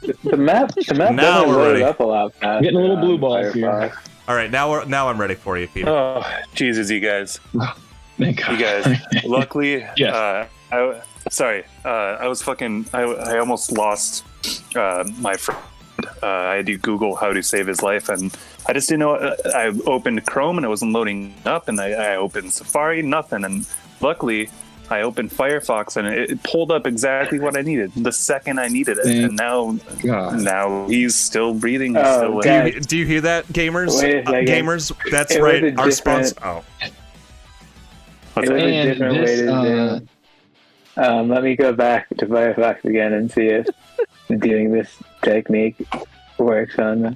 The map Now definitely we're loaded ready. up a lot faster. Getting a little blue on balls here. Firefox. All right, now I'm ready for you, Peter. Oh, Jesus, you guys. Thank God. You guys. Luckily, Yes. I was fucking. I almost lost my friend. I had to Google how to save his life, and I just didn't know. I opened Chrome and it wasn't loading up, and I opened Safari, nothing. And luckily, I opened Firefox and it pulled up exactly what I needed the second I needed it. Thank And God. now he's still breathing. He's Oh, still God. living. Do you hear that, gamers? Wait a second. Gamers, that's It was right. a Our different- sponsor. Oh, What's It was that? a And different way this, to do it. Let me go back to Firefox again and see if doing this technique works on me.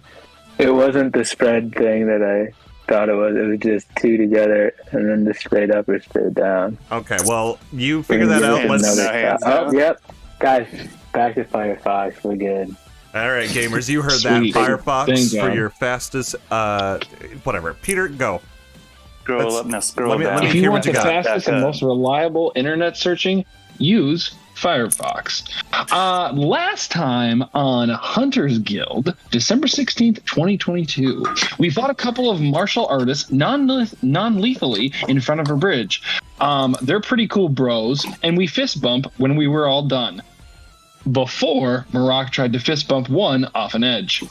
It wasn't the spread thing that I thought it was. It was just two together and then the straight up or straight down. okay. Well, you figure that out. Hands Let's. down. Hands Oh, down. yep. Guys, back to Firefox. We're good. All right, gamers, you heard Sweet. that. Firefox Thank for God. your fastest. Whatever. Peter, go. Scroll up now. Scroll let me- down. let me If hear you what want you the got. fastest and most reliable internet searching, use Firefox. Last time on Hunter's Guild, December 16th, 2022, we fought a couple of martial artists non-lethally in front of a bridge. They're pretty cool bros, and we fist bump when we were all done. Before Marak tried to fist bump one off an edge.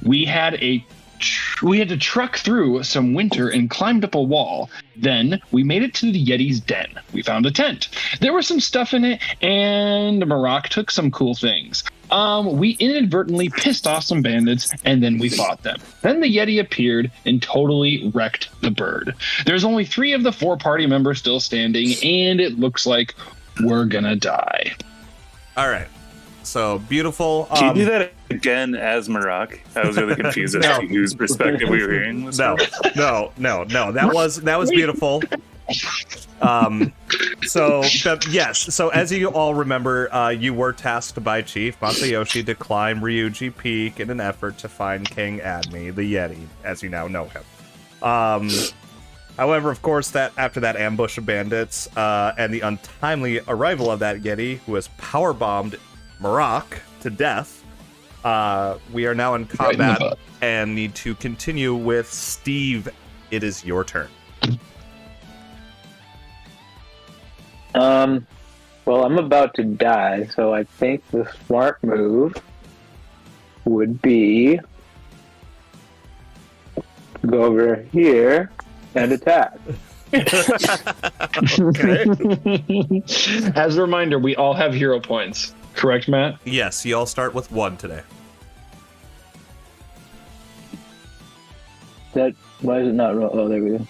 We had to truck through some winter and climbed up a wall. Then we made it to the Yeti's den. We found a tent. There was some stuff in it, and Marak took some cool things. We inadvertently pissed off some bandits, and then we fought them. Then the Yeti appeared and totally wrecked the bird. There's only 3 of the 4 party members still standing, and it looks like we're gonna die. All right. So beautiful. Can you do that again as Marak? I was really confused as to whose perspective we were hearing. This No, no. That was beautiful. Yes. So as you all remember, you were tasked by Chief Masayoshi to climb Ryuji Peak in an effort to find King Admi, the Yeti, as you now know him. However, of course, that after that ambush of bandits and the untimely arrival of that Yeti, who has powerbombed Marak to death, we are now in combat and need to continue with Steve. It is your turn. Well, I'm about to die, so I think the smart move would be to go over here and attack. Okay. As a reminder, we all have hero points. Correct, Matt? Yes, you all start with 1 today. Why is it not roll? Oh, there we go.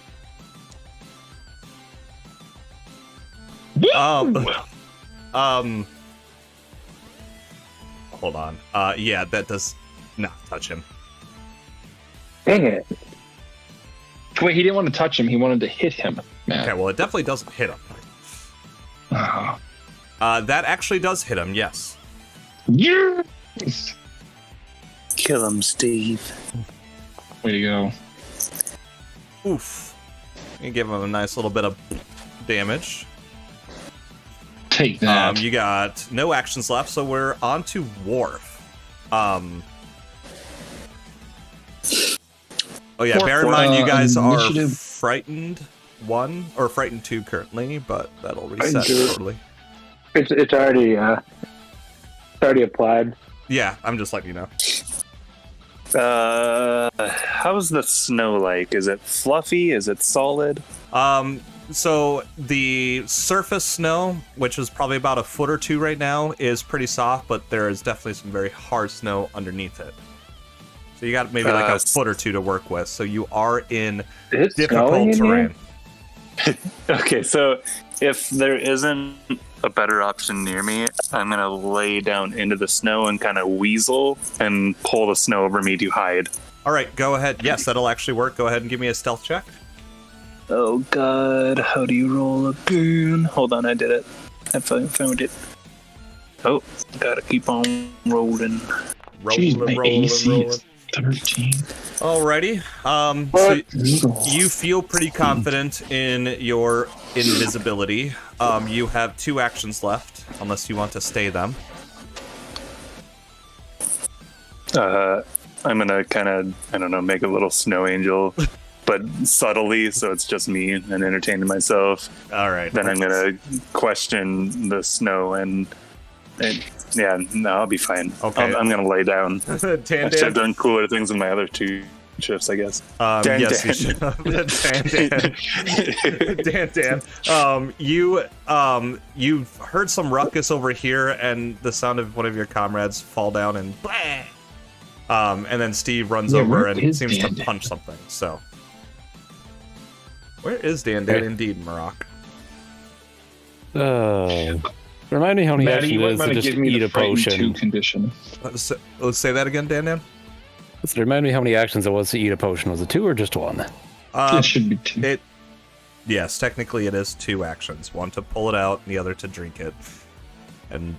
Hold on. Yeah, that does not touch him. Dang it. Wait, he didn't want to touch him. He wanted to hit him, Matt. Okay, well, it definitely doesn't hit him. Oh. That actually does hit him, yes. Yes! Kill him, Steve. Way to go. Oof. You give him a nice little bit of damage. Take that. You got no actions left, so we're on to Worf. Oh yeah, bear in mind you guys are initiative. frightened 1 or frightened 2 currently, but that'll reset Frightened 2. totally. It's already applied. Yeah, I'm just letting you know. How's the snow like? Is it fluffy? Is it solid? So the surface snow, which is probably about a foot or 2 right now, is pretty soft, but there is definitely some very hard snow underneath it. So you got maybe like a foot or 2 to work with. So you are in Is it snowing difficult in here? terrain. Okay, so if there isn't a better option near me, I'm gonna lay down into the snow and kind of weasel and pull the snow over me to hide. All right, go ahead. Yes, that'll actually work. Go ahead and give me a stealth check. Oh god, how do you roll again? Hold on, I did it. I found it. Oh, gotta keep on rolling. Jeez, my AC is 13. Alrighty. So you feel pretty confident in your invisibility. You have 2 actions left, unless you want to stay them. I'm gonna kind of, I don't know, make a little snow angel, but subtly, so it's just me and entertaining myself. All right. Then I'm gonna question the snow and yeah, no, I'll be fine. Okay. I'm gonna lay down. Dan. I've done cooler things in my other 2 shifts, I guess. Dan. You should. Dan. You've heard some ruckus over here, and the sound of one of your comrades fall down and blah. And then Steve runs over and seems to punch something. So, where is Dan? Indeed, Maroc. Remind me how many Maddie, actions it is to just eat a potion. Condition. Let's say that again, Dan. Remind me how many actions it was to eat a potion. Was it 2 or just 1? It should be 2. Yes, technically it is 2 actions. One to pull it out, and the other to drink it. And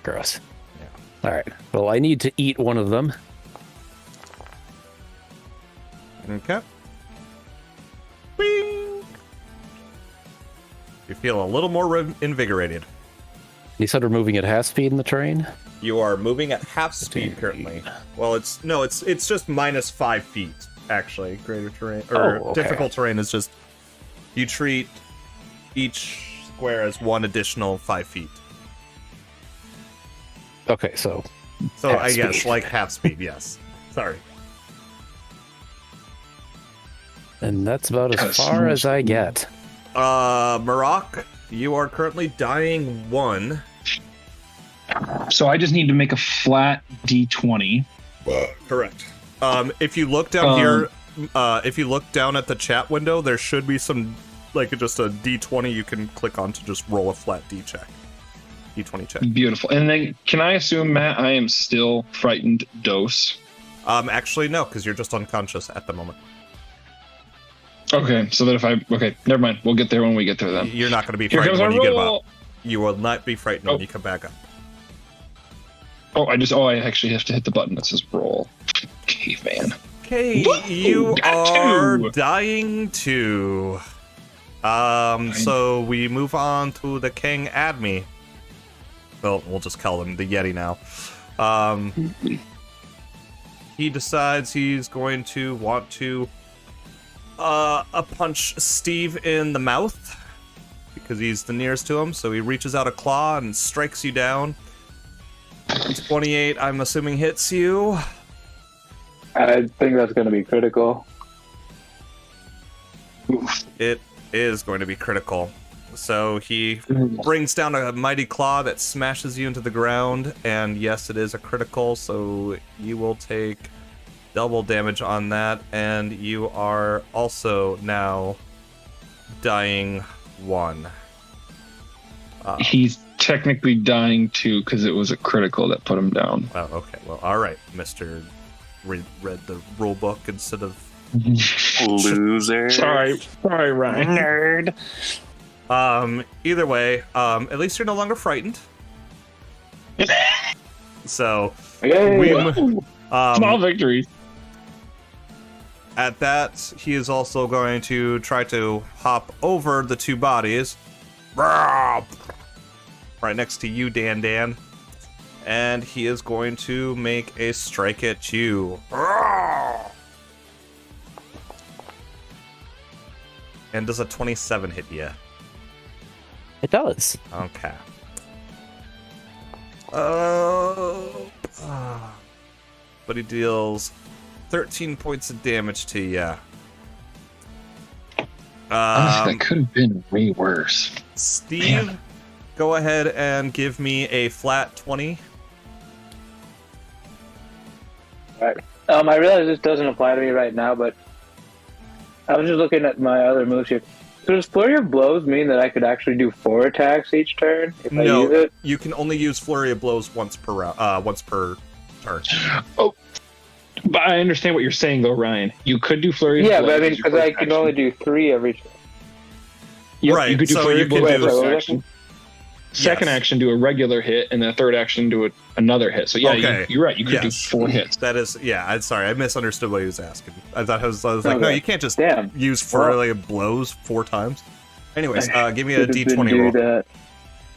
gross. Yeah. All right. Well, I need to eat one of them. Okay. Bing! You feel a little more invigorated. You said we're moving at half speed in the train? You are moving at half speed currently. Well, it's just minus 5 feet actually. Greater terrain or difficult terrain is just you treat each square as 1 additional 5 feet. Okay, so I guess like half speed. Yes. Sorry. And that's about as far as I get. Maroc, you are currently dying 1. So I just need to make a flat D20. Correct. If you look down here, if you look down at the chat window, there should be some, like just a D20 you can click on to just roll a flat D20 check. Beautiful. And then can I assume, Matt, I am still frightened dose? Actually, no, because you're just unconscious at the moment. Okay, so that okay, never mind. We'll get there when we get there then. You're not going to be Here frightened comes when our you get roll. up. You will not be frightened when you come back up. I actually have to hit the button that says roll. Caveman. Okay, you are dying 2. So we move on to the King Admi. Well, we'll just call him the Yeti now. He decides he's going to want to punch Steve in the mouth because he's the nearest to him. So he reaches out a claw and strikes you down. 28, I'm assuming, hits you. I think that's going to be critical. It is going to be critical. So he brings down a mighty claw that smashes you into the ground, and yes, it is a critical, so you will take double damage on that, and you are also now dying 1. He's technically dying 2 because it was a critical that put him down. Oh, okay. Well, all right, Mr. Read the rule book instead of Loser. Sorry, Ryan. Nerd. Either way, at least you're no longer frightened. So Small victories. At that, he is also going to try to hop over the 2 bodies. Right next to you, Dan. And he is going to make a strike at you. And does a 27 hit you? It does. Okay. But he deals 13 points of damage to you. Honestly, that could have been way worse. Steve, go ahead and give me a flat 20. Right. I realize this doesn't apply to me right now, but I was just looking at my other moves here. So does Flurry of Blows mean that I could actually do 4 attacks each turn if I use it? You can only use Flurry of Blows once per turn. Oh, but I understand what you're saying, though, Ryan. You could do Flurry of Blows. Yeah, but I mean, because I can only do 3 every turn. Yep, right, you could do so Flurry you of can Blows do- first action. Second action, do a regular hit, and then third action, do another hit. So yeah, Okay. you're right. You could do Yes. 4 hits. That is, yeah. I'm sorry, I misunderstood what he was asking. I thought I was like, no, Okay. you can't just Damn. use Flurry of Blows 4 times. Anyways, give me a Should've been D20 do roll. that.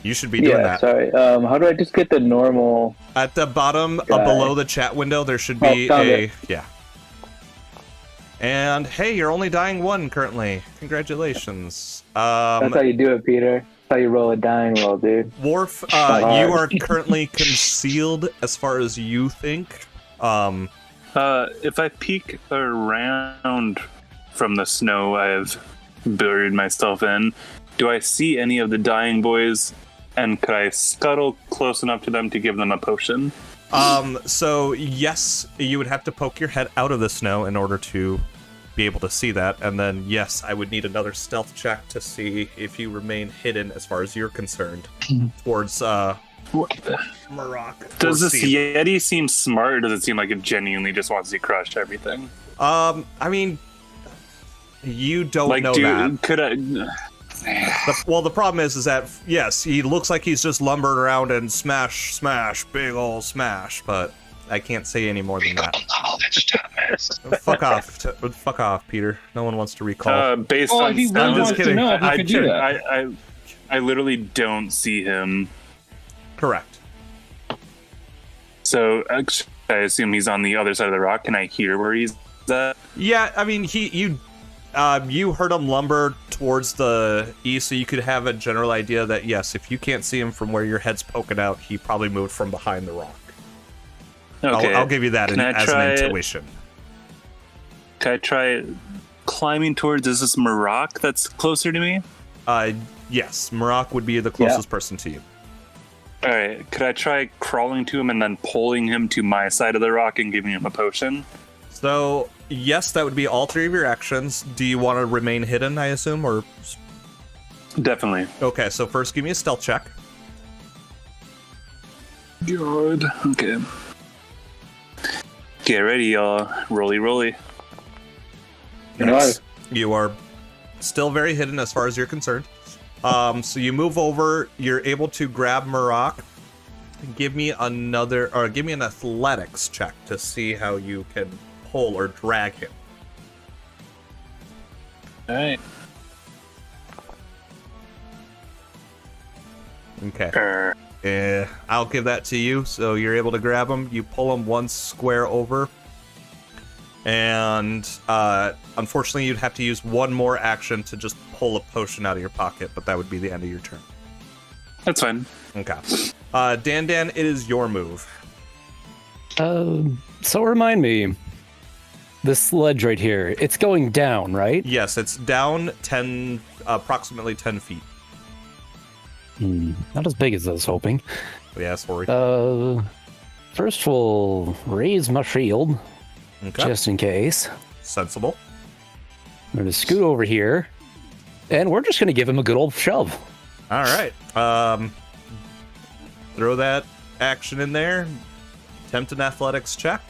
You should be doing that. Sorry. How do I just get the normal? At the bottom, guy? below the chat window, there should be found it. yeah. And hey, you're only dying 1 currently. Congratulations. That's how you do it, Peter. That's how you roll a dying roll, dude. Worf, you are currently concealed as far as you think. If I peek around from the snow I've buried myself in, do I see any of the dying boys? And could I scuttle close enough to them to give them a potion? So yes, you would have to poke your head out of the snow in order to be able to see that, and then yes, I would need another stealth check to see if you remain hidden as far as you're concerned towards Marok. Does this Yeti seem smart, or does it seem like it genuinely just wants to crush everything? I mean, you don't know that. Could I? The problem is that yes, he looks like he's just lumbered around and smash, big ol' smash, but I can't say any more than that. Fuck off, Peter. No one wants to recall. Based on he really wants to know if he could do that. I literally don't see him. Correct. So I assume he's on the other side of the rock. Can I hear where he's at? Yeah, I mean, you heard him lumber towards the east, so you could have a general idea that, yes, if you can't see him from where your head's poking out, he probably moved from behind the rock. Okay. I'll give you that as an intuition. Can I try climbing towards, is this Marok that's closer to me? Yes, Marok would be the closest person to you. Alright, could I try crawling to him and then pulling him to my side of the rock and giving him a potion? So, yes, that would be all 3 of your actions. Do you want to remain hidden, I assume, or? Definitely. Okay, so first give me a stealth check. Good. Okay. Get ready, y'all. Rolly. Nice. You are still very hidden as far as you're concerned. So you move over, you're able to grab Marok. Give me an athletics check to see how you can pull or drag him. Alright. Okay. I'll give that to you. So you're able to grab him. You pull him 1 square over. And unfortunately, you'd have to use 1 more action to just pull a potion out of your pocket, but that would be the end of your turn. That's fine. Okay. Dan, it is your move. So remind me, this ledge right here, it's going down, right? Yes, it's down approximately 10 feet. Not as big as I was hoping. Yeah, sorry. First we'll raise my shield, Okay. just in case. Sensible. I'm gonna scoot over here, and we're just gonna give him a good old shove. All right. Throw that action in there. Attempt an athletics check.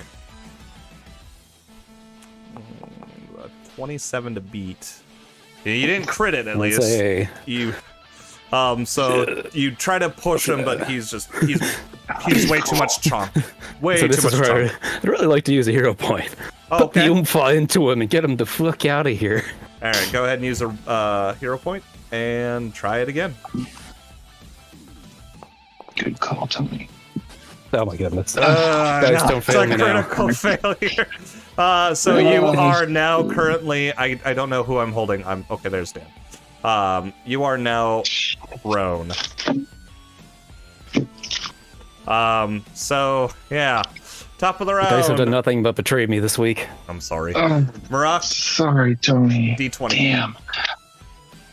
27 to beat. Yeah, you didn't crit it, at least. You. So you try to push him, but he's way too much chunk. Way too much chunk. I'd really like to use a hero point. Put the Oompa into him and get him the fuck out of here. All right, go ahead and use a hero point and try it again. Good call, Tony. Oh my goodness. Guys, don't fail me now. It's a critical failure. So you are now currently... I don't know who I'm holding. Okay, there's Dan. You are now prone. So, yeah. Top of the round. You guys have done nothing but betray me this week. I'm sorry. Marok. Sorry, Tony. D20. Damn.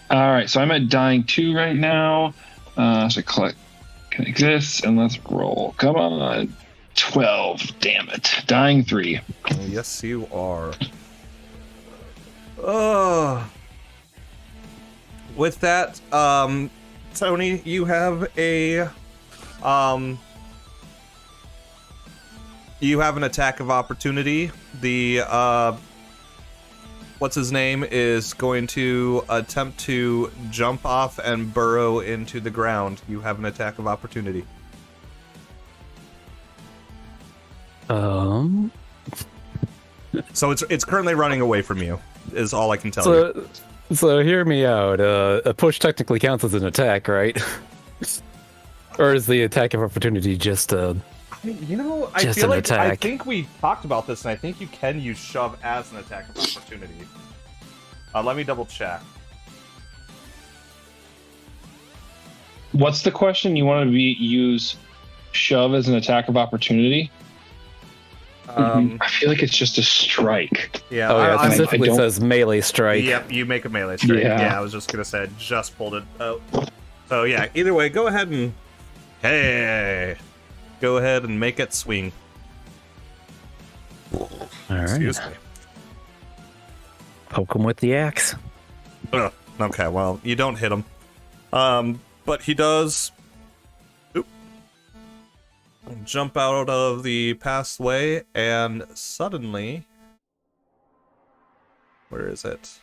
All right, so I'm at dying 2 right now. So collect can exist, and let's roll. Come on. 12. Damn it. Dying 3. Oh, yes, you are. Oh. With that, Tony, you have a you have an attack of opportunity. The what's his name is going to attempt to jump off and burrow into the ground. You have an attack of opportunity. So it's currently running away from you, is all I can tell you. So hear me out. A push technically counts as an attack, right? Or is the attack of opportunity just You know, I Just feel an like I attack. think we talked about this, and I think you can use shove as an attack of opportunity. Let me double check. What's the question? You want to use shove as an attack of opportunity? I feel like it's just a strike. Yeah. Oh, yeah, it I specifically don't- says melee strike. Yep, you make a melee strike. Yeah. Yeah, I was just gonna say, I just pulled it out. So yeah, either way, go ahead and go ahead and make it swing. All right. Excuse me. Poke him with the axe. Ugh. Okay, well, you don't hit him. But he does jump out of the pathway, and suddenly, where is it?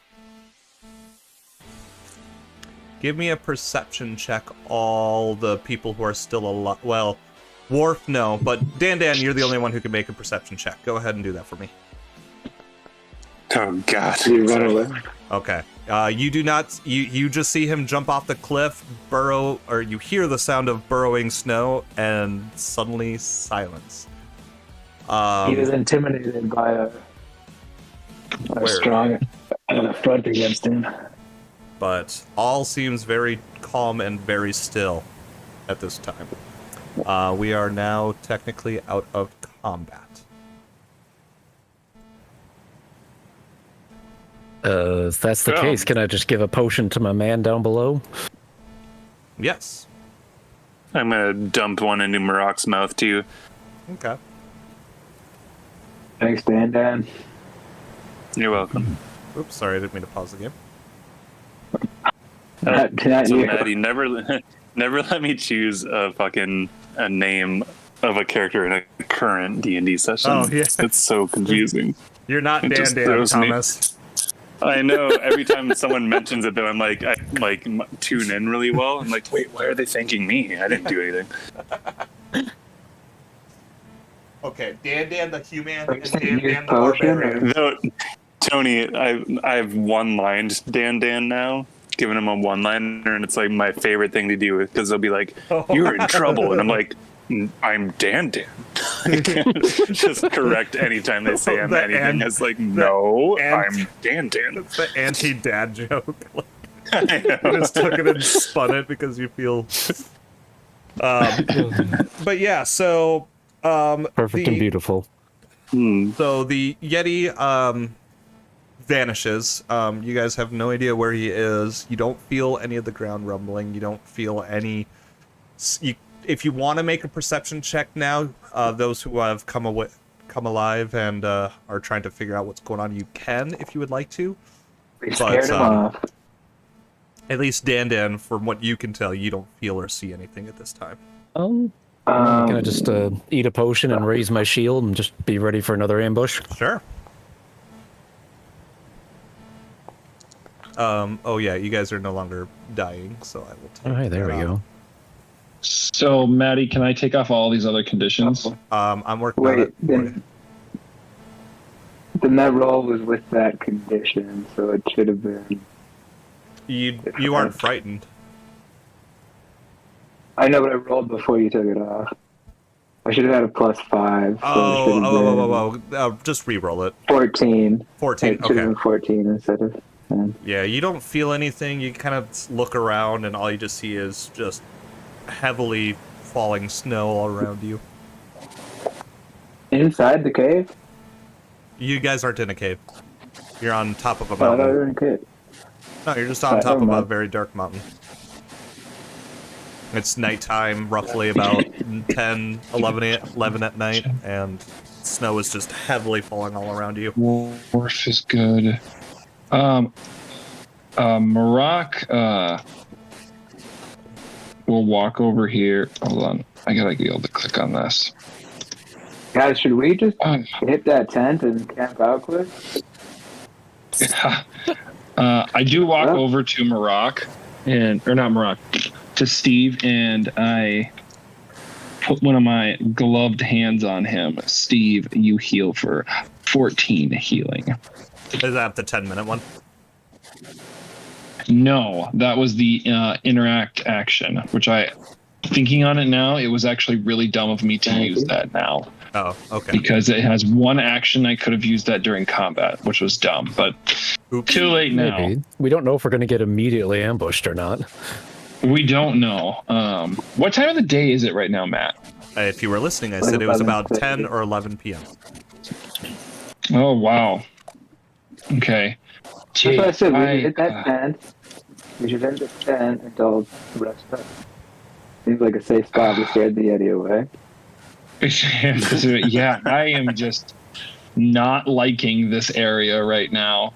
Give me a perception check, all the people who are still alive. Well, Worf, no, but Dan, you're the only one who can make a perception check. Go ahead and do that for me. Oh God! You run away. Okay. You do not. You just see him jump off the cliff, burrow, or you hear the sound of burrowing snow, and suddenly silence. He was intimidated by a Where? strong front against him. But all seems very calm and very still at this time. We are now technically out of combat. If that's the case, can I just give a potion to my man down below? Yes. I'm gonna dump one into Marok's mouth too. Okay. Thanks, Dan. You're welcome. Oops, sorry, I didn't mean to pause the game. Not So you. Maddie, never let me choose a name of a character in a current D&D session. Oh, yeah. It's so confusing. You're not It Dan just throws me- Thomas. I know. Every time someone mentions it, though, I'm like, I tune in really well. I'm like, wait, why are they thanking me? I didn't do anything. Okay, Dan the human Like, and you Dan the potion, barbarian. Though, Tony, I've one-lined Dan now, giving him a one-liner, and it's like my favorite thing to do because they'll be like, "You're in trouble," and I'm like, "I'm Dan." Just correct anytime they say I'm The anything. and- It's like, no, and- I'm Dan. It's the anti-dad joke. I know. You just took it and spun it because you feel. But yeah, so Perfect and beautiful. So the Yeti vanishes. You guys have no idea where he is. You don't feel any of the ground rumbling. You don't feel any. If you want to make a perception check now, those who have come alive and are trying to figure out what's going on, you can if you would like to. We scared him off. At least Dan, from what you can tell, you don't feel or see anything at this time. Can I just eat a potion and raise my shield and just be ready for another ambush? Sure. Oh yeah, you guys are no longer dying, so I will take All right, there we that go. So, Maddie, can I take off all these other conditions? I'm working on Wait, it. for you. then that roll was with that condition, so it should have been. You aren't frightened. I know, but I rolled before you took it off. I should have had a +5. So it should have been Just re-roll it. 14. 14. It should have Okay. been 14 instead of 10. Yeah, you don't feel anything. You kind of look around, and all you just see is just heavily falling snow all around you. Inside the cave? You guys aren't in a cave. You're on top of a Oh, I thought we mountain. were in a cave. No, you're just on Never top of a mind. very dark mountain. It's nighttime, roughly about 10, 11 at night, and snow is just heavily falling all around you. Worf is good. Marok will walk over here. Hold on. I gotta be able to click on this. Guys, should we just Uh, hit that tent and camp out quick? I do walk Yeah. over to Marok, or not Marok, to Steve, and I put one of my gloved hands on him. Steve, you heal for 14 healing. Is that the 10-minute one? No, that was the interact action, which I thinking on it now, it was actually really dumb of me to use that now. Oh, okay. Because it has one action. I could have used that during combat, which was dumb, but too late now. Maybe. We don't know if we're going to get immediately ambushed or not. We don't know. What time of the day is it right now, Matt? If you were listening, I said it was about 10 or 11 p.m. Oh, wow. Okay. That's why I said we hit that 10. We should end at 10 until the rest of it. Seems like a safe spot to scare the Yeti away. Yeah, I am just not liking this area right now.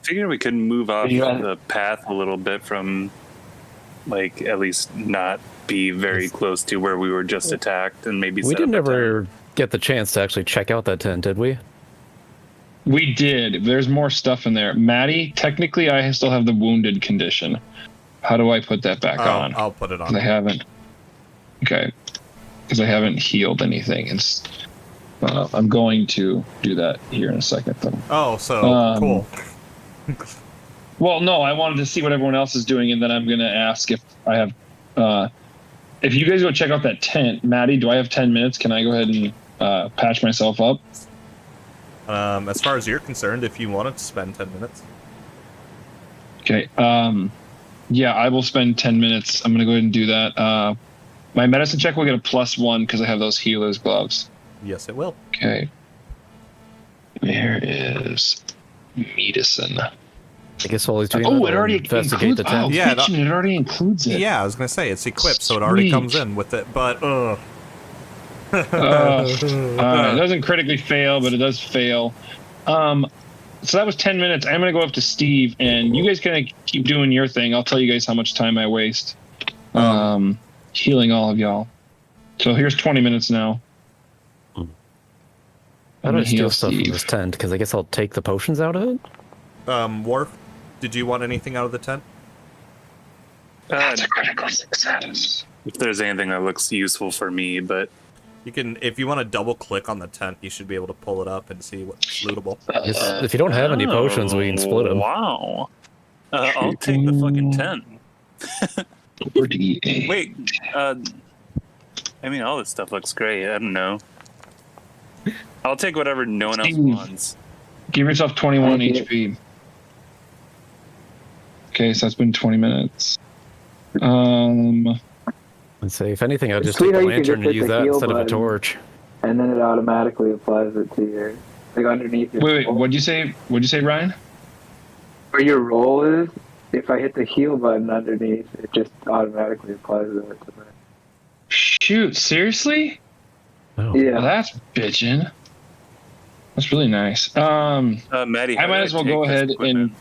Figured we could move off the path a little bit from, like, at least not be very close to where we were just attacked, and maybe we didn't ever get the chance to actually check out that tent, did we? We did. There's more stuff in there. Maddie, technically I still have the wounded condition. How do I put that back on? I'll put it on. I haven't. Okay. Because I haven't healed anything. I'm going to do that here in a second, though. Oh, so cool. Well, no, I wanted to see what everyone else is doing, and then I'm going to ask if I have... if you guys go check out that tent, Maddie, do I have 10 minutes? Can I go ahead and patch myself up? As far as you're concerned, if you wanted to spend 10 minutes. Okay. Yeah, I will spend 10 minutes. I'm going to go ahead and do that. My medicine check will get a +1 because I have those healer's gloves. Yes, it will. Okay. Where is medicine? I guess while he's doing it already investigate the tent. Yeah, it already includes it. Yeah, I was gonna say it's equipped, so it already comes in with it. But it doesn't critically fail, but it does fail. So that was 10 minutes. I'm gonna go up to Steve, and you guys kind of keep doing your thing. I'll tell you guys how much time I waste healing all of y'all. So here's 20 minutes now. How do I steal stuff from this tent? Because I guess I'll take the potions out of it? Worf, did you want anything out of the tent? That's a critical success. If there's anything that looks useful for me, but You can, if you want to double click on the tent, you should be able to pull it up and see what's lootable. If you don't have any potions, we can split them. Wow. I'll take the fucking tent. Wait, I mean, all this stuff looks great. I don't know. I'll take whatever no one else wants. Give yourself 21 HP. Okay, so that's been 20 minutes. Let's say, if anything, I'll just take the lantern and use that instead of a torch. And then it automatically applies it to your, like, underneath your Wait, what'd you say? What'd you say, Ryan? Where your roll is, if I hit the heal button underneath, it just automatically applies it to my... Shoot, seriously? Oh. Yeah. Well, that's bitchin'. That's really nice. Maddie, I might as well go ahead and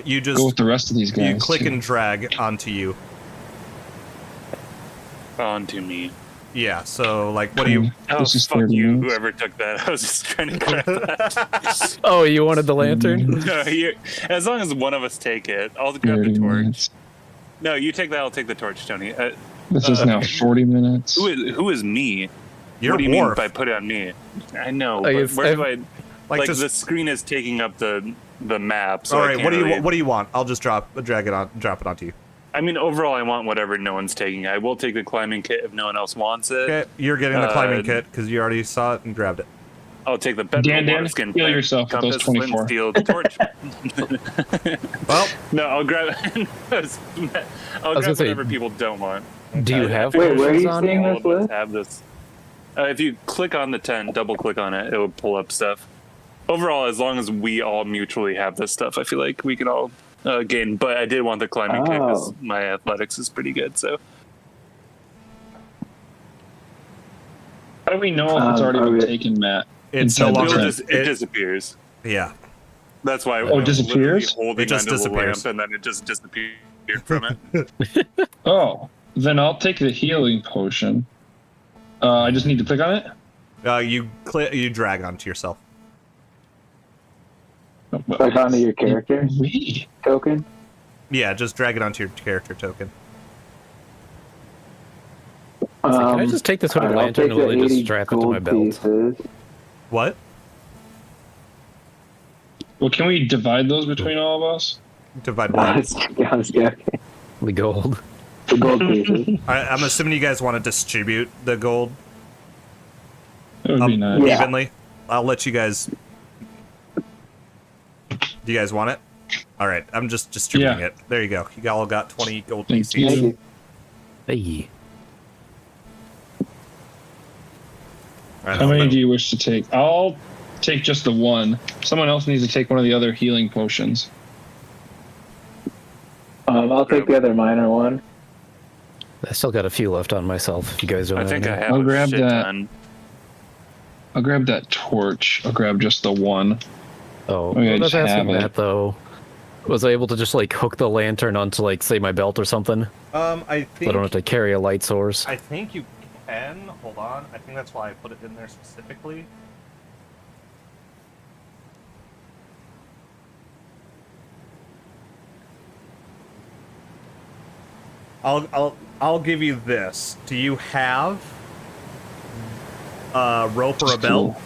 you just go with the rest of these guys. You click and drag onto you. Onto me. Yeah, so, like, what do you... Oh, fuck you, whoever took that. I was just trying to grab that. Oh, you wanted the lantern? No, as long as one of us take it, I'll grab the torch. No, you take that, I'll take the torch, Tony. This is now 40 minutes. Who is me? You're what do you mean Worf. by put it on me? I know, Like, but where do I... Like, just, the screen is taking up the map, so all I right, can't what do you want? I'll just drop it onto you. I mean, overall, I want whatever no one's taking. I will take the climbing kit if no one else wants it. Okay, you're getting the climbing kit because you already saw it and grabbed it. I'll take the bedroll skin. Heal yourself with those 24. Steel torch. Well, no, I'll grab. I'll grab whatever people don't want. Do you have Wait, where are you on seeing you? this list? Have this. If you click on the tent, double click on it, it will pull up stuff. Overall, as long as we all mutually have this stuff, I feel like we can all gain. But I did want the climbing kit because my athletics is pretty good. So how do we know if it's already been taken, Matt? It's no longer it disappears. Yeah, that's why. Oh, it disappears? It just disappears, the lamp, and then it just disappeared from it. Oh, then I'll take the healing potion. I just need to click on it. You drag onto yourself. Like onto your character token? Yeah, just drag it onto your character token. Can I just take this wooden lantern and really just strap it to my belt? Pieces. What? Well, can we divide those between all of us? Divide I what? was joking. The gold. The gold pieces. I'm assuming you guys want to distribute the gold That would be nice. Yeah. evenly. I'll let you guys. Do you guys want it? All right, I'm just distributing it. There you go. You all got 20 gold Thank pieces. you. Thank you. Hey. All right, How many do you wish to take? I'll take just the one. Someone else needs to take one of the other healing potions. I'll take the other minor one. I still got a few left on myself. If you guys don't I have think I any. have I'll a grab shit that. ton. I'll grab that torch. I'll grab just the one. Oh, Okay, I was just asking have it. that though. Was I able to just like hook the lantern onto like say my belt or something? I So I think don't have to carry a light source. I think you can. Hold on. I think that's why I put it in there specifically. I'll give you this. Do you have a rope or a belt? Cool.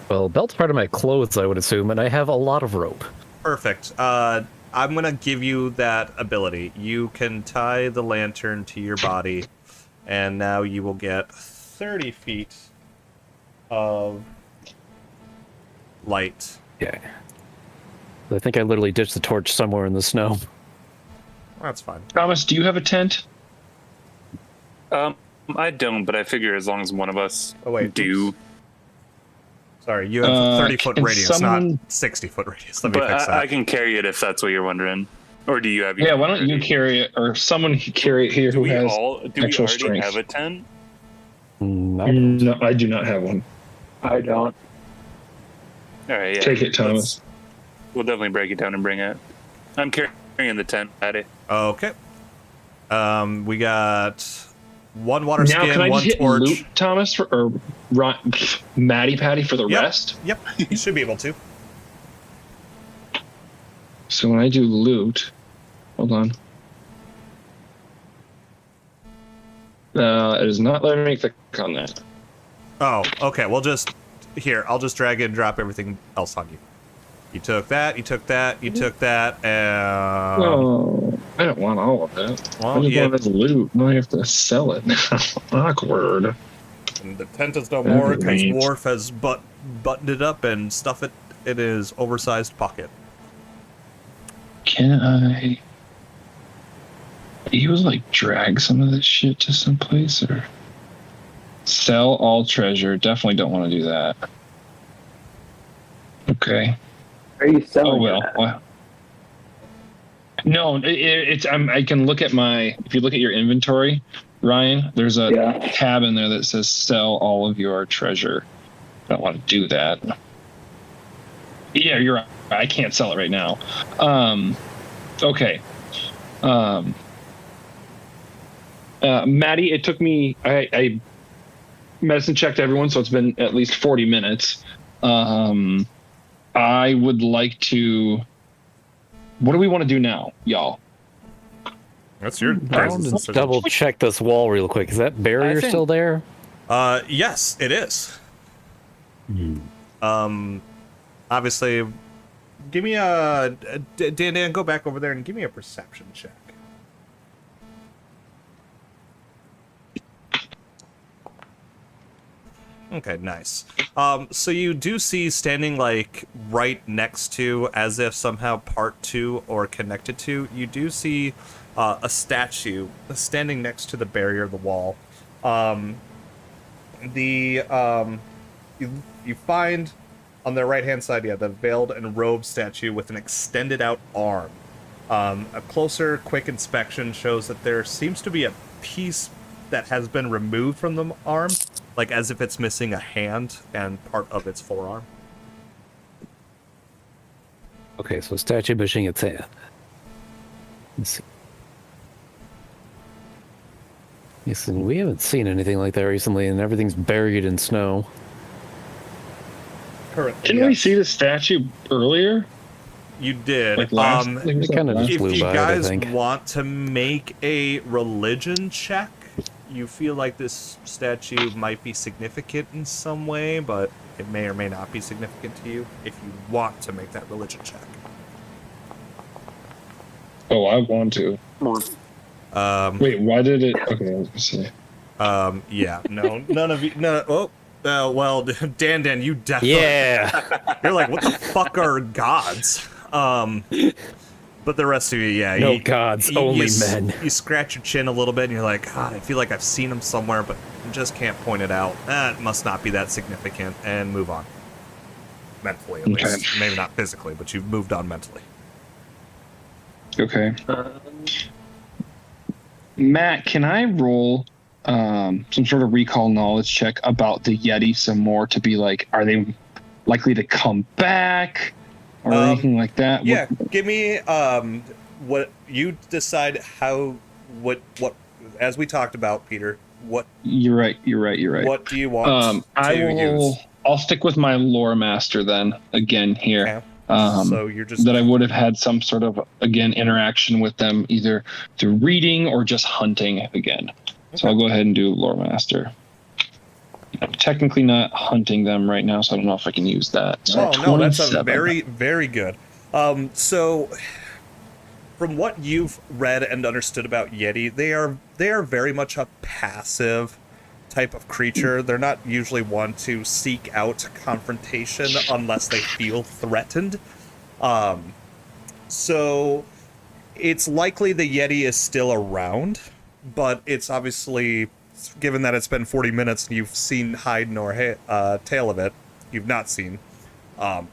Well, belt's part of my clothes, I would assume, and I have a lot of rope. Perfect. I'm gonna give you that ability. You can tie the lantern to your body, and now you will get 30 feet of light. Yeah. I think I literally ditched the torch somewhere in the snow. That's fine. Thomas, do you have a tent? I don't, but I figure as long as one of us Oh, wait, do. oops. Sorry, you have a 30-foot can radius, someone- not 60-foot radius. Let me But fix that. I can carry it if that's what you're wondering. Or do you have your Yeah, why don't you already? carry it, or someone can carry it here Do who we has do we actual already strength. have a tent? I don't. No, I do not have one. I don't. All right, yeah. Take it, Thomas. We'll definitely break it down and bring it. I'm carrying the tent, Patty. Okay. We got one water Now, skin, can I one just hit torch. loot, Thomas, or Matty Patty for the Yep. rest? Yep, you should be able to. So when I do loot, hold on. It is not letting me click on that. Oh, okay. Well, I'll just drag and drop everything else on you. You took that, you took that, you took that, and... Oh, I don't want all of that. Well, I just yeah. want it to loot. Now I have to sell it now. Awkward. And the tent is no more because Alright. Worf has buttoned it up and stuff it in his oversized pocket. Can I... He was like drag some of this shit to some place or sell all treasure. Definitely don't want to do that. Okay. Are you selling Oh well. that? Well. No, it's I can look at my. If you look at your inventory, Ryan, there's a Yeah. tab in there that says "Sell all of your treasure." I don't want to do that. Yeah, you're right. I can't sell it right now. Okay. Maddie, it took me. I medicine checked everyone, so it's been at least 40 minutes. I would like to. What do we want to do now, y'all? That's your I want to double check this wall real quick. Is that barrier still there? Yes, it is. Obviously, give me a Dan. Go back over there and give me a perception check. Okay, nice. So you do see standing like right next to, as if somehow part to or connected to, you do see a statue standing next to the barrier of the wall. You find on the right hand side, the veiled and robed statue with an extended out arm. A closer, quick inspection shows that there seems to be a piece that has been removed from the arm, like as if it's missing a hand and part of its forearm. Okay, so statue missing its hand. Let's see. Listen, we haven't seen anything like that recently, and everything's buried in snow. Currently, Didn't we see the statue earlier? You did. Like last, It kind of just If flew you by it, I guys think. want to make a religion check, you feel like this statue might be significant in some way, but it may or may not be significant to you if you want to make that religion check. Oh, I want to. Wait, why did it? Okay, I was gonna say. Yeah, no, none of you. No, well, Dan, you definitely. Yeah. You're like, what the fuck are gods? But the rest of you, yeah. No gods, only men. You scratch your chin a little bit, and you're like, God, I feel like I've seen him somewhere, but I just can't point it out. It must not be that significant, and move on. Mentally, at least. Maybe not physically, but you've moved on mentally. Okay. Matt, can I roll some sort of recall knowledge check about the Yeti some more to be like, are they likely to come back or anything like that? Yeah, give me what you decide what as we talked about, Peter. What You're right. What do you want to use? I'll stick with my lore master then again here. Okay. So you're just that I would have had some sort of interaction with them either through reading or just hunting again. Okay. So I'll go ahead and do lore master. I'm technically not hunting them right now, so I don't know if I can use that. So no, that's a very, very good. So from what you've read and understood about Yeti, they are very much a passive type of creature. They're not usually one to seek out confrontation unless they feel threatened. So it's likely the Yeti is still around, but it's obviously, given that it's been 40 minutes and you've seen hide nor tail of it, you've not seen,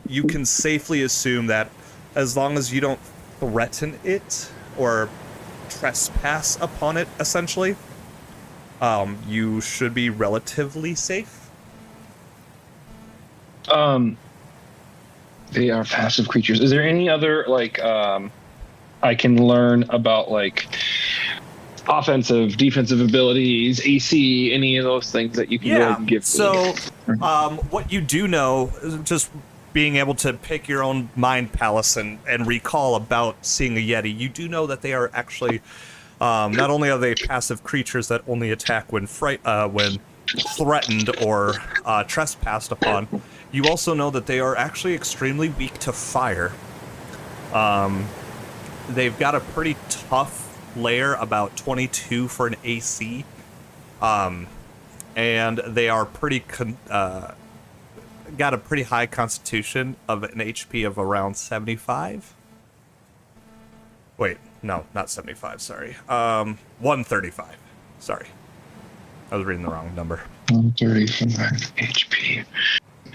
you can safely assume that as long as you don't threaten it or trespass upon it, essentially, you should be relatively safe. They are passive creatures. Is there any other I can learn about offensive, defensive abilities, AC, any of those things that you can go ahead and give? So, what you do know, just being able to pick your own mind palace and recall about seeing a Yeti, you do know that they are actually. Not only are they passive creatures that only attack when threatened or trespassed upon, you also know that they are actually extremely weak to fire. They've got a pretty tough layer, about 22 for an AC, and they are got a pretty high constitution of an HP of around 75. Wait. No, not 75, sorry. 135. Sorry. I was reading the wrong number. 135 HP.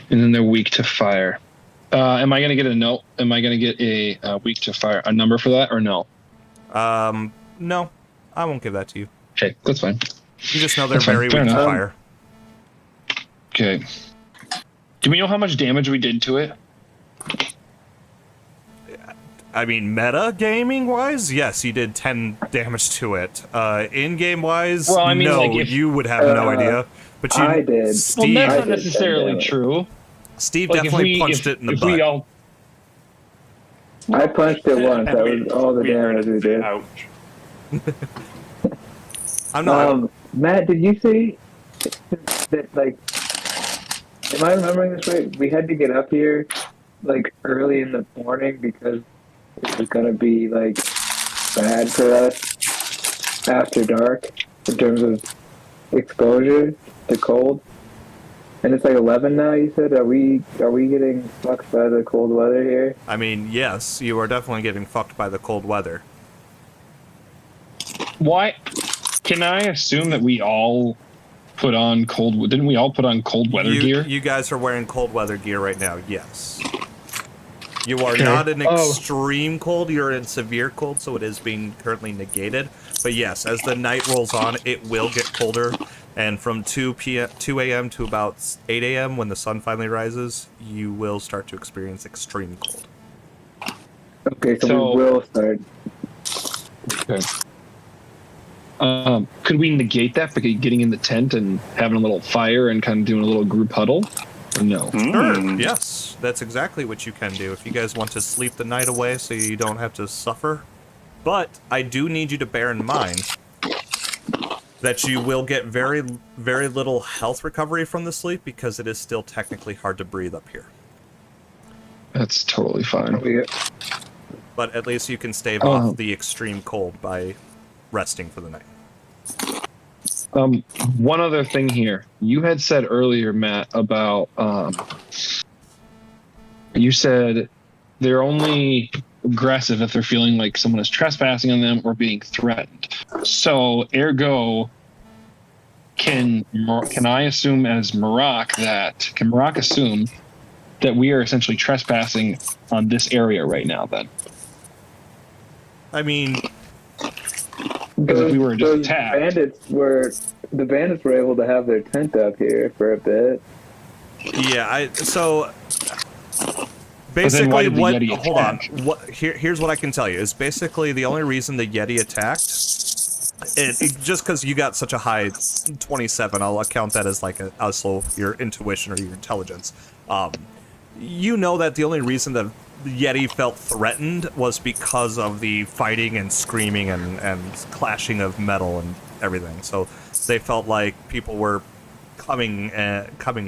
And then they're weak to fire. Am I going to get a note? Am I going to get a weak to fire, a number for that, or no? No. I won't give that to you. Okay, that's fine. You just know they're very weak to fire. Okay. Do we know how much damage we did to it? I mean, meta gaming wise, yes, you did 10 damage to it. In game wise, well, I mean, no, you would have no idea. But I did. Steve, well, that's not necessarily true. Steve definitely punched it in the butt. I punched it once. That was all the damage we did. Ouch. I'm not. Matt, did you see that? Am I remembering this right? We had to get up here early in the morning because it was gonna be bad for us after dark in terms of exposure to cold. And it's 11 now, you said? Are we getting fucked by the cold weather here? I mean, yes, you are definitely getting fucked by the cold weather. Why? Can I assume that we all put on didn't we all put on cold weather gear? You guys are wearing cold weather gear right now, yes. You are not in extreme cold, you're in severe cold, so it is being currently negated. But yes, as the night rolls on, it will get colder. And from 2 a.m. to about 8 a.m., when the sun finally rises, you will start to experience extreme cold. Okay, so we will start. Okay. Could we negate that by getting in the tent and having a little fire and kind of doing a little group huddle? Or no? Sure, yes. That's exactly what you can do if you guys want to sleep the night away so you don't have to suffer. But I do need you to bear in mind that you will get very, very little health recovery from the sleep because it is still technically hard to breathe up here. That's totally fine. But at least you can stave off the extreme cold by resting for the night. One other thing here. You had said earlier, Matt, about you said they're only aggressive if they're feeling like someone is trespassing on them or being threatened. So, ergo, can I assume as can Marak assume that we are essentially trespassing on this area right now? Then, I mean, because if we were just attacked, the bandits were able to have their tent up here for a bit. yeah. So why basically, did the what? Yeti Hold on. attack? Here's what I can tell you is basically the only reason the Yeti attacked. Just because you got such a high 27, I'll account that as like also your intuition or your intelligence. You know that the only reason that the Yeti felt threatened was because of the fighting and screaming and clashing of metal and everything. So they felt like people were coming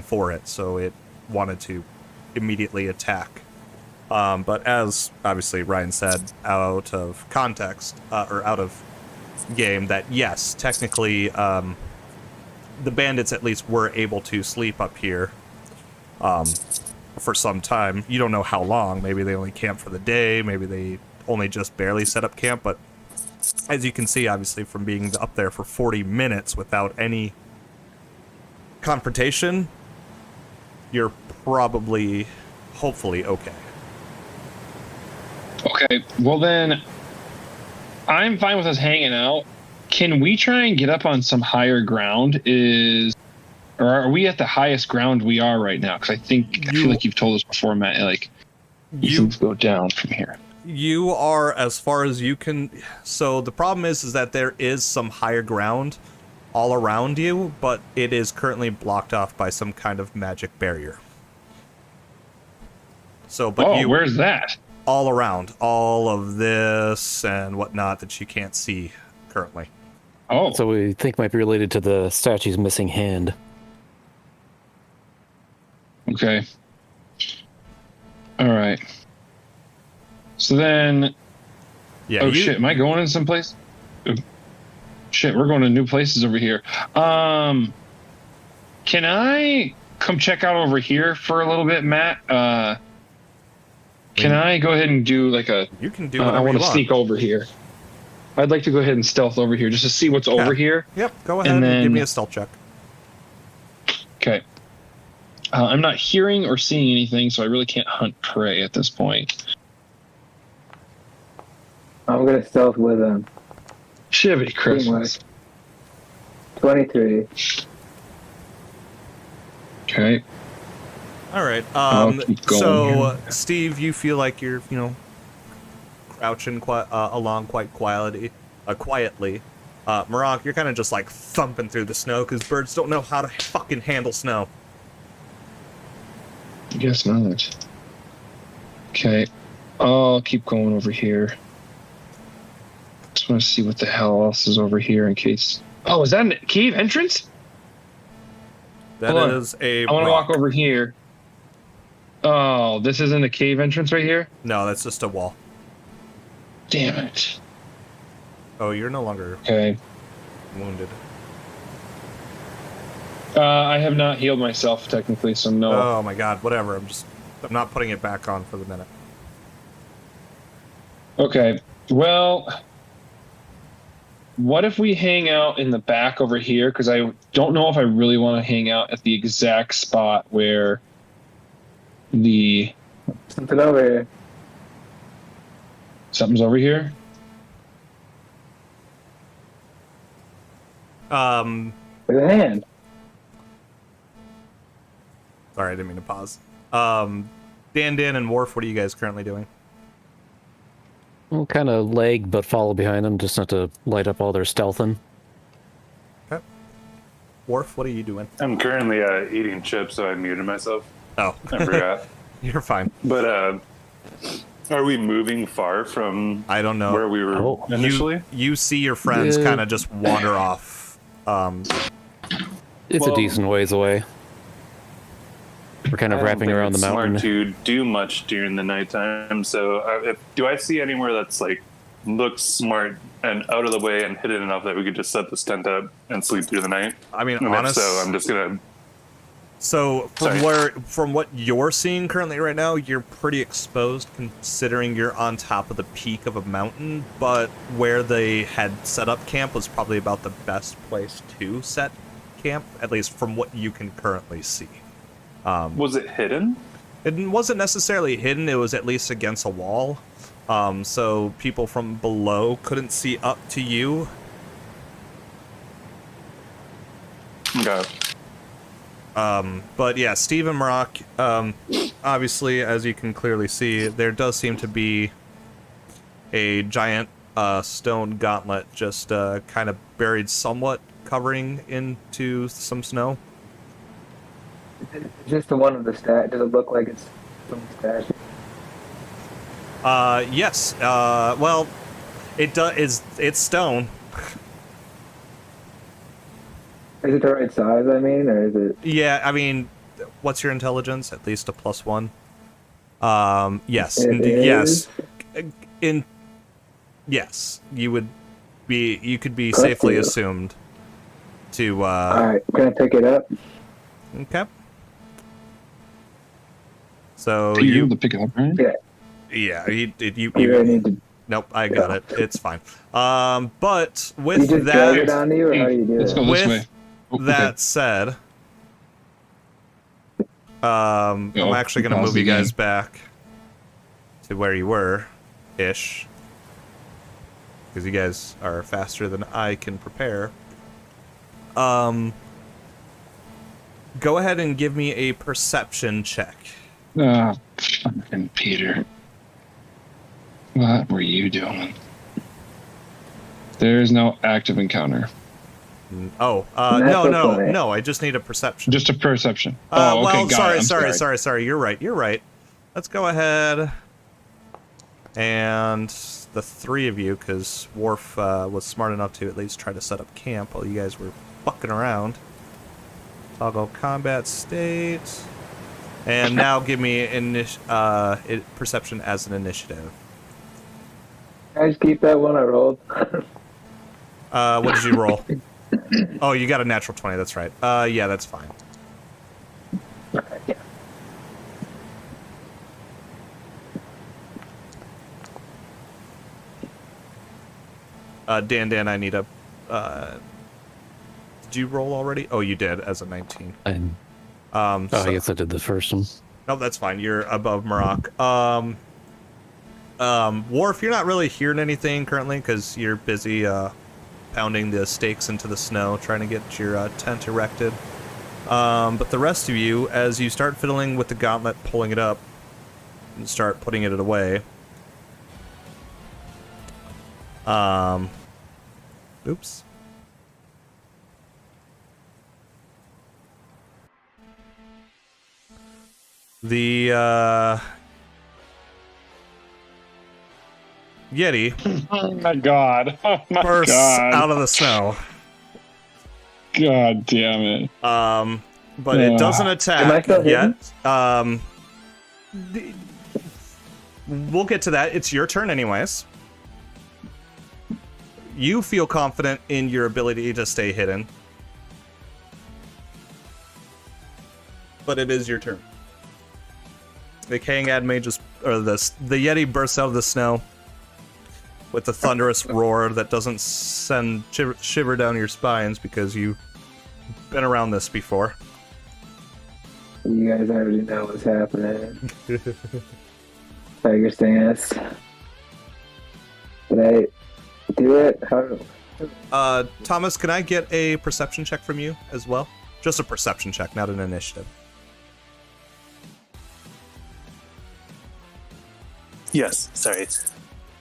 for it, so it wanted to immediately attack. But as obviously Ryan said, out of context or out of game, that yes, technically the bandits at least were able to sleep up here for some time. You don't know how long. Maybe they only camped for the day, maybe they only just barely set up camp, but as you can see obviously from being up there for 40 minutes without any confrontation, you're probably hopefully okay. Okay, well then, I'm fine with us hanging out. Can we try and get up on some higher ground? Or are we at the highest ground we are right now? Because I feel like you've told us before, Matt. Like you things go down from here. You are as far as you can. So the problem is that there is some higher ground all around you, but it is currently blocked off by some kind of magic barrier. So, but where's that? All around, all of this and whatnot that you can't see currently. Oh, So we think might be related to the statue's missing hand. okay. All right. So then, Yeah. shit, am I going in some place? Oh, shit, we're going to new places over here. Can I come check out over here for a little bit, Matt? Can I go ahead and do like a... You can do I whatever want you to want. sneak over here. I'd like to go ahead and stealth over here just to see what's over here. Yep. Go ahead and then- give me a stealth check. Okay. I'm not hearing or seeing anything, so I really can't hunt prey at this point. I'm gonna stealth with him. Chevy Christmas. 23. Okay. All right. I'll keep going So, here. Steve, you feel like you're, crouching along quite quietly. Marak, you're kind of just like thumping through the snow because birds don't know how to fucking handle snow. I guess not. Okay. I'll keep going over here. Just want to see what the hell else is over here in case... Oh, is that a cave entrance? That Hold on. is a I want to rock. walk over here. Oh, this isn't a cave entrance right here? No, that's just a wall. Damn it. Oh, you're no longer Okay. wounded. I have not healed myself technically, so no. Oh my god, whatever. I'm not putting it back on for the minute. Okay. Well, what if we hang out in the back over here? Because I don't know if I really want to hang out at the exact spot where the... Something over here. Something's over here? With a hand. Sorry, I didn't mean to pause. Dan, and Worf, what are you guys currently doing? We'll kind of lag, but follow behind them, just not to light up all their stealthing. Okay. Worf, what are you doing? I'm currently eating chips, so I muted myself. Oh, I forgot. you're fine. But are we moving far from I don't know. where we were Oh. initially? You see your friends Yeah. kind of just wander off. It's Well- a decent ways away. We're kind of I don't wrapping think around the it's mountain. smart to do much during the nighttime. So, do I see anywhere that's like look smart and out of the way and hidden enough that we could just set this tent up and sleep through the night? I mean, And honest. if so, I'm just gonna. So from what you're seeing currently right now, you're pretty exposed considering you're on top of the peak of a mountain, but where they had set up camp was probably about the best place to set camp, at least from what you can currently see. Was it hidden? It wasn't necessarily hidden, it was at least against a wall. So people from below couldn't see up to you. Okay. But yeah, Steve and Maroc, obviously, as you can clearly see, there does seem to be a giant stone gauntlet just kind of buried somewhat, covering into some snow. Is it just the one of the stat? Does it look like it's some statue? Yes. Well, it's stone. Is it the right size, I mean, or is it... Yeah, I mean, what's your intelligence? At least a +1. Yes. It yes. is? Yes, you could be Plus safely 2. assumed to, Alright, can I pick it up? okay. So Are you able to pick it up, right? Yeah. yeah, You really need to... nope, I got it. It's fine. But You with just drag it that, onto you, or how do you do Let's it? go this With way. Oh, that said, I'm Oh, actually going to pause move the you guys game. back to where you were, ish, because you guys are faster than I can prepare. Go ahead and give me a perception check. Ah, fucking Peter. What were you doing? There's no active encounter. Oh, That's no, okay. I just need a perception. Just a perception. Oh, okay, well, got it. sorry. You're right. Let's go ahead. And the three of you, because Worf was smart enough to at least try to set up camp while you guys were fucking around. Toggle combat state. And now give me perception as an initiative. Can I just keep that one I rolled? What did you roll? Oh, you got a natural 20, that's right. Yeah, that's fine. Yeah. Dan, I need a... did you roll already? Oh, you did, as a 19. I guess I did the first one. No, that's fine. You're above Maroc. Worf, you're not really hearing anything currently because you're busy pounding the stakes into the snow, trying to get your tent erected. But the rest of you, as you start fiddling with the gauntlet, pulling it up, and start putting it away. Oops. The Yeti Oh my god. Oh my bursts god. out of the snow. God damn it. But it doesn't Am I attack still hidden? yet. We'll get to that. It's your turn anyways. You feel confident in your ability to stay hidden. But it is your turn. The King Adme the Yeti bursts out of the snow with a thunderous roar that doesn't send shiver down your spines because you've been around this before. You guys already know what's happening. Tiger stance. Did I do it? How? Thomas, can I get a perception check from you as well? Just a perception check, not an initiative. Yes, sorry.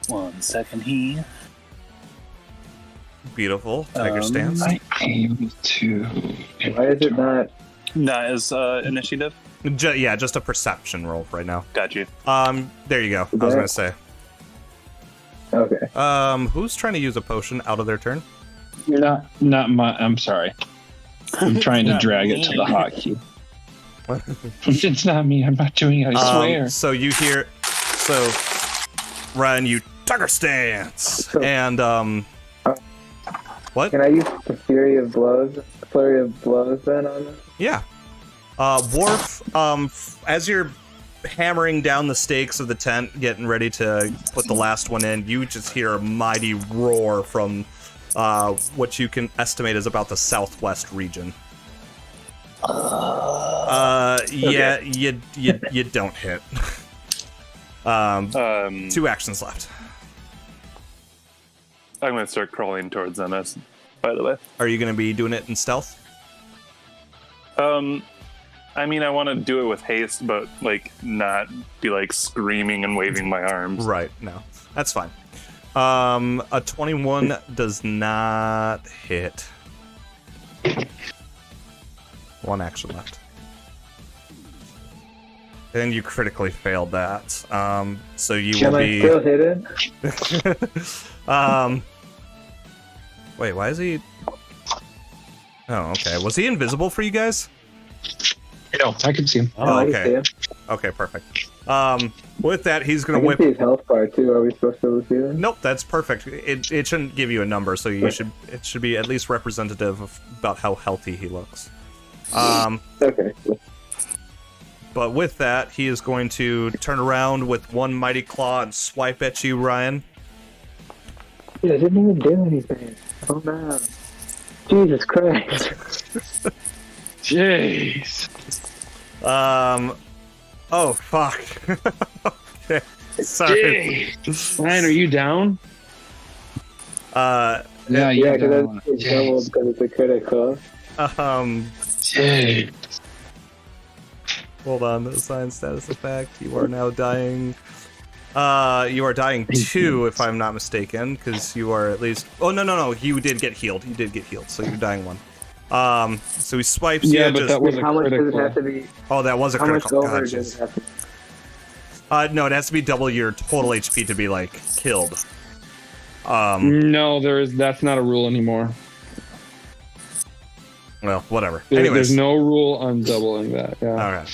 1 second here. Beautiful. Tiger stance. I aim to. Why is it not? Not as initiative. Yeah, just a perception roll right now. Got you. There you go. I was gonna say. Okay. Who's trying to use a potion out of their turn? You're not my. I'm sorry. I'm trying to drag it to the hotkey. It's not me. I'm not doing it. I swear. So you hear, Ryan, you Tucker stance. So- And what? Can I use the flurry of blows then on this? Yeah. Worf, as you're hammering down the stakes of the tent, getting ready to put the last one in, you just hear a mighty roar from what you can estimate is about the southwest region. Yeah, you don't hit. 2 actions left. I'm gonna start crawling towards MS. By the way, Are you going to be doing it in stealth? I mean, I want to do it with haste, but like not be like screaming and waving my arms. Right. No, that's fine. A 21 does not hit. 1 action left. And you critically failed that. So you Am will I be. still hidden? Wait, why is he? Oh, okay. Was he invisible for you guys? No, I can see him. Oh, I can okay. see him. Okay, perfect. With that, he's I gonna can whip. see his health bar too. Are we supposed to see that? Nope, that's perfect. It shouldn't give you a number, so you should. It should be at least representative of about how healthy he looks. Okay. But with that, he is going to turn around with one mighty claw and swipe at you, Ryan. Dude, I didn't even do anything. Oh no. Jesus Christ. Jeez. Oh fuck. Okay. Sorry. Jeez. Ryan, are you down? Yeah, Yeah, you're because down. it's double because it's a critical. Jeez. Hold on. Assign status effect. You are now dying. You are dying 2, if I'm not mistaken, because you are at least. Oh no! You did get healed. You did get healed, so you're dying 1. So he swipes Yeah, you. but that was a How much does it critical. have to be? Oh, that was a How much critical. over God, does jeez. it have to be? No, it has to be double your total HP to be like killed. No, that's not a rule anymore. Well, whatever. There's Anyways, no rule on doubling that. Yeah. all right.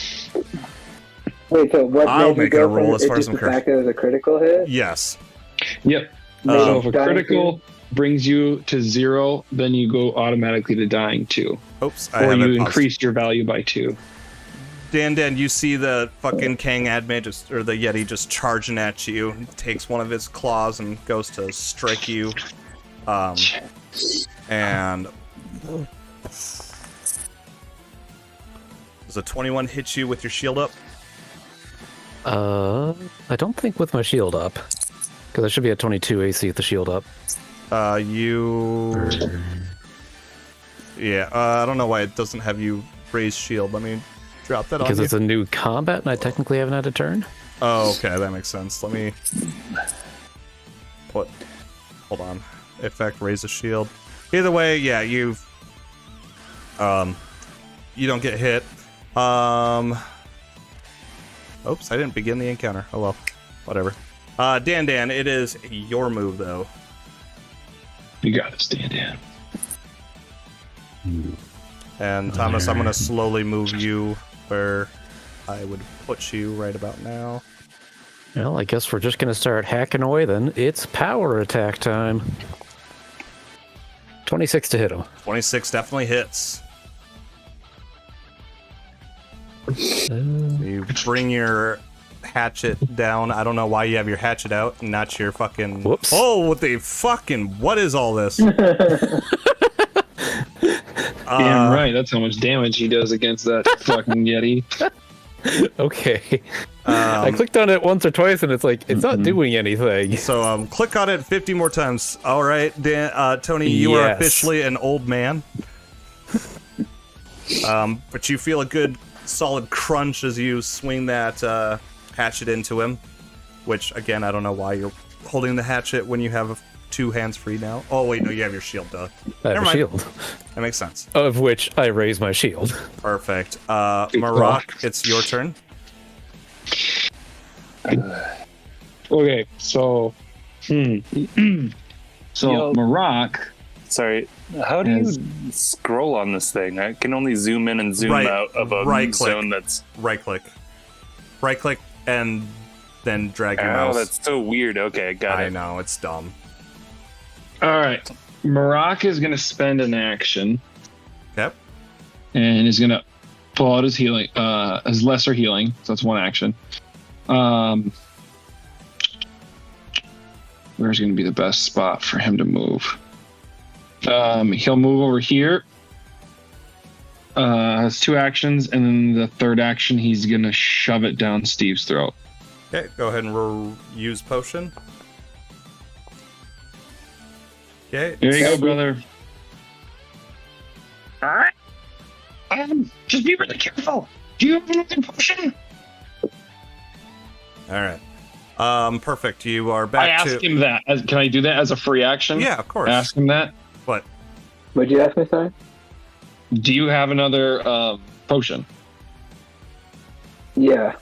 Wait, so what? I'll made you make it a go roll from as far as just I'm the fact that it was a critical hit? Yes. Yep. So if a dying critical brings you to 0, then you go automatically to dying 2, Oops. I or have you it paused. increase your value by 2. Dan, you see the fucking Kang Adme or the Yeti just charging at you. He takes one of his claws and goes to strike you. And does a 21 hit you with your shield up? I don't think with my shield up, because I should be at 22 AC with the shield up. You. Yeah. I don't know why it doesn't have you raise shield. Let me drop that Because on it's you. a new combat and I technically haven't had a turn. Oh, okay, that makes sense. Let me put. Hold on. Effect, raise a shield. Either way, yeah, you don't get hit. Oops, I didn't begin the encounter. Oh well, whatever. Dan, it is your move though. You gotta stand in. And Thomas, I'm gonna slowly move you where I would put you right about now. Well, I guess we're just gonna start hacking away then. It's power attack time. 26 to hit him. 26 definitely hits. You bring your hatchet down. I don't know why you have your hatchet out and not your fucking. Whoops. Oh, what the fucking? What is all this? Damn right, that's how much damage he does against that fucking Yeti. Okay. I clicked on it once or twice and it's like, it's not doing anything. So click on it 50 more times. All right, Dan, Tony, you are Yes. officially an old man. But you feel a good solid crunch as you swing that hatchet into him. Which again, I don't know why you're holding the hatchet when you have 2 hands free now. Oh wait, no, you have your shield. Duh. I have Never a mind. shield. That makes sense. Of which I raise my shield. Perfect. Marak, it's your turn. Okay, so so Yo. Marak. Sorry, how do you scroll on this thing? I can only zoom in and zoom Right- out of a right click. zone that's. Right click, and then drag your Oh, mouse. that's so weird. Okay, got I it. know, it's dumb. All right. Maraka is going to spend an action Yep. and is going to pull out his healing, his lesser healing. So that's one action. Where's going to be the best spot for him to move? He'll move over here. Has 2 actions, and then the third action, he's going to shove it down Steve's throat. Okay, go ahead and use potion. Okay. There you go, brother. All right. Just be really careful. Do you have another potion? All right. Perfect. You are I back asked to. him that. Can I do that as a free action? Yeah, of course. Ask him that. What? What'd you ask me, sorry? Do you have another potion? Yeah.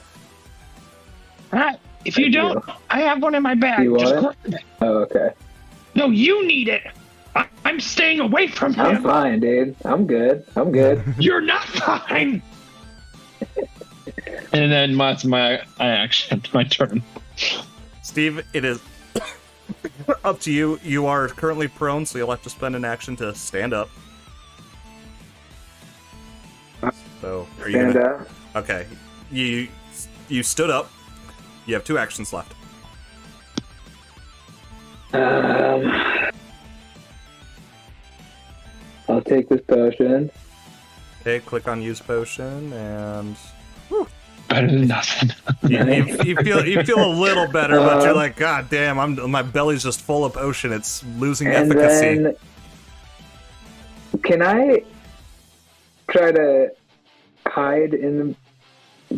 All right. If you don't, I have one in my bag. You want Just it? grab it. Oh, okay. No, you need it. I'm staying away from I'm him. fine, dude. I'm good. I'm good. You're not fine. And then that's my action, my turn. Steve, it is up to you. You are currently prone, so you'll have to spend an action to stand up. So, are you Stand gonna... up. Okay. You stood up. You have 2 actions left. I'll take this potion. Okay, click on use potion, and Better than nothing. you feel a little better, but you're like, God damn, my belly's just full of potion. It's losing And efficacy. then, can I try to hide in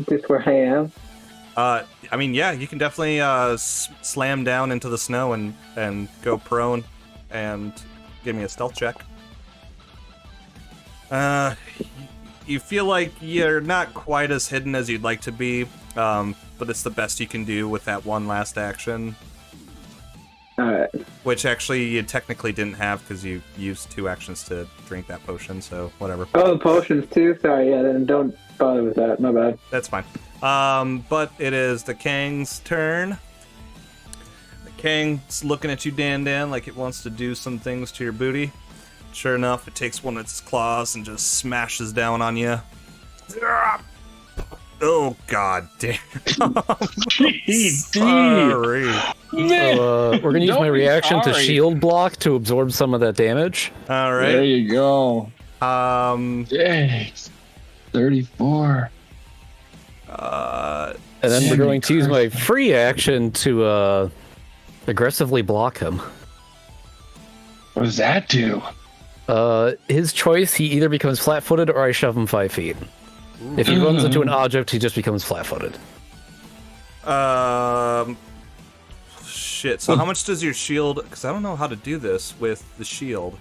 just where I am? I mean, yeah, you can definitely slam down into the snow and go prone, and give me a stealth check. You feel like you're not quite as hidden as you'd like to be, but it's the best you can do with that one last action. Alright. Which actually you technically didn't have because you used 2 actions to drink that potion, so whatever. Oh, the potions too? Sorry, yeah, then don't bother with that. My bad. That's fine. But it is the Kang's turn. The Kang's looking at you, Dan, like it wants to do some things to your booty. Sure enough, it takes one of its claws and just smashes down on you. Oh, god damn. Sorry. We're gonna use Don't my be reaction to sorry. shield block to absorb some of that damage. All There right. you go. Um, Dang. 34. And then we're Jimmy going to use my Christ. free action to aggressively block him. What does that do? His choice, he either becomes flat-footed or I shove him 5 feet. If he runs into an object, he just becomes flat-footed. shit. So how much does your shield... Because I don't know how to do this with the shield.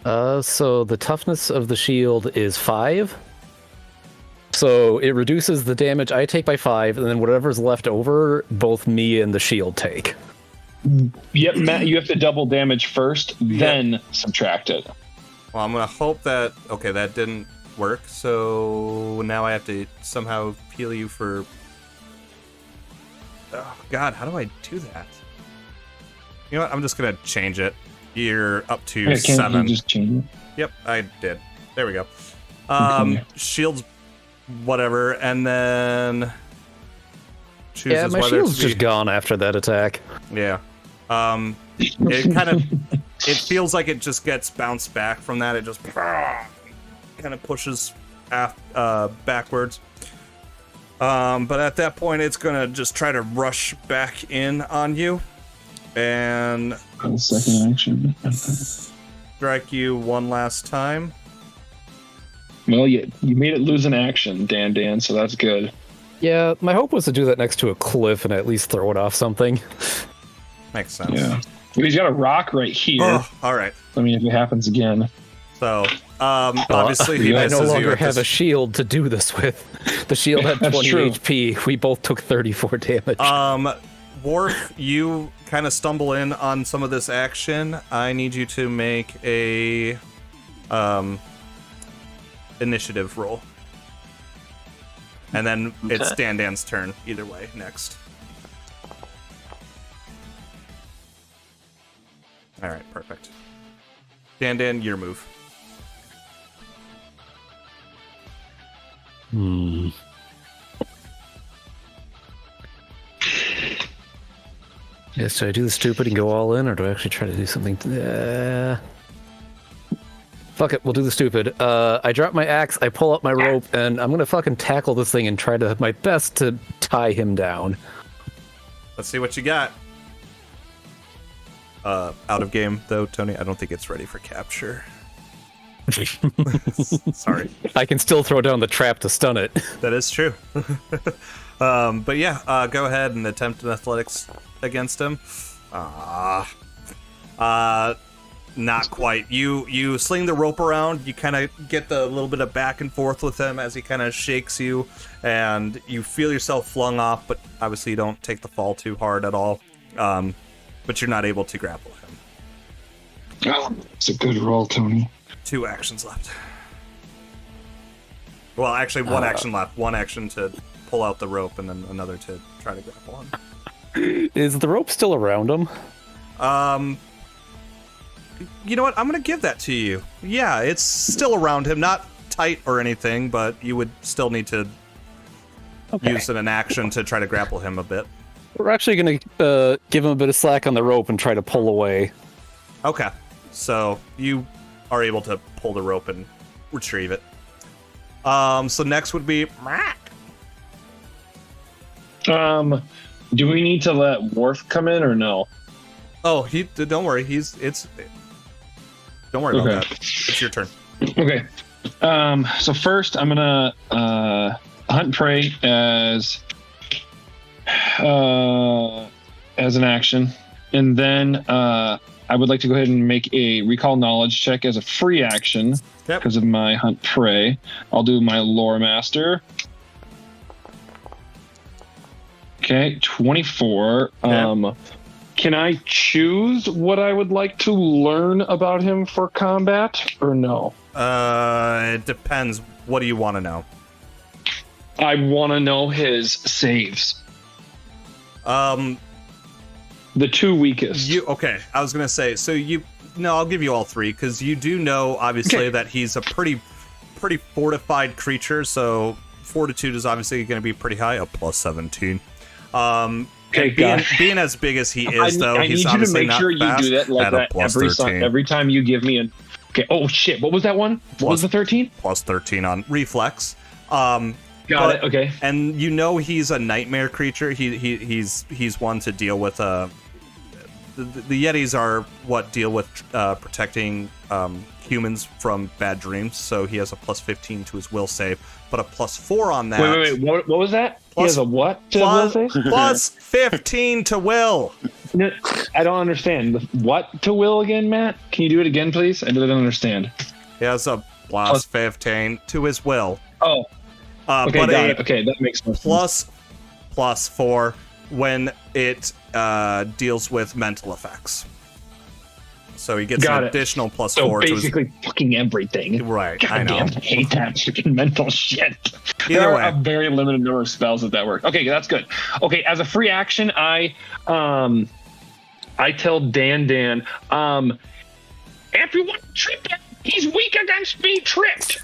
So the toughness of the shield is 5. So it reduces the damage I take by 5, and then whatever's left over, both me and the shield take. Yep, Matt, you have to double damage first, then subtract it. Well, I'm going to hope that... Okay, that didn't work. So now I have to somehow heal you for... Oh, God, how do I do that? You know what? I'm just going to change it. You're up to Yeah, can't 7. you just change it? Yep, I did. There we go. Okay. Shields, whatever, and then chooses Yeah, my whether shield's to be- just gone after that attack. Yeah. It kind of it feels like it just gets bounced back from that. It just kind of pushes backwards. But at that point, it's gonna just try to rush back in on you and Second action. strike you one last time. Well, you made it lose an action, Dan, so that's good. Yeah, my hope was to do that next to a cliff and at least throw it off something. Makes sense. Yeah. But he's got a rock right here. Oh, all right. I mean, if it happens again. So, obviously, he I misses no you longer at have this- a shield to do this with. The shield had That's 20 true. HP. We both took 34 damage. Worf, you kind of stumble in on some of this action. I need you to make a initiative roll. And then it's Okay. Dan Dan's turn either way next. All right, perfect. Dan, your move. Yes, do I do the stupid and go all in, or do I actually try to do something? Fuck it, we'll do the stupid. I drop my axe, I pull up my rope, and I'm gonna fucking tackle this thing and try to my best to tie him down. Let's see what you got. Out of game though, Tony. I don't think it's ready for capture. Sorry. I can still throw down the trap to stun it. That is true. But yeah, go ahead and attempt an athletics against him. Not quite. You sling the rope around. You kind of get the little bit of back and forth with him as he kind of shakes you, and you feel yourself flung off. But obviously, you don't take the fall too hard at all. But you're not able to grapple him. Oh, it's a good roll, Tony. 2 actions left. Well, actually, 1 action left. 1 action to pull out the rope, and then another to try to grapple him. Is the rope still around him? You know what? I'm gonna give that to you. Yeah, it's still around him, not tight or anything, but you would still need to use an action to try to grapple him a bit. We're actually gonna give him a bit of slack on the rope and try to pull away. Okay, so you are able to pull the rope and retrieve it. So next would be Do we need to let Worf come in or no? Oh, don't worry. Don't worry about Okay. that. It's your turn. Okay. So first, I'm gonna hunt prey as an action, and then I would like to go ahead and make a recall knowledge check as a free action because of my hunt prey. I'll do my lore master. Okay, 24. Okay. Can I choose what I would like to learn about him for combat, or no? It depends. What do you want to know? I want to know his saves. The 2 weakest. Okay, I was gonna say. So I'll give you all 3 because you do know obviously that he's a pretty fortified creature. So fortitude is obviously going to be pretty high, a plus 17. Okay, being as big as he is, though, I he's need you to obviously make not sure you fast. do that like At a that plus every 13. every time you give me an. Okay. Oh shit! What was that one? What was the 13? Plus 13 on reflex. Got it. Okay. And you know he's a nightmare creature. He's one to deal with. The Yetis are what deal with protecting humans from bad dreams. So he has a plus 15 to his will save, but a plus 4 on that. Wait. What was that? He has a what to will save? Plus 15 to will. No, I don't understand. What to will again, Matt? Can you do it again, please? I didn't understand. He has a plus 15 to his will. Oh. Okay, but got it. Okay, that makes more sense. plus 4 when it deals with mental effects. So he gets an additional plus so 4 basically fucking everything. Right, God I know. damn, I hate that freaking mental shit. Either There way. are a very limited number of spells that work. Okay, that's good. Okay, as a free action, I tell Dan, everyone trip him. He's weak against being tripped.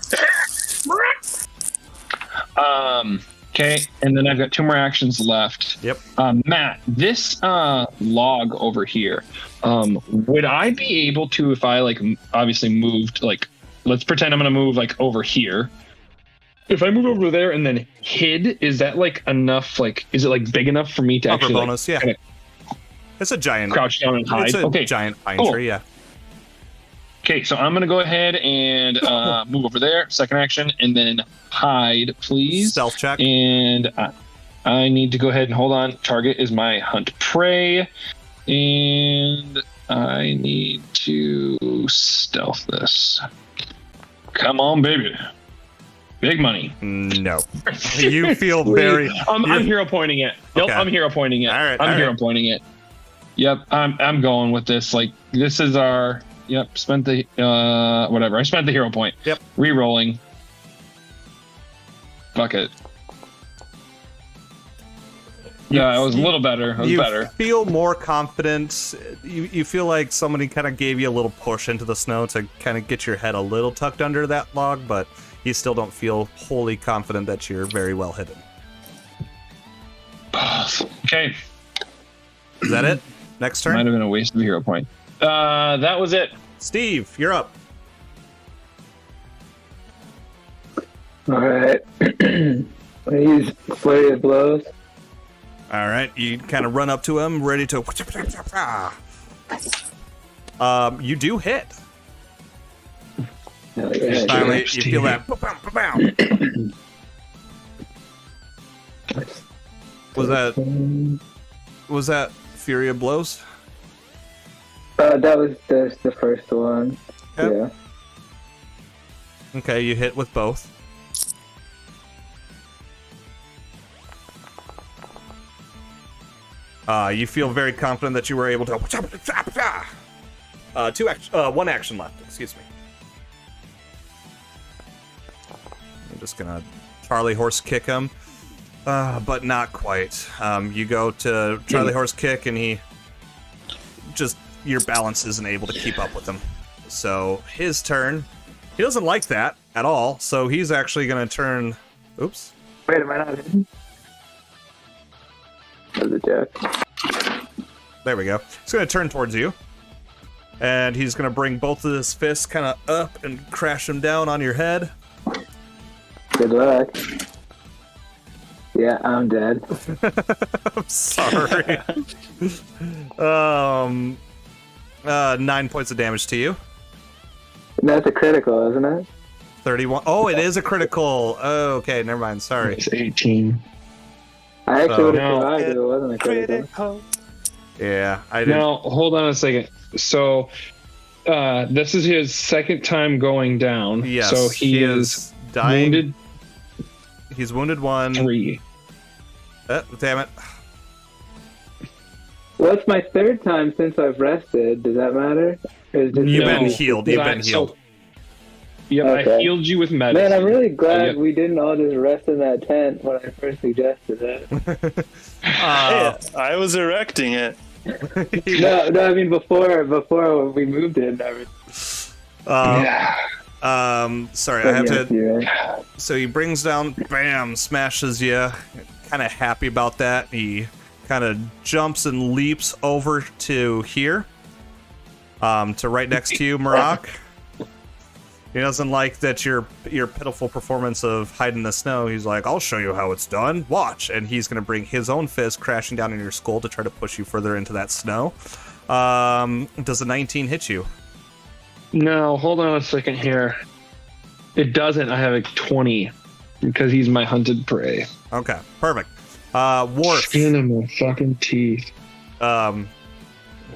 Okay, and then I've got 2 more actions left. Yep. Matt, this log over here, would I be able to, if I obviously moved, let's pretend I'm gonna move over here. If I move over there and then hid, is that enough? Is it big enough for me to Upper actually bonus, yeah. kinda It's a giant. crouch down and hide? It's a Okay, giant pine cool. tree, yeah. Okay, so I'm gonna go ahead and move over there, second action, and then hide, please. Stealth check. And I need to go ahead and hold on. Target is my hunt prey, and I need to stealth this. Come on, baby. Big money. No. You feel very. I'm hero pointing it. Nope, Okay. I'm hero pointing it. All right, I'm all hero right. pointing it. Yep, I'm going with this. This is our. Yep, spent the whatever. I spent the hero point. Yep. Rerolling. Fuck it. Yeah, it was a little better. It was you better. feel more confident. You feel like somebody kind of gave you a little push into the snow to kind of get your head a little tucked under that log, but you still don't feel wholly confident that you're very well hidden. Okay. Is that it? Next turn? Might have been a waste of a hero point. That was it. Steve, you're up. Alright. I use flurry of blows. All right, you kind of run up to him, ready to. You do hit. Finally, you feel that. Was that Fury of Blows? That was the first one. Yep. Yeah. Okay, you hit with both. You feel very confident that you were able to. One action left. Excuse me. I'm just gonna Charlie horse kick him, but not quite. You go to Charlie horse kick, and he just your balance isn't able to keep up with him. So his turn. He doesn't like that at all. So he's actually gonna turn. Oops. Wait, am I not hidden? That was a joke. There we go. He's going to turn towards you. And he's going to bring both of his fists kind of up and crash them down on your head. Good luck. Yeah, I'm dead. I'm sorry. 9 points of damage to you. That's a critical, isn't it? 31. Oh, it is a critical. Oh, okay, never mind. Sorry. It's 18. I actually would have No. survived if it wasn't a critical. Yeah, I did. Now, hold on a second. So, this is his second time going down. Yes, So he is dying. wounded He's wounded 1. 3. Damn it. Well, it's my third time since I've rested. Does that matter? Or is it You've just- been healed. You've been healed. Yeah, Okay. I healed you with medicine. Man, I'm really glad Yeah. we didn't all just rest in that tent when I first suggested it. I was erecting it. No, I mean before we moved it and everything. Sorry, I have Yes, to. you're right. So he brings down, bam, smashes you. Kind of happy about that. He kind of jumps and leaps over to here, to right next to you, Marak. He doesn't like that your pitiful performance of hiding in the snow. He's like, I'll show you how it's done. Watch. And he's going to bring his own fist crashing down in your skull to try to push you further into that snow. Does a 19 hit you? No, hold on a second here. It doesn't. I have a 20 because he's my hunted prey. Okay, perfect. Worf. Skin in my fucking teeth.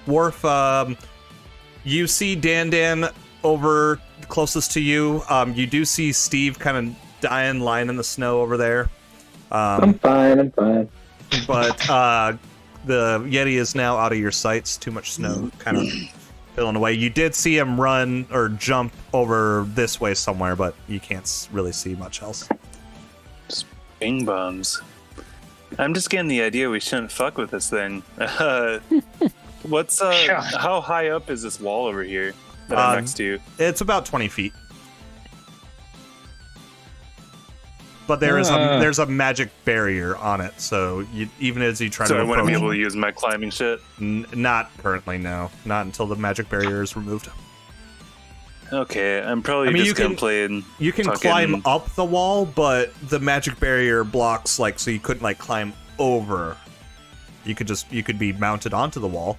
Worf, you see Dan over closest to you. You do see Steve kind of dying, lying in the snow over there. I'm fine. But the Yeti is now out of your sights. Too much snow kind of filling away. You did see him run or jump over this way somewhere, but you can't really see much else. Bing bombs. I'm just getting the idea we shouldn't fuck with this thing. What's how high up is this wall over here that I'm next to? It's about 20 feet. But there's a magic barrier on it, so even as you try So to I approach, wouldn't be able to use my climbing shit. Not currently, no. Not until the magic barrier is removed. Okay, I'm probably you just gonna can play in you can fucking- climb up the wall, but the magic barrier blocks so you couldn't climb over. You could be mounted onto the wall.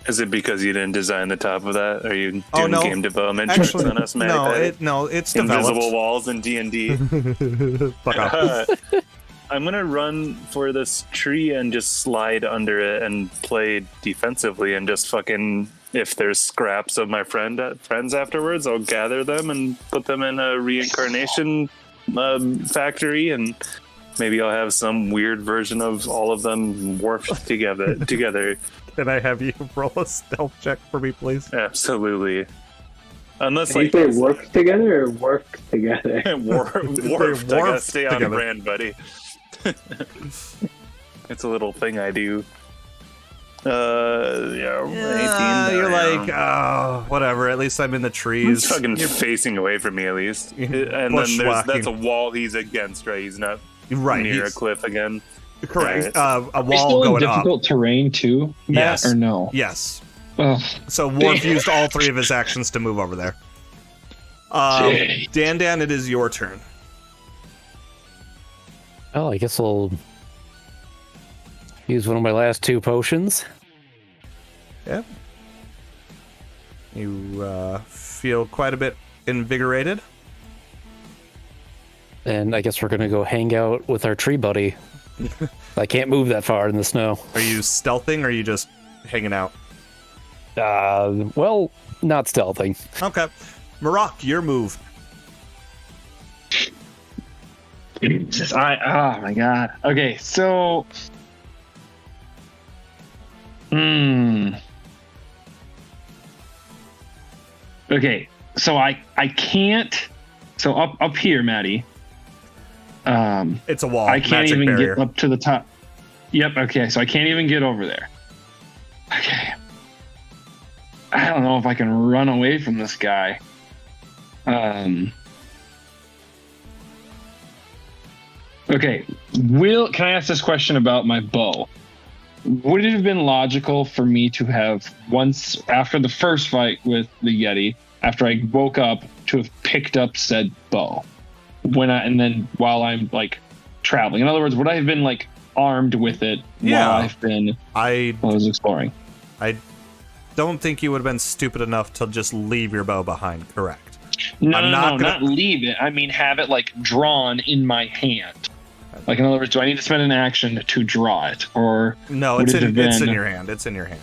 Is it because you didn't design the top of that? Are you doing no. game development Actually, on us, man? it's Invisible developed. walls in D&D. Fuck off. I'm gonna run for this tree and just slide under it and play defensively and just fucking, if there's scraps of my friends afterwards, I'll gather them and put them in a reincarnation factory, and maybe I'll have some weird version of all of them warped together. Can I have you roll a stealth check for me, please? Absolutely. Unless Did you say work together or work together? warped. I gotta stay on together. brand, buddy. It's a little thing I do. Yeah, 18. You're like, oh, whatever. At least I'm in the He's trees. fucking facing away from me at least. And then that's a wall he's against, right? He's not near a cliff again. Correct. Right. A Are you wall still in going up. difficult terrain too, Matt, Yes. or no? Yes. Ugh. So Worf used all 3 of his actions to move over there. Dan, it is your turn. Oh, I guess I'll use one of my last 2 potions. Yeah. You feel quite a bit invigorated. And I guess we're gonna go hang out with our tree buddy. I can't move that far in the snow. Are you stealthing or are you just hanging out? Well, not stealthing. Okay. Marak, your move. Jesus, oh my god. Okay, so Okay, so I can't. So up here, Maddie. It's a wall. I can't magic even barrier. get up to the top. Yep. Okay, so I can't even get over there. Okay. I don't know if I can run away from this guy. Okay. Can I ask this question about my bow? Would it have been logical for me to have once after the first fight with the Yeti, after I woke up, to have picked up said bow while I'm like traveling? In other words, would I have been like armed with it while I was exploring? I don't think you would have been stupid enough to just leave your bow behind. Correct. Not leave it. I mean, have it like drawn in my hand. Like, in other words, do I need to spend an action to draw it, or no? It's in your hand. It's in your hand.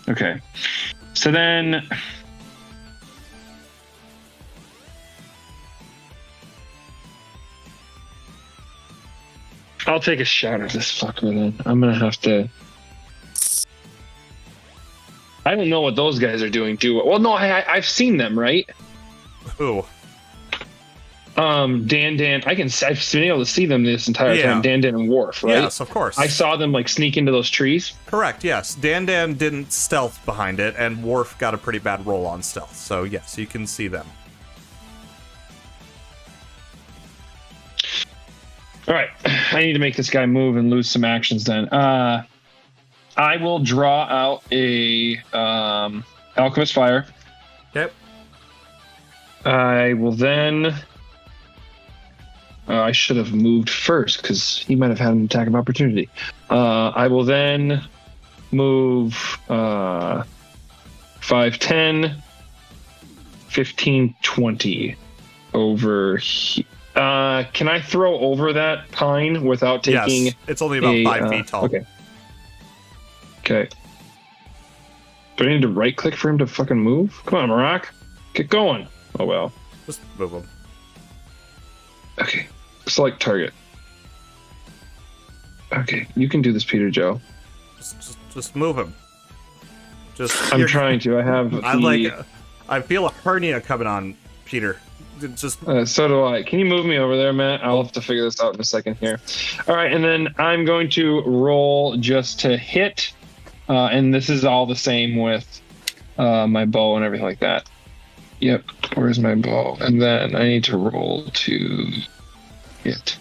Okay. So then, I'll take a shot at this fucker. Then I'm gonna have to. I don't know what those guys are doing too. Well, no, I've seen them, right? Who? Dan. I've been able to see them this entire time. Dan and Worf, right? Yes, of course. I saw them like sneak into those trees. Correct. Yes, Dan didn't stealth behind it, and Worf got a pretty bad roll on stealth. So yes, you can see them. All right, I need to make this guy move and lose some actions. Then I will draw out a Alchemist Fire. Okay. I will then. I should have moved first because he might have had an attack of opportunity. I will then move 5, 10, 15, 20 over here. Can I throw over that pine without taking? Yes, it's only about 5 feet tall. Okay. Do I need to right click for him to fucking move? Come on, Marak. Get going. Oh well. Just move him. Okay. Select target. Okay, you can do this, Peter Joe. Just move him. I'm trying to. I feel a hernia coming on, Peter. Just so do I. Can you move me over there, Matt? I'll have to figure this out in a second here. All right, and then I'm going to roll just to hit, and this is all the same with my bow and everything like that. Yep. Where's my bow? And then I need to roll to hit.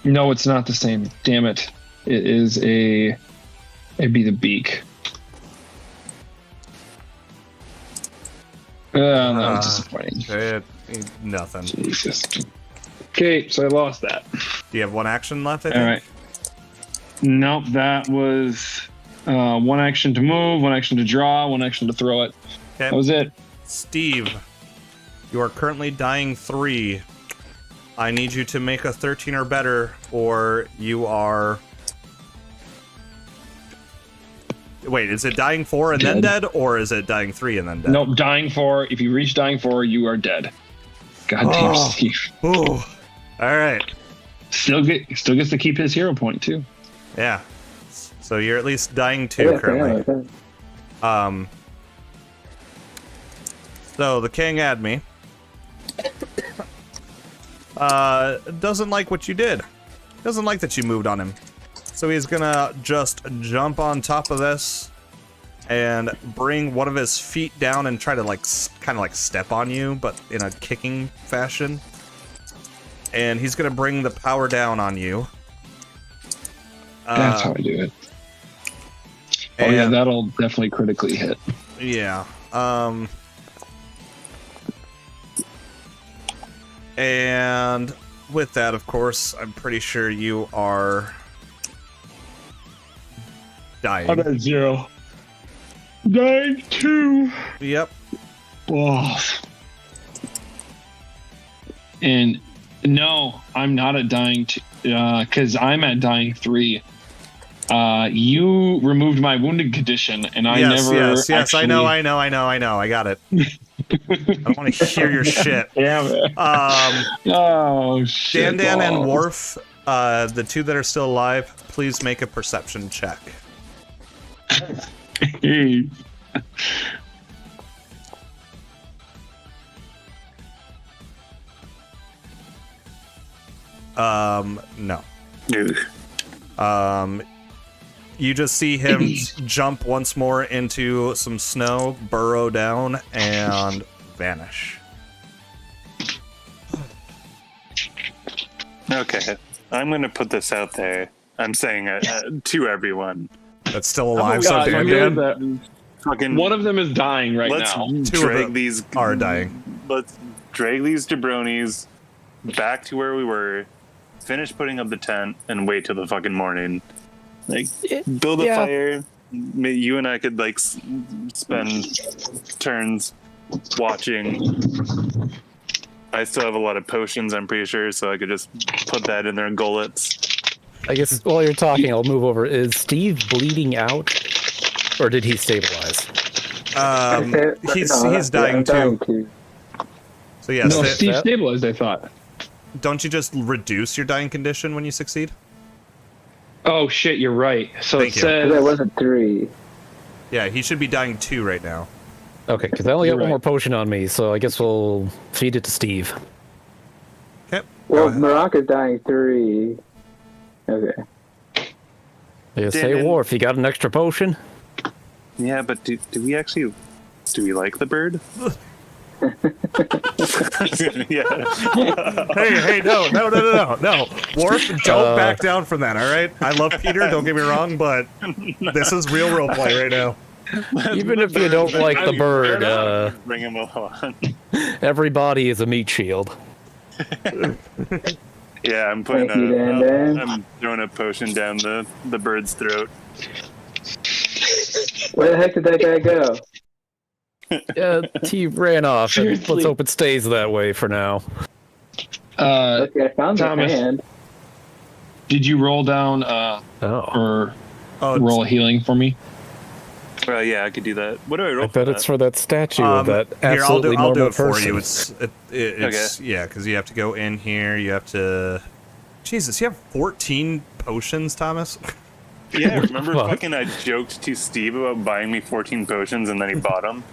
No, it's not the same. Damn it. It is it'd be the beak. That was disappointing. Nothing. Jesus. Okay, so I lost that. Do you have one action left, I think? All right. Nope, that was one action to move, one action to draw, one action to throw it. Okay. That was it. Steve, you are currently dying 3. I need you to make a 13 or better, or you are... Wait, is it dying 4 and then dead, or is it dying 3 and then dead? Nope, dying 4. If you reach dying 4, you are dead. Goddamn, Steve. Ooh. All right. Still gets to keep his hero point too. Yeah. So you're at least dying 2 currently. So the king had me. doesn't like what you did. Doesn't like that you moved on him. So he's gonna just jump on top of this and bring one of his feet down and try to like kind of like step on you, but in a kicking fashion. And he's gonna bring the power down on you. That's how I do it. Oh yeah, that'll definitely critically hit. Yeah. And with that, of course, I'm pretty sure you are dying. I'm at 0. Dying 2. Yep. Oh. And no, I'm not at dying 2, because I'm at dying 3. You removed my wounded condition, and I never. Yes. Actually... I know. I got it. I don't want to hear your shit. Damn it. Oh shit. Dan and Worf, the two that are still alive, please make a perception check. No. You just see him jump once more into some snow, burrow down, and vanish. Okay, I'm gonna put this out there. I'm saying to everyone that's still alive. So Dan. Fucking, one of them is dying right now. These are dying. Let's drag these jabronis back to where we were, finish putting up the tent, and wait till the fucking morning. Like, build a fire. You and I could like spend turns watching. I still have a lot of potions, I'm pretty sure, so I could just put that in their gullets. I guess while you're talking, I'll move over. Is Steve bleeding out, or did he stabilize? He's dying too. So yeah, no, Steve stabilized, I thought. Don't you just reduce your dying condition when you succeed? Oh shit, you're right. So Thank it says that wasn't 3. Yeah, he should be dying 2 right now. Okay, because I only got one more potion on me, so I guess we'll feed it to Steve. Okay. Well, Maraka's dying 3. Okay. Yeah, say, Worf, you got an extra potion? Yeah, but do we actually... Do we like the bird? Yeah. Hey, no. Worf, don't back down from that, all right? I love Peter, don't get me wrong, but this is real roleplay right now. Even if you don't like the bird, bring him along. Everybody is a meat shield. Yeah, I'm putting I'm throwing a potion down the bird's throat. Where the heck did that guy go? He ran off, and let's hope it stays that way for now. Okay, I found Thomas, the hand. Did you roll down or roll healing for me? Well, yeah, I could do that. What do I roll? I bet it's for that statue of that absolutely I'll do it person. for you. It's okay. Yeah, because you have to go in here. You have to. Jesus, you have 14 potions, Thomas. Yeah, remember fucking I joked to Steve about buying me 14 potions and then he bought them?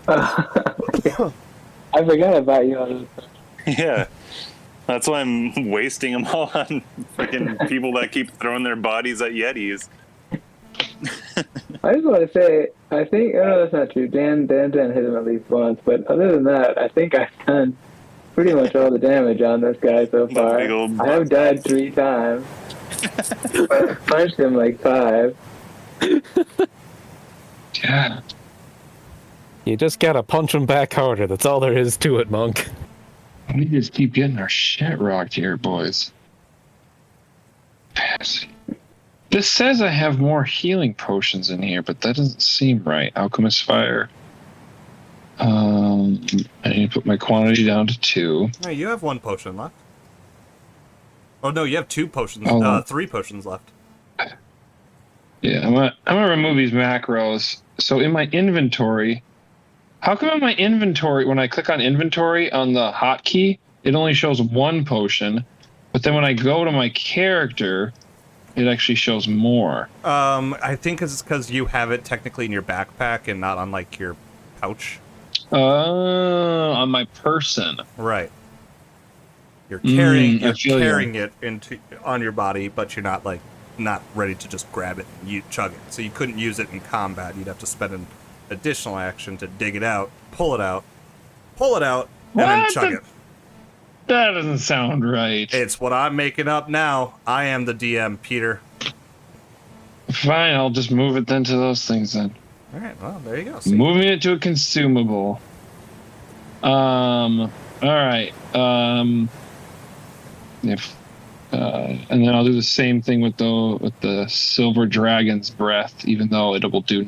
I forgot about you on this. Yeah. That's why I'm wasting them all on freaking people that keep throwing their bodies at Yetis. I just want to say, I think, oh, that's not true. Dan hit him at least once, but other than that, I think I've done pretty much all the damage on this guy so far. I have died 3 times. But I punched him like 5. Yeah. You just gotta punch him back harder. That's all there is to it, Monk. We just keep getting our shit rocked here, boys. This says I have more healing potions in here, but that doesn't seem right. Alchemist Fire. I need to put my quantity down to 2. Hey, you have 1 potion left. Oh no, you have 2 potions. 3 potions left. Yeah, I'm gonna remove these macros. So in my inventory, how come in my inventory, when I click on inventory on the hotkey, it only shows 1 potion, but then when I go to my character, it actually shows more. I think it's because you have it technically in your backpack and not on like your pouch. On my person. Right. You're carrying I feel you. it on your body, but you're not ready to just grab it and you chug it. So you couldn't use it in combat. You'd have to spend an additional action to dig it out, pull it out, and then chug it. That doesn't sound right. It's what I'm making up now. I am the DM, Peter. Fine, I'll just move it then to those things then. All right, well, there you go. See? Moving it to a consumable. All right. And then I'll do the same thing with the silver dragon's breath, even though it would do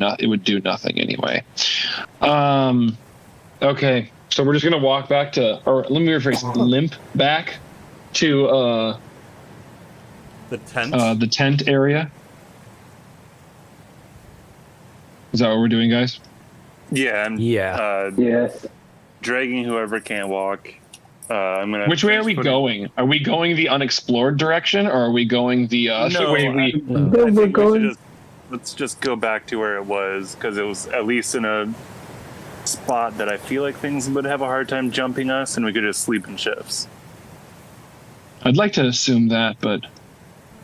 nothing anyway. Okay, so we're just gonna walk back to, or let me rephrase, limp back to The tent. the tent area. Is that what we're doing, guys? Yeah. I'm, Yeah. Yes. dragging whoever can't walk. I'm gonna. Which way are we going? Are we going the unexplored direction, or are we going the No, way we? I We're think going. let's just go back to where it was, because it was at least in a spot that I feel like things would have a hard time jumping us, and we could just sleep in shifts. I'd like to assume that, but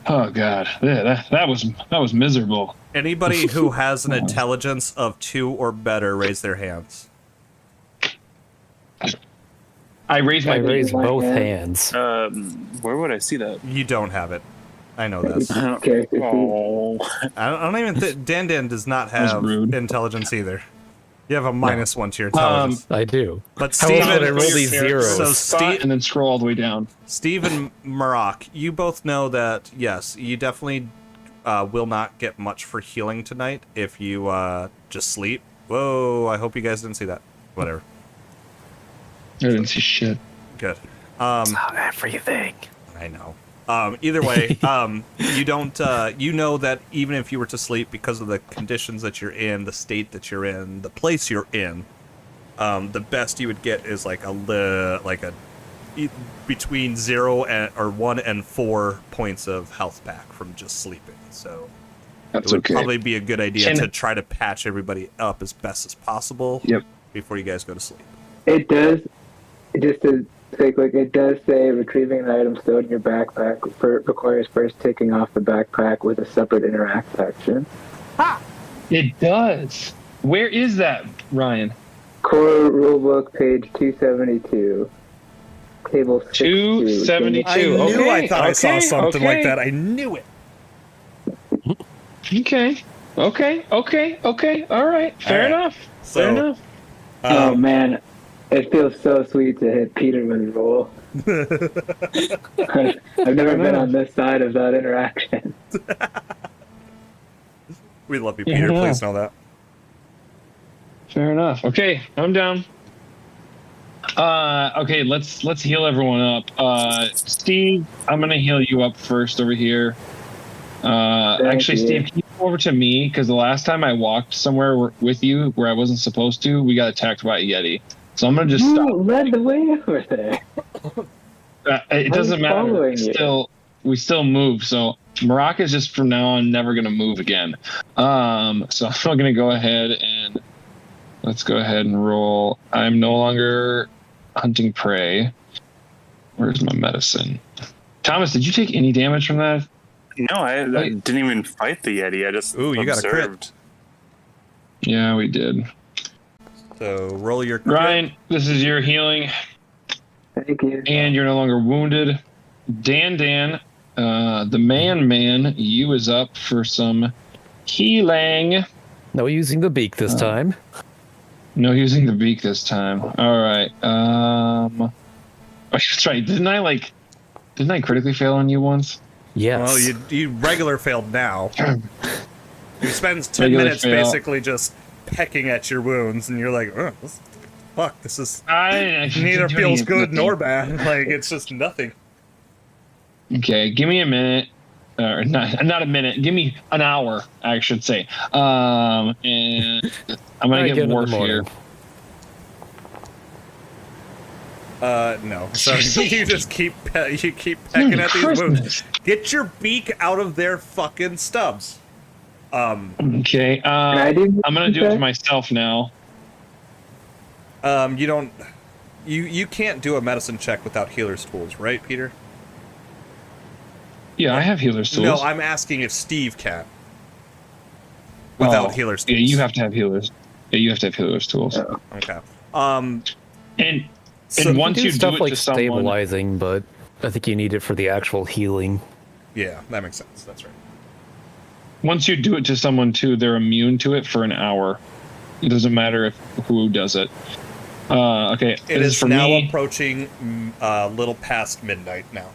oh god, yeah, that was miserable. Anybody who has an intelligence of 2 or better, raise their hands. I raised I my raise my both hand. hands. Where would I see that? You don't have it. I know this. Character sheet. Oh, I don't even think Dan does not was have rude. intelligence either. You have a -1 to your intelligence. I do. But How else would I Steven, roll these zeros? so spot and then scroll all the way down. Steve and Marak, you both know that, yes, you definitely will not get much for healing tonight if you just sleep. Whoa, I hope you guys didn't see that. Whatever. I didn't see shit. Good. Not everything. I know. Either way, you don't. You know that even if you were to sleep, because of the conditions that you're in, the state that you're in, the place you're in, the best you would get is between 1 and 4 points of health back from just sleeping. So That's it would okay. probably be a good idea Can- to try to patch everybody up as best as possible. Yep. Before you guys go to sleep. It does. Just to say quick, it does say retrieving an item stored in your backpack requires first taking off the backpack with a separate interact action. It does. Where is that, Ryan? Core rulebook, page 272. Table 62. 272. I knew Okay, I thought I saw okay, something okay. like that. I knew it. Okay. All right. Fair All right. enough. So- Fair enough. Oh man, it feels so sweet to hit Peterman's roll. I've never been on this side of that interaction. We love you, Peter. Yeah. Please know that. Fair enough. Okay, I'm down. Okay, let's heal everyone up. Steve, I'm gonna heal you up first over here. Actually, you. Steve, can you come over to me? Because the last time I walked somewhere with you where I wasn't supposed to, we got attacked by a Yeti. So I'm gonna just You stop. led the way over there. It doesn't matter. following you. We still move. So Marak is just from now on never gonna move again. So I'm gonna go ahead and let's go ahead and roll. I'm no longer hunting prey. Where's my medicine? Thomas, did you take any damage from that? no, I didn't even fight the Yeti. I just Ooh, you got a crit. observed. Yeah, we did. So roll your crit. Ryan, this is your healing, Thank you. and you're no longer wounded. Dan, the man, you is up for some healing. No using the beak this time. No using the beak this time. All right. Oh, that's right. Didn't I critically fail on you once? Yes. Well, you regular failed now. You spend 10 Regular minutes fail. basically just pecking at your wounds, and you're like, this is I neither didn't feels do good anything. nor bad. Like, it's just nothing. Okay, give me a minute. Or not a minute. Give me an hour, I should say. And I'm gonna Alright, get in the Worf morning. here. No. So you just keep pecking at these wounds. Get your beak out of their fucking stubs. Okay. I do I'm gonna do it that? to myself now. You don't. You can't do a medicine check without healer's tools, right, Peter? Yeah, I have healer's tools. No, I'm asking if Steve can. Without healer's tools. Yeah, you have to have healers. Yeah, you have to have healer's tools. Okay. And So once you do stuff it like to someone, stabilizing, but I think you need it for the actual healing. yeah, that makes sense. That's right. once you do it to someone too, they're immune to it for an hour. It doesn't matter who does it. Okay. It is for now me. approaching a little past midnight now.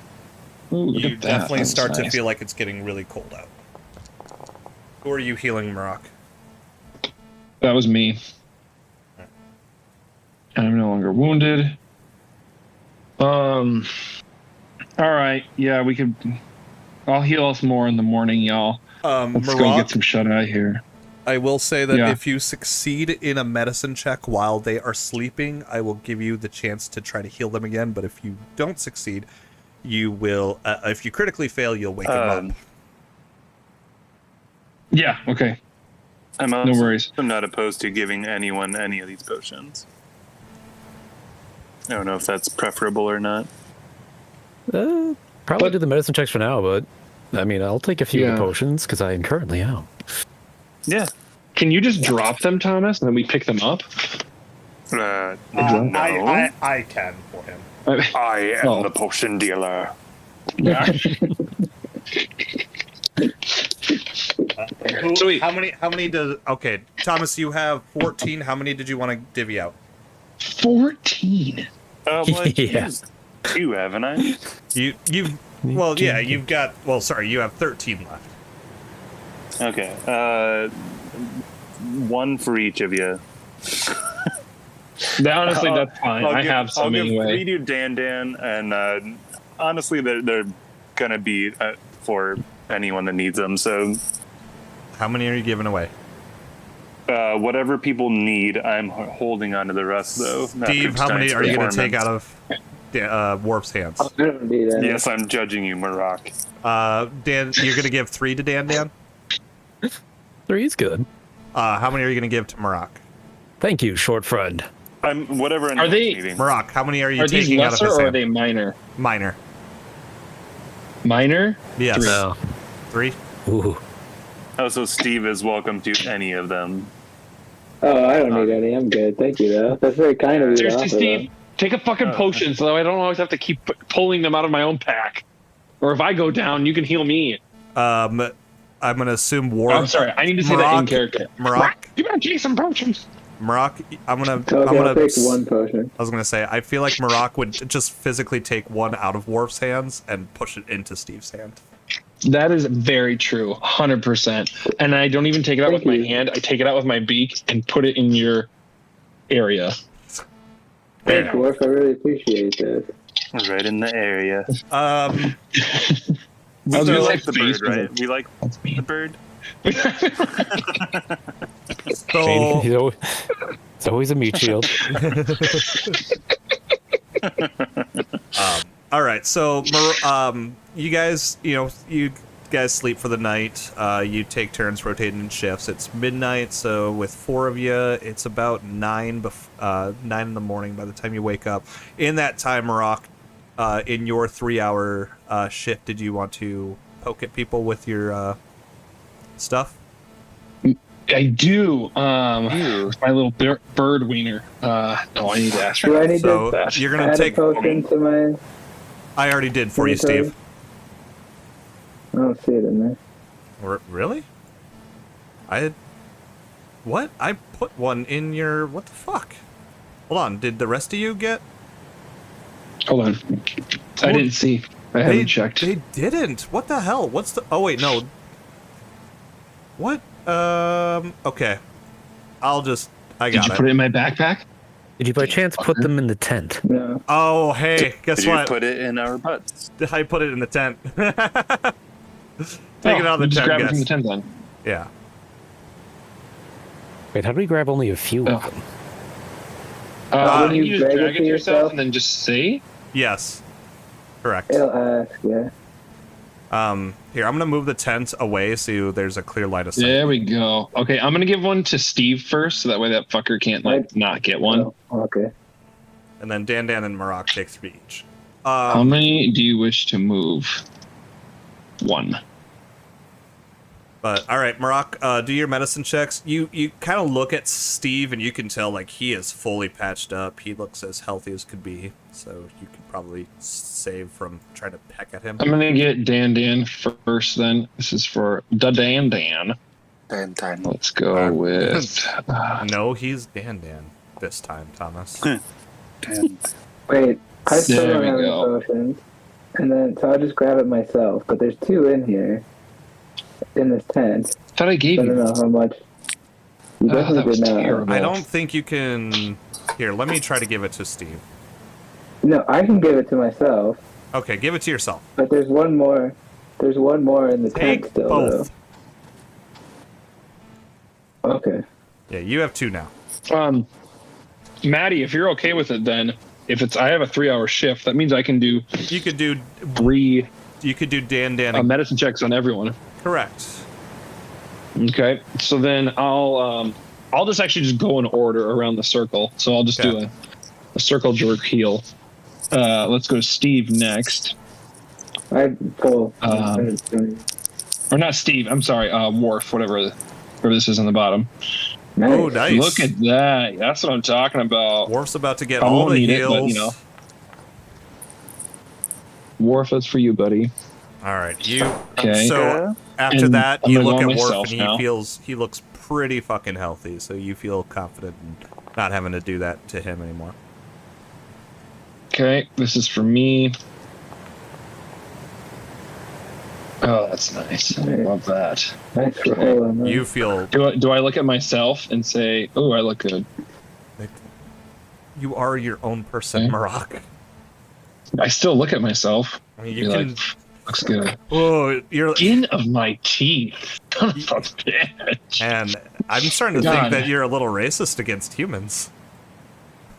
Ooh, look You at that. definitely That's start to nice. feel like it's getting really cold out. Who are you healing, Marak? That was me. And I'm no longer wounded. All right. Yeah, we could. I'll heal us more in the morning, y'all. Let's go Marak, get some shut eye here. I will say that Yeah. if you succeed in a medicine check while they are sleeping, I will give you the chance to try to heal them again. But if you don't succeed, you will. If you critically fail, you'll wake them up. Yeah. Okay. I'm also worries. not opposed to giving anyone any of these potions. I don't know if that's preferable or not. Probably But- do the medicine checks for now, but I mean, I'll take a few of Yeah. the potions because I am currently out. Yeah. Can you just drop them, Thomas, and then we pick them up? No. I can for him. I am Oh. the potion dealer. Yeah. Sweet. How many does? Okay, Thomas, you have 14. How many did you want to divvy out? 14. Well, I've Yeah. used 2, haven't I? You've well, yeah, you've got. Well, sorry, you have 13 left. Okay. 1 for each of you. Honestly, that's fine. I have some I'll give anyway. 3 to Dan, and honestly, they're gonna be for anyone that needs them. So How many are you giving away? whatever people need, I'm holding on to the rest, though. Steve, how many are you going to take out of Warp's hands? I don't need any. Yes, I'm judging you, Marak. Dan, you're going to give 3 to Dan? 3's good. How many are you going to give to Marak? Thank you, short friend. I'm whatever. Are they- needing. Marak, how many are you Are these taking out of lesser his or are hand? they minor? Minor. Minor? Yes. No. 3? Ooh. Also, Steve is welcome to any of them. Oh, I don't need any. I'm good. Thank you, though. That's very kind of you to Seriously, offer, Steve, take a fucking Oh. potion so I don't always have to keep pulling them out of my own pack. Or if I go down, you can heal me. I'm going to assume Warp. I'm sorry, I need to say that in Marak- character. Marak, You better take some potions. Marak, I'm going though. to. Okay, I'll take 1 potion. I was going to say, I feel like Marak would just physically take 1 out of Warp's hands and push it into Steve's hand. That is very true, 100%. And I don't even take it out Thank with my you. hand. I take it out with my beak and put it in your area. Thanks, Wolf. I really appreciate this. Right in the area. I was We gonna like say the face, bird, but right? We like the bird. So, It's always a meat shield. all right. So, you guys, you guys sleep for the night. You take turns rotating in shifts. It's midnight, so with 4 of you, it's about 9 in the morning by the time you wake up. In that time, Marak, in your 3-hour shift, did you want to poke at people with your stuff? I do. My little bird wiener. No, I need to ask Do for I need So to you're gonna add take. a potion to my... I already did for you, inventory? Steve. I don't see it in there. Really? What? I put one in your. What the fuck? Hold on. Did the rest of you get? Hold on. I didn't see. I haven't checked. They didn't. What the hell? What's the? Oh wait, no. What? Okay. I Did got you it. put it in my backpack? Did you by chance put them in the tent? No. Oh hey, guess Did you what? put it in our butts? I put it in the tent. Take it out of the just tent, grab it from guys. the tent then. Yeah. Wait, how do we grab only a few of them? when you you just drag drag it it to yourself yourself? and then just say? Yes. Correct. It'll ask, yeah. Here, I'm gonna move the tent away so there's a clear line of sight. There we go. Okay, I'm gonna give one to Steve first, so that way that fucker can't not get one. Oh, okay. and then Dan and Marak take 3 each. How many do you wish to move? 1. But all right, Marak, do your medicine checks. You kind of look at Steve, and you can tell like he is fully patched up. He looks as healthy as could be, so you could probably save from trying to peck at him. I'm gonna get Dan first. Then this is for the Dan. Dan. Let's go with. No, he's Dan this time, Thomas. Dan. Wait, I still There don't we have any go. potions. And then, so I'll just grab it myself. But there's 2 in here. In this tent. Thought I gave I don't you. know how much. You That definitely was did not. terrible. I don't think you can. Here, let me try to give it to Steve. No, I can give it to myself. Okay, give it to yourself. But there's one more. There's one more in the tent Take still, both. though. Okay. Yeah, you have 2 now. Maddie, if you're okay with it, then if I have a 3-hour shift, that means I can do You could do 3 You could do Dan. medicine checks on everyone. Correct. Okay, so then I'll just actually just go in order around the circle. So I'll just do a circle jerk heal. Let's go to Steve next. I pull. Or not Steve, I'm sorry, Worf, whatever this is on the bottom. Nice. Oh, nice. Look at that. That's what I'm talking about. Worf's about to get I all won't the need heals. it, but, you know. Worf, that's for you, buddy. All right, you. Okay. So after And that, I'm you gonna look go at Worf, myself and now. he looks pretty fucking healthy. So you feel confident in not having to do that to him anymore. Okay, this is for me. Oh, that's nice. I love that. Nice roll on that. You feel Do I look at myself and say, "Oh, I look good"? like you are your own person, Okay. Marak. I still look at myself. I mean, Be you can. like, looks good. Oh, you're. Skin of my teeth. Son of a bitch. And I'm starting to God. think that you're a little racist against humans.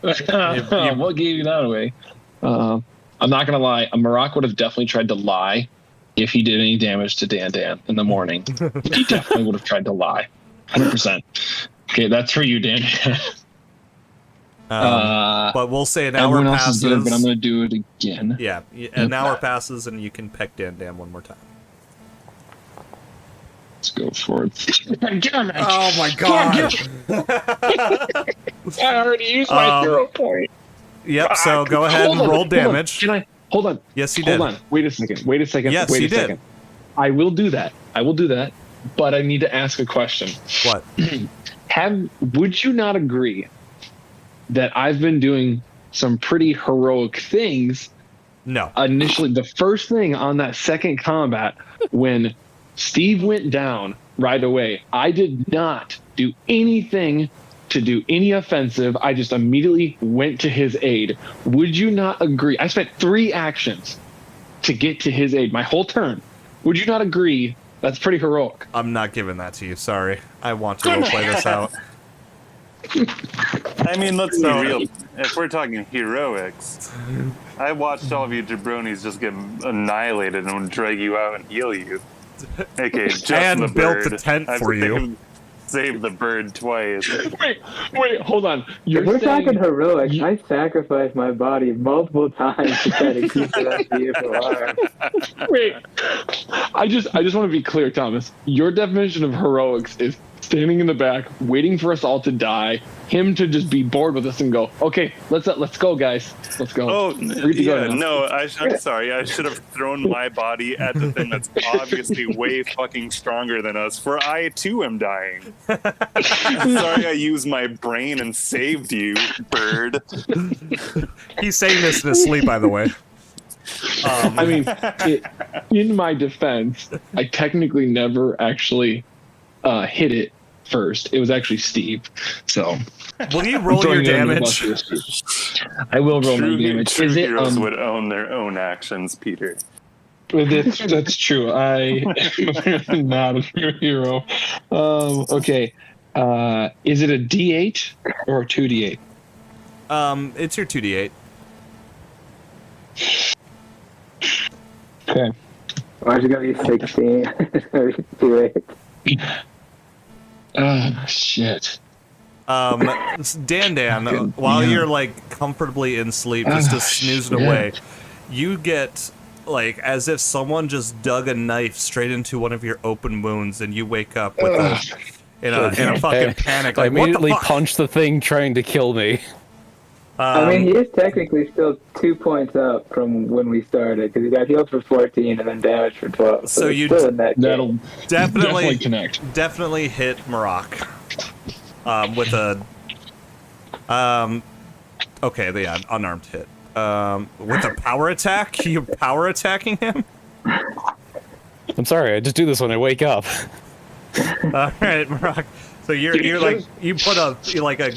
What gave you that away? I'm not gonna lie. Marak would have definitely tried to lie if he did any damage to Dan in the morning. He definitely would have tried to lie. 100%. Okay, that's for you, Dan. But we'll say an hour Everyone else passes. is good, but I'm gonna do it again. Yeah, an hour passes, and you can peck Dan one more time. Let's go for it. Oh my god! I already used my 0 point. Yep. So go ahead Hold and on, roll hold on. damage. Can I? Hold on. Yes, you did. Hold on. Wait a second. Yes, Wait you a did. second. I will do that. But I need to ask a question. What? Would you not agree that I've been doing some pretty heroic things No. initially? The first thing on that second combat, when Steve went down right away, I did not do anything to do any offensive. I just immediately went to his aid. Would you not agree? I spent 3 actions to get to his aid, my whole turn. Would you not agree that's pretty heroic? I'm not giving that to you. Sorry. I want to play this out. I mean, let's be real. If we're talking heroics, I watched all of you jabronis just get annihilated and drag you out and heal you. Okay, just And the built bird. the tent I've for you. Saved the bird twice. Wait, hold on. If we're saying- talking heroic, I sacrificed my body multiple times to try to keep that beautiful arm. Wait, I just want to be clear, Thomas. Your definition of heroics is standing in the back, waiting for us all to die, him to just be bored with us and go, "Okay, let's go, guys, let's go." Oh, Free to go yeah, now. no, I'm sorry. I should have thrown my body at the thing that's obviously way fucking stronger than us, for I too am dying. I'm sorry I used my brain and saved you, bird. He's saying this in his sleep, by the way. I mean, in my defense, I technically never actually hit it first. It was actually Steve. So Will you roll your damage? I will roll my damage. True Is it? heroes would own their own actions, Peter. That's true. I am not a true hero. Okay. Is it a D8 or a 2D8? It's your 2d8. Okay. Why's it gonna be 16? It's gonna be too late. Shit. Dan, while you're like comfortably in sleep, just snoozing away, you get like as if someone just dug a knife straight into one of your open wounds, and you wake up with in a fucking panic. I Like, immediately what the fuck? punch the thing trying to kill me. I mean, he is technically still 2 points up from when we started because he got healed for 14 and then damaged for 12. So it's you still in that That'll game. definitely connect. Definitely hit Marak with a okay, yeah, unarmed hit. With a power attack? You power attacking him? I'm sorry, I just do this when I wake up. All right, Marak. So you're like you put a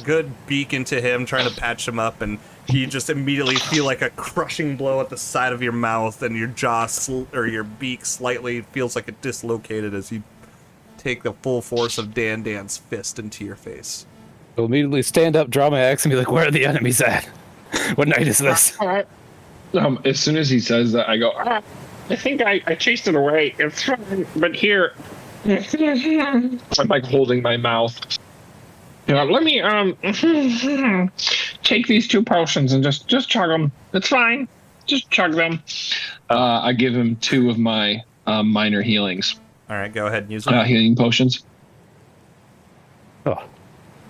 good beak into him, trying to patch him up, and you just immediately feel like a crushing blow at the side of your mouth, and your jaw or your beak slightly feels like it dislocated as you take the full force of Dan's fist into your face. I'll immediately stand up, draw my axe, and be like, "Where are the enemies at? What night is this?" As soon as he says that, I go, I think I chased it away. It's fine, but here. I'm like holding my mouth. Let me take these 2 potions and just chug them. It's fine. Just chug them. I give him 2 of my minor healings. All right, go ahead and use them. Healing potions. Oh,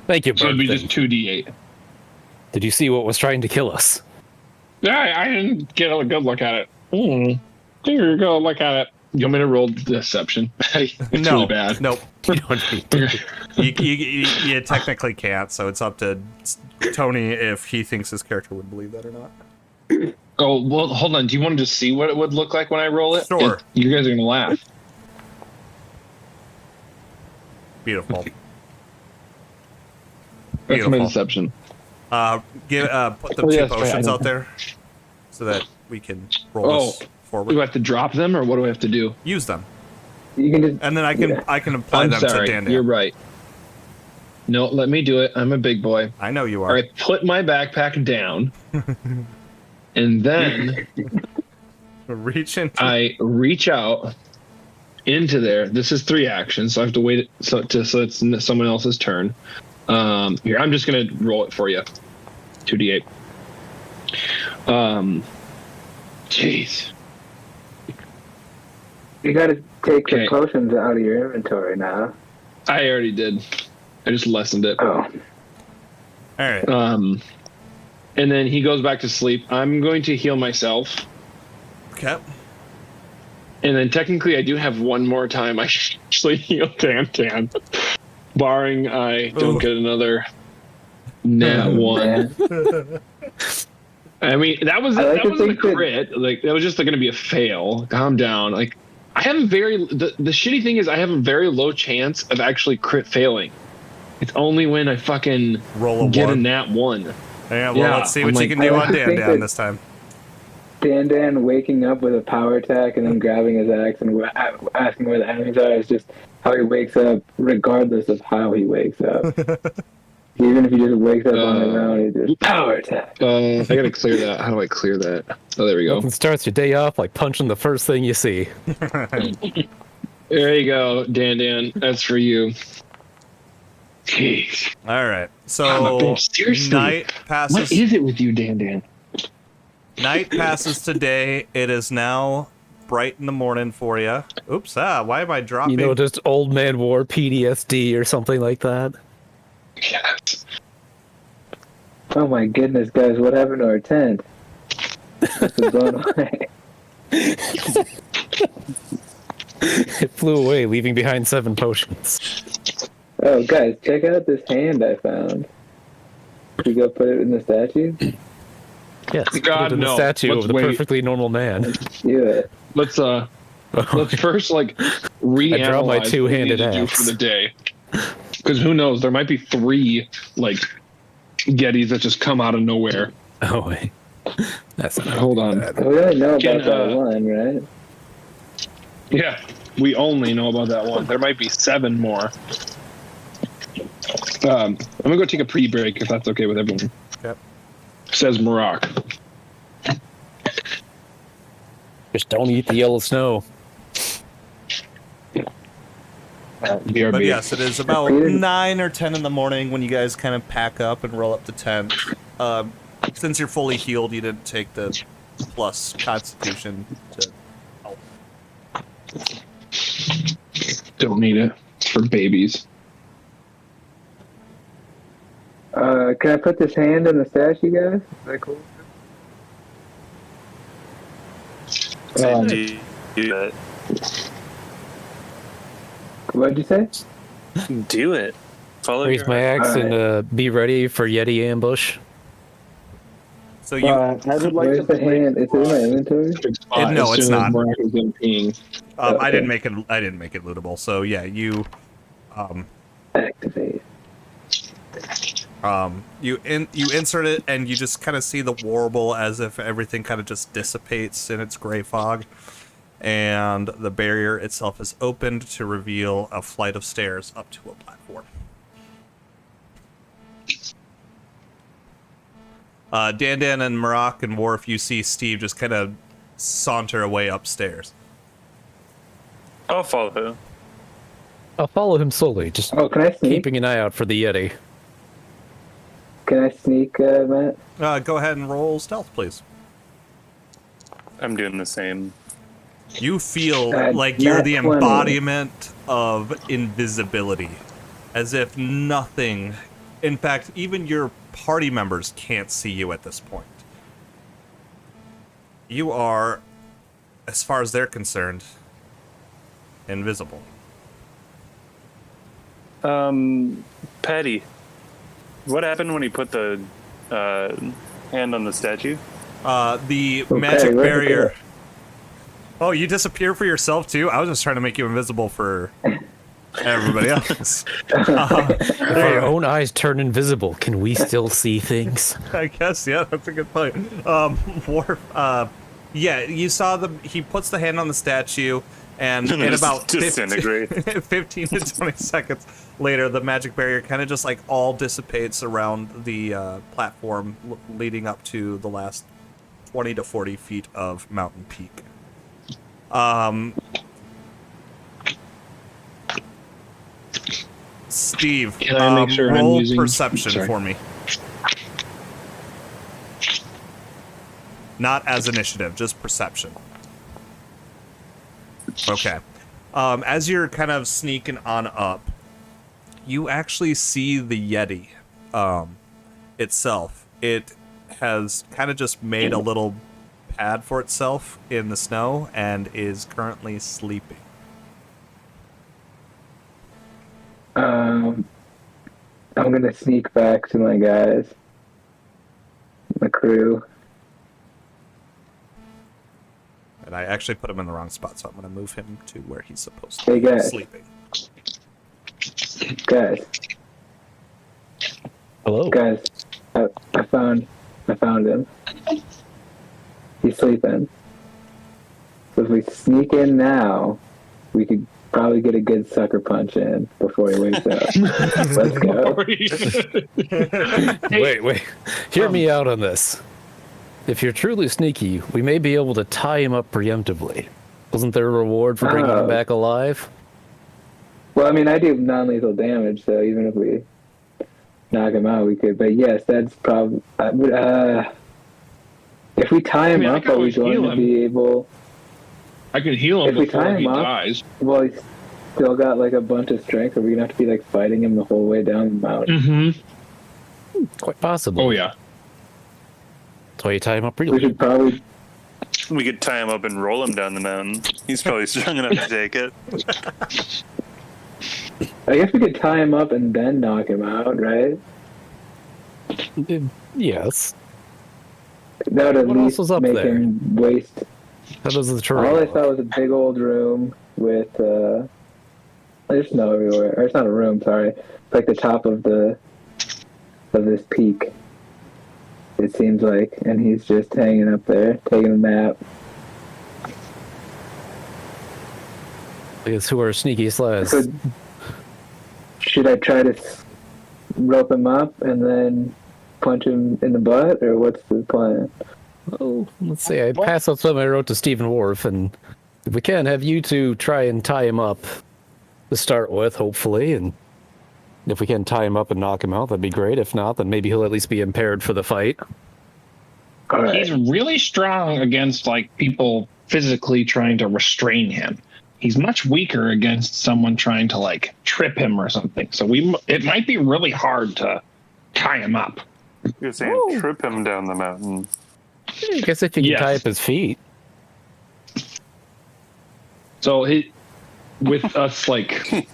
thank you, So it'd be Bertha. just 2d8. Did you see what was trying to kill us? Yeah, I didn't get a good look at it. Here you go, look at it. You want me to roll deception? It's really bad. Nope. You don't need to. You technically can't, so it's up to Tony if he thinks his character would believe that or not. Oh, well, hold on. Do you want to just see what it would look like when I roll it? Sure. You guys are going to laugh. Beautiful. That's my deception. Put the two yes, potions right. out there so that we can roll this Do forward. I have to drop them, or what do I have to do? Use them, You can just, and then I can apply I'm them sorry. to Dan. You're right. No, let me do it. I'm a big boy. I know you are. All right, put my backpack down, and then Reach into. I reach out into there. This is 3 actions, so I have to wait so it's someone else's turn. Here, I'm just gonna roll it for you. 2d8. Jeez. you got to take Okay. the potions out of your inventory now. I already did. I just lessened it. Oh, All right. And then he goes back to sleep. I'm going to heal myself. Okay. And then technically I do have one more time I should actually heal Dan. Barring I don't Ooh. get another nat one. man. I mean, that was I like to a think that- crit. Like, that was just going to be a fail. Calm down. Like, I have a very... The shitty thing is I have a very low chance of actually crit failing. It's only when I fucking Roll a get a 1. nat 1. Yeah, well, Yeah, let's see I'm what you like- can I do like on to think Dan that- this time. Dan waking up with a power attack and then grabbing his axe and asking where the enemies are is just how he wakes up, regardless of how he wakes up. Even if he just wakes up on his own, he just power attack. I gotta clear that. How do I clear that? Oh, there we go. Nothing starts your day off like punching the first thing you see. There you go, Dan. That's for you. Jeez. All right. Oh, So bitch, seriously. night passes. What is it with you, Dan? Night passes today. It is now bright in the morning for you. Oops. Why am I dropping? You know, just old man war PTSD or something like that. Yes. Oh my goodness, guys, what happened to our tent? This is blown away. It flew away, leaving behind 7 potions. Oh, guys, check out this hand I found. Should we go put it in the statue? Yes, put God, it in the no. statue Let's of the wait. perfectly normal man. Do it. Let's first reanalyze I draw my what we two-handed need to do axe. for the day. Because who knows? There might be 3 Gettys that just come out of nowhere. Oh wait, that's not. Hold on. We only know about Can, that one, right? Yeah, we only know about that one. There might be 7 more. I'm gonna go take a pre-break if that's okay with everyone. Yep. Says Marak. Just don't eat the yellow snow. BRB. But yes, it is about 9 or 10 in the morning when you guys kind of pack up and roll up the tent. Since you're fully healed, you didn't take the plus Constitution to help. Don't need it. It's for babies. Can I put this hand in the statue, guys? Is that cool? Do that. What'd you say? Do it. Follow Raise your my axe Alright. and be ready for Yeti ambush. So you, I would like Where's to the hand? It's in my inventory. No, it's not. Maracas done peeing. I didn't make it. I didn't make it lootable. So yeah, you, Activate. you insert it, and you just kind of see the warble as if everything kind of just dissipates in its gray fog, and the barrier itself is opened to reveal a flight of stairs up to a platform. Dan and Marak and Worf, you see Steve just kind of saunter away upstairs. I'll follow. I'll follow him slowly, just Oh, can I sneak? keeping an eye out for the Yeti. Can I sneak, Matt? Go ahead and roll stealth, please. I'm doing the same. You feel Nat like you're the 20. embodiment of invisibility. As if nothing, in fact, even your party members can't see you at this point. You are, as far as they're concerned, invisible. Patty, what happened when he put the hand on the statue? The Okay, magic right barrier. there. Oh, you disappear for yourself too? I was just trying to make you invisible for everybody else. If our own eyes turn invisible, can we still see things? I guess, yeah, that's a good point. Worf, yeah, you saw he puts the hand on the statue, and in Just about 15, disintegrate. 15 to 20 seconds later, the magic barrier kind of just like all dissipates around the platform leading up to the last 20 to 40 feet of Mountain Peak. Steve, Can I make sure I'm roll using- perception sorry. for me. Not as initiative, just perception. Okay. As you're kind of sneaking on up, you actually see the Yeti itself. It has kind of just made a little pad for itself in the snow and is currently sleeping. I'm gonna sneak back to my guys, my crew. And I actually put him in the wrong spot, so I'm going to move him to where he's supposed to Hey, be guys. sleeping. Guys, Hello. guys, I found him. He's sleeping. So if we sneak in now, we could probably get a good sucker punch in before he wakes up. Let's go. Wait. Hear me out on this. If you're truly sneaky, we may be able to tie him up preemptively. Wasn't there a reward for bringing him Oh. back alive? Well, I mean, I do non-lethal damage, so even if we knock him out, we could. But yes, that's probably. If we tie him I up, can are we always going heal to him. be able? I can heal him If we before tie he him up- dies. Well, he's still got like a bunch of strength. Are we gonna have to be like fighting him the whole way down the mountain? Mm-hmm. Quite possible. Oh, yeah. That's why you tie him up We really. should probably. We could tie him up and roll him down the mountain. He's probably strong enough to take it. I guess we could tie him up and then knock him out, right? Yes. That would at What else least was up make there? him waste. How does the terrain All I look? saw was a big old room with there's snow everywhere. Or it's not a room, sorry. It's like the top of this peak. It seems like, and he's just hanging up there, taking a nap. I guess who are sneaky slays? So, should I try to rope him up and then punch him in the butt, or what's the plan? Well, let's see. I pass out some I wrote to Stephen Worf, and if we can, have you two try and tie him up to start with, hopefully, and if we can tie him up and knock him out, that'd be great. If not, then maybe he'll at least be impaired for the fight. All right. He's really strong against like people physically trying to restrain him. He's much weaker against someone trying to like trip him or something. So it might be really hard to tie him up. You're saying trip him down the mountain. I guess if you can tie up his feet. So with us like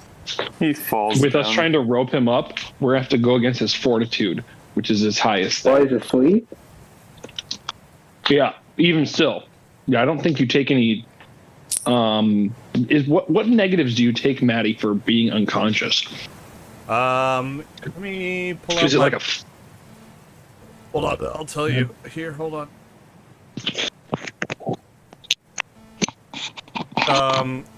He falls with down. us trying to rope him up, we're have to go against his fortitude, which is his highest. Why is it sweet? Yeah, even still. Yeah, I don't think you take any. What negatives do you take, Maddie, for being unconscious? Let me pull up. Is it like a? Hold on, I'll tell you. Here, hold on.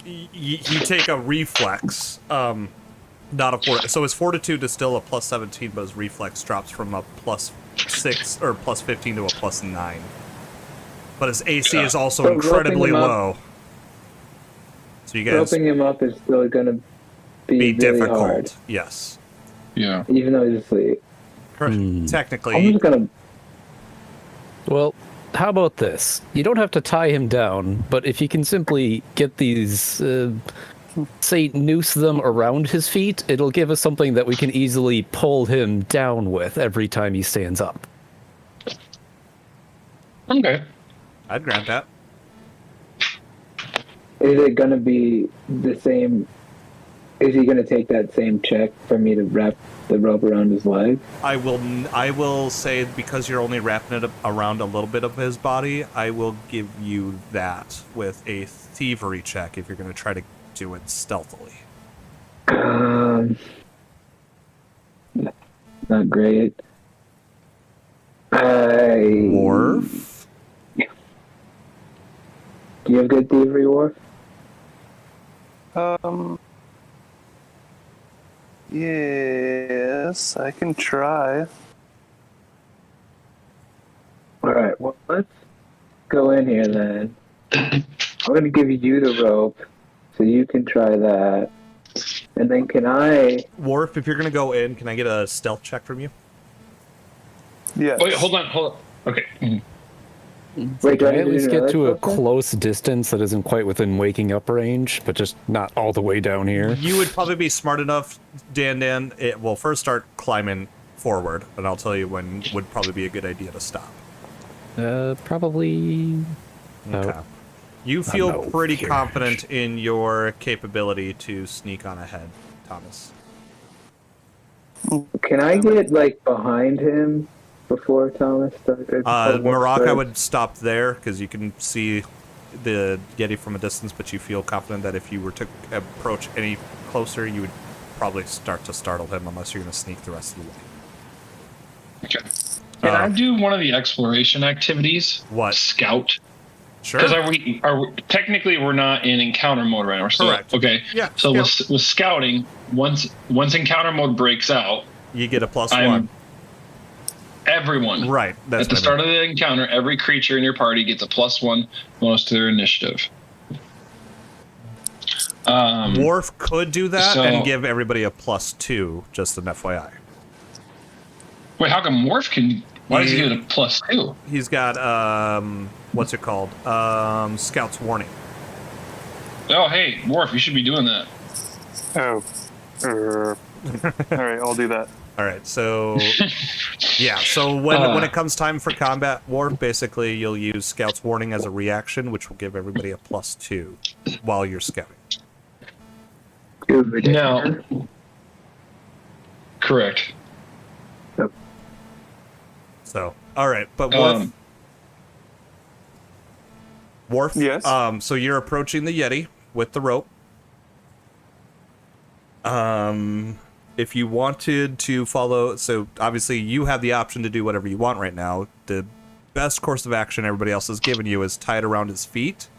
You take a reflex, not a fort. So his fortitude is still a plus 17, but his reflex drops from a plus 6 or plus 15 to a plus 9. But his AC is also So incredibly roping him up- low. So you guys Roping him up is still going to be really difficult. hard, Yes. Yeah. even though he's asleep. I'm Technically, just going to... Well, how about this? You don't have to tie him down, but if you can simply get these, say, noose them around his feet, it'll give us something that we can easily pull him down with every time he stands up. Okay. I'd grant that. Is it going to be the same... Is he going to take that same check for me to wrap the rope around his leg? I will say, because you're only wrapping it around a little bit of his body, I will give you that with a thievery check if you're going to try to do it stealthily. Not great. Worf? Do you have good thievery, Worf? Yes, I can try. Alright, well, let's go in here then. I'm going to give you the rope, so you can try that. And then can I... Worf, if you're going to go in, can I get a stealth check from you? Yes. Wait, hold on. Okay. Wait, do Can I at do least get another to a stealth check? close distance that isn't quite within waking up range, but just not all the way down here? You would probably be smart enough, Dan. Well, first start climbing forward, and I'll tell you when would probably be a good idea to stop. Probably... No. Okay. You feel no pretty fear. confident in your capability to sneak on ahead, Thomas. Can I get, like, behind him before Thomas starts? Marak, I would stop there, because you can see the Yeti from a distance, but you feel confident that if you were to approach any closer, you would probably start to startle him, unless you're going to sneak the rest of the way. Okay. Can I do one of the exploration activities? What? Scout. Sure. Because technically we're not in encounter mode right now. We're still, Correct. Okay. Yeah, So scout. with scouting, once encounter mode breaks out, You get a plus I'm- one. everyone Right. That's at the what I start mean. of the encounter, every creature in your party gets a +1 bonus to their initiative. Worf could do that So- and give everybody a plus2, just an FYI. Wait, how come Morph can? Why does he He- get a +2? He's got, what's it called? Scout's Warning. Oh, hey, Morph, you should be doing that. Oh. All right, I'll do that. All right, so yeah, so when it comes time for combat, Worf, basically you'll use Scout's Warning as a reaction, which will give everybody a +2 while you're scouting. No. Correct. So, all right, but Worf, Worf, Yes? so you're approaching the Yeti with the rope. If you wanted to follow, so obviously you have the option to do whatever you want right now. The best course of action everybody else has given you is tie it around his feet.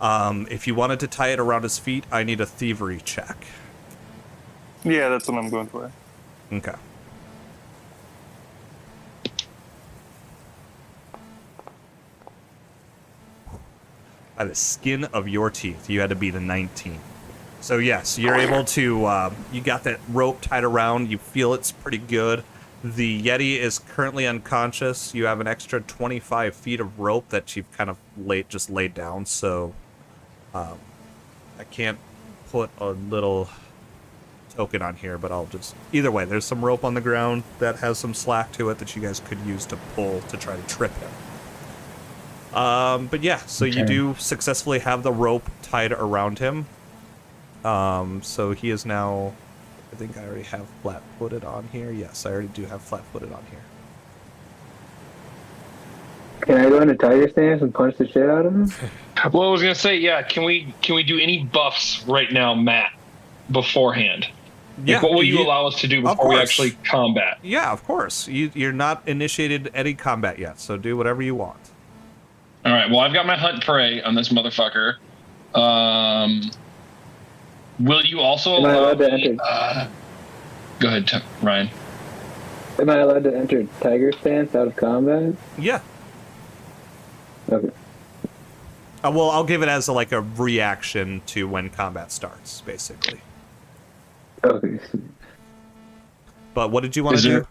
If you wanted to tie it around his feet, I need a thievery check. Yeah, that's what I'm going for. Okay. By the skin of your teeth, you had to beat a 19. So yes, you're able to, you got that rope tied around, you feel it's pretty good. The Yeti is currently unconscious. You have an extra 25 feet of rope that you've kind of laid down, so I can't put a little token on here, but I'll just... Either way, there's some rope on the ground that has some slack to it that you guys could use to pull to try to trip him. But yeah, so you do successfully have the rope tied around him. So he is now... I think I already have flat-footed on here. Yes, I already do have flat-footed on here. Can I go into tiger stance and punch the shit out of him? Well, I was gonna say, yeah. Can we do any buffs right now, Matt, beforehand? Yeah, what will you allow us to do before we actually combat? Yeah, of course. You're not initiated any combat yet, so do whatever you want. All right. Well, I've got my hunt prey on this motherfucker. Will you also Am I allow allowed to me, enter? Go ahead, Ryan. Am I allowed to enter tiger stance out of combat? Yeah. Okay. Well, I'll give it as a reaction to when combat starts, basically. Okay. But what did you want to do?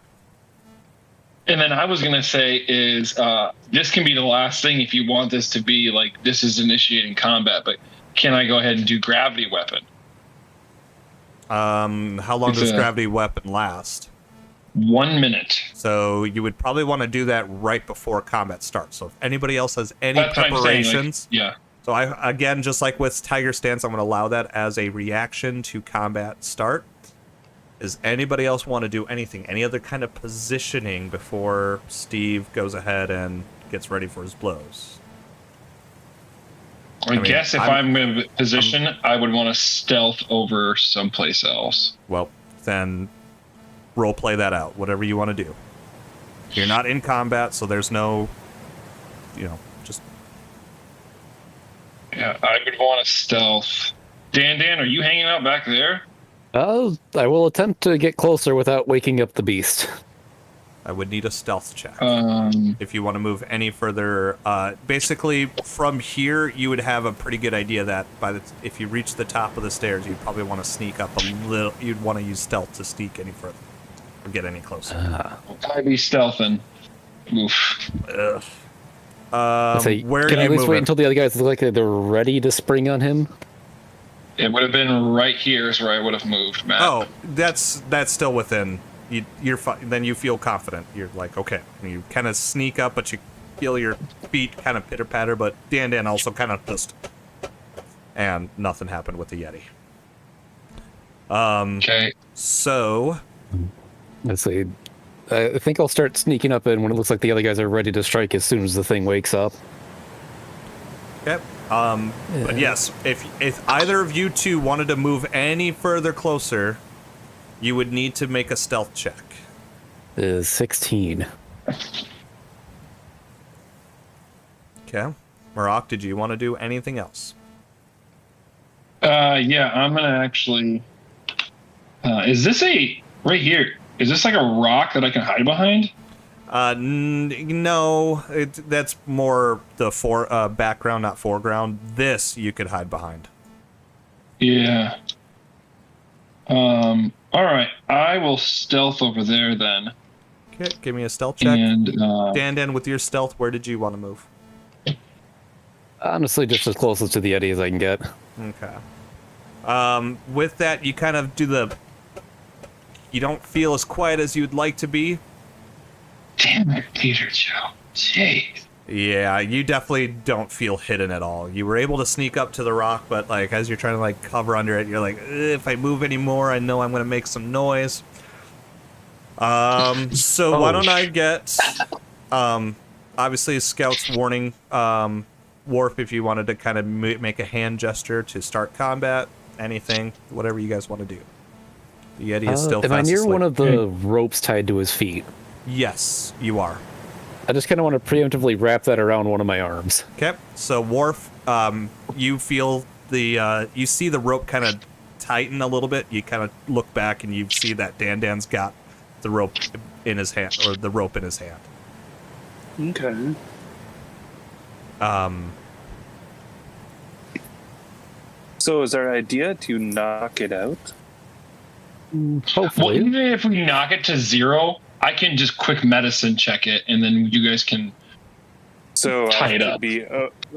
And then I was going to say is this can be the last thing if you want this to be like this is initiating combat, but can I go ahead and do gravity weapon? How long does gravity weapon last? 1 minute. So you would probably want to do that right before combat starts. So if anybody else has any That's what I'm saying, preparations... yeah. So I, again, just like with Tiger Stance, I'm going to allow that as a reaction to combat start. Does anybody else want to do anything? Any other kind of positioning before Steve goes ahead and gets ready for his blows? I guess if I'm in a position, I would want to stealth over someplace else. Well, then role play that out. Whatever you want to do. You're not in combat, so there's no, just... Yeah, I would want to stealth. Dan, are you hanging out back there? I will attempt to get closer without waking up the beast. I would need a stealth check. Um, If you want to move any further, basically from here, you would have a pretty good idea that if you reach the top of the stairs, you'd probably want to sneak up a little. You'd want to use stealth to sneak any further or get any closer. I'd be stealthing. Oof. Ugh. Where can are I you at least moving? wait until the other guys look like they're ready to spring on him? It would have been right here is where I would have moved, Matt. Oh, that's still within. You're fine. Then you feel confident. You're like, okay. You kind of sneak up, but you feel your feet kind of pitter patter. But Dan also kind of just, and nothing happened with the Yeti. Okay. So, Let's see. I think I'll start sneaking up in when it looks like the other guys are ready to strike as soon as the thing wakes up. okay. But yes, if either of you two wanted to move any further closer, you would need to make a stealth check. 16. Okay. Maroc, did you want to do anything else? Yeah, I'm gonna actually. Is this right here? Is this like a rock that I can hide behind? No. That's more the background, not foreground. This you could hide behind. Yeah. All right. I will stealth over there then. Okay, give me a stealth check. And Dan, with your stealth, where did you want to move? Honestly, just as close to the Yeti as I can get. Okay. With that, you kind of do you don't feel as quiet as you'd like to be. damn it, Peter Joe. Jeez. Yeah, you definitely don't feel hidden at all. You were able to sneak up to the rock, but as you're trying to cover under it, you're like, if I move any more, I know I'm going to make some noise. So why don't I get, obviously a scout's warning, Warp, if you wanted to kind of make a hand gesture to start combat, anything, whatever you guys want to do. The Yeti is still fast Am I near asleep. one of the ropes tied to his feet? Yes, you are. I just kind of want to preemptively wrap that around one of my arms. Okay, so Worf, you feel you see the rope kind of tighten a little bit. You kind of look back and you see that Dan's got the rope in his hand, or the rope in his hand. Okay. So is our idea to knock it out? Well, Hopefully. even if we knock it to 0, I can just quick medicine check it, and then you guys can. So Tie I it should up. be.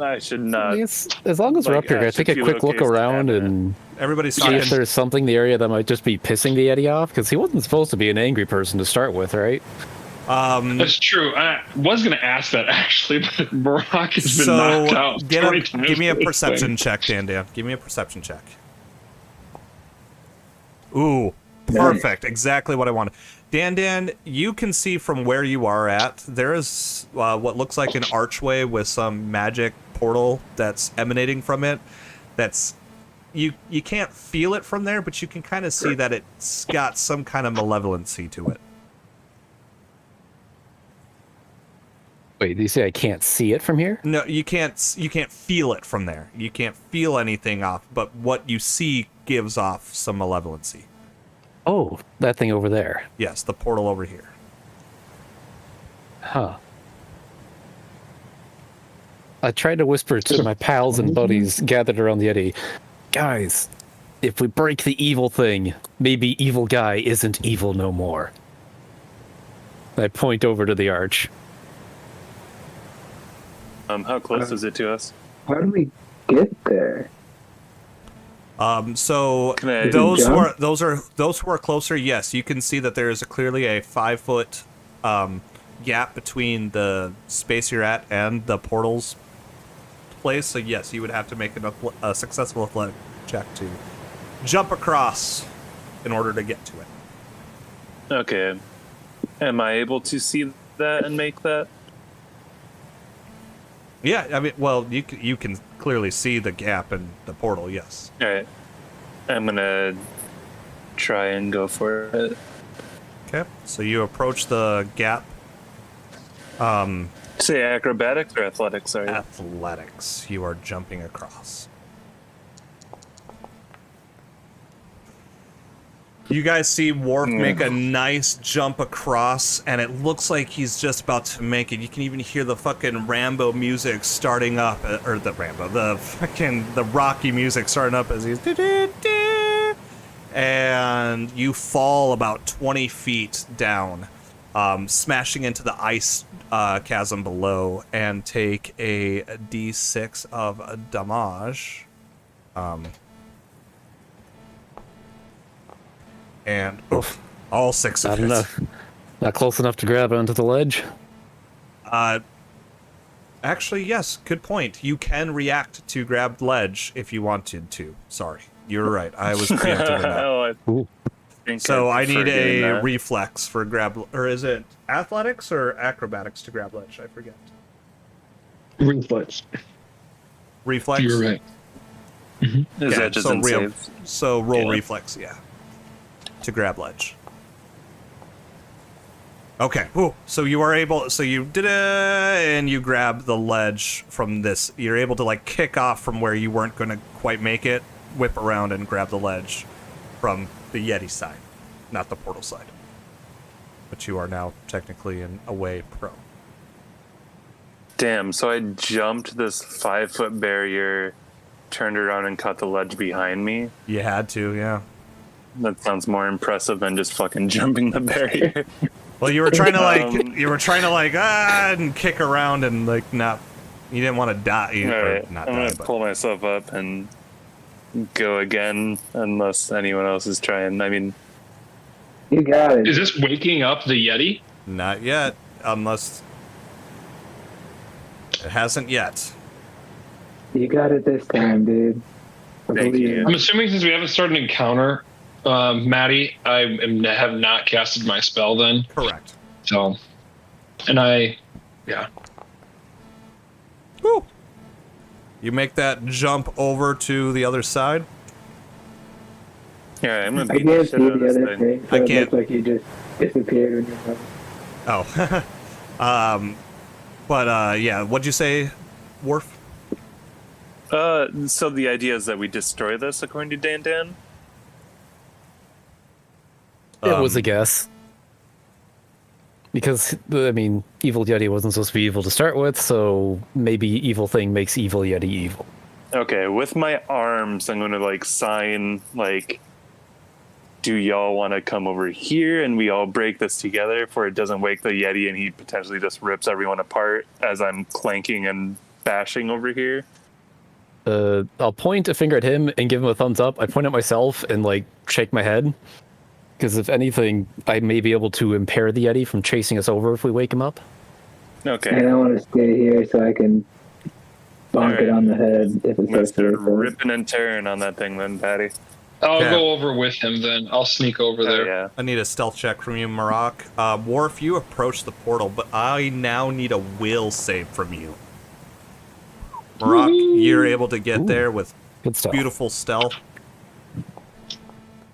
I should I not. guess as long as we're like, up here, I should take a feel quick okay look around stabbing it. and Everybody's see talking. if there's something in the area that might just be pissing the Yeti off, because he wasn't supposed to be an angry person to start with, right? That's true. I was going to ask that actually, but Barack has been So knocked out. give 20 times me a for this perception thing. check, Dan. Give me a perception check. Ooh, perfect. Exactly what I wanted. Dan, you can see from where you are at, there is what looks like an archway with some magic portal that's emanating from it. That's you can't feel it from there, but you can kind of see that it's got some kind of malevolency to it. Wait, do you say I can't see it from here? No, you can't feel it from there. You can't feel anything off, but what you see gives off some malevolency. Oh, that thing over there. Yes, the portal over here. Huh. I tried to whisper to my pals and buddies gathered around the Yeti, guys, if we break the evil thing, maybe evil guy isn't evil no more. I point over to the arch. How close is it to us? How do we get there? So Can I those who jump? are those who are closer, yes, you can see that there is clearly a 5-foot gap between the space you're at and the portal's place. So yes, you would have to make a successful athletic check to jump across in order to get to it. Okay. Am I able to see that and make that? Yeah, I mean, well, you can clearly see the gap in the portal. Yes. All right. I'm gonna try and go for it. Okay. So you approach the gap. Say acrobatics or athletics, sorry. Athletics. You are jumping across. You guys see Worf make a nice jump across, and it looks like he's just about to make it. You can even hear the fucking Rambo music starting up, or the Rocky music starting up as he's and you fall about 20 feet down, smashing into the ice chasm below, and take a d6 of damage. And all 6 of Not it. enough. Not close enough to grab onto the ledge. Actually, yes, good point. You can react to grab ledge if you wanted to. Sorry, you're right. I was preemptive in that. Oh, I Ooh. think So I prefer need doing a that. reflex for grab, or is it athletics or acrobatics to grab ledge? I forget. Reflex. Reflex. You're right. Is Yeah, that just so in real- saves? So roll Yeah. reflex, yeah, to grab ledge. Okay. Ooh. So you are able. So you did it, and you grab the ledge from this. You're able to like kick off from where you weren't going to quite make it, whip around and grab the ledge from the Yeti side, not the portal side. But you are now technically in away prone. Damn, so I jumped this 5-foot barrier, turned around and caught the ledge behind me. You had to, yeah. That sounds more impressive than just fucking jumping the barrier. Well, you were trying to like, Um, and kick around and like not. You didn't want to die. All Or right, not I'm die, gonna but pull myself up and go again, unless anyone else is trying. I mean, You got it. Is this waking up the Yeti? not yet, unless it hasn't yet. You got it this time, dude. I Thank believe you. in I'm assuming since we haven't started an encounter, Maddie, have not casted my spell then. Correct. So, and yeah. Woo. You make that jump over to the other side. yeah, I'm gonna I beat the can't shit see out of the this other thing. thing, so I it can't- looks like you just disappeared when you're done. Oh. Yeah. What'd you say, Worf? So the idea is that we destroy this, according to Dan. It was a guess. Because, I mean, evil Yeti wasn't supposed to be evil to start with, so maybe evil thing makes evil Yeti evil. Okay, with my arms, I'm going to like sign like, do y'all want to come over here and we all break this together for it doesn't wake the Yeti and he potentially just rips everyone apart as I'm clanking and bashing over here? I'll point a finger at him and give him a thumbs up. I point at myself and like shake my head. Because if anything, I may be able to impair the Yeti from chasing us over if we wake him up. Okay. And I want to stay here so I can bonk Alright. it on the head if it Let's starts to start ripping and tearing on that thing then, Patty. I'll Yeah. go over with him then. I'll sneak over there. Yeah. I need a stealth check from you, Marak. Worf, you approach the portal, but I now need a will save from you. Marak, you're able to get there with Good stuff. beautiful stealth.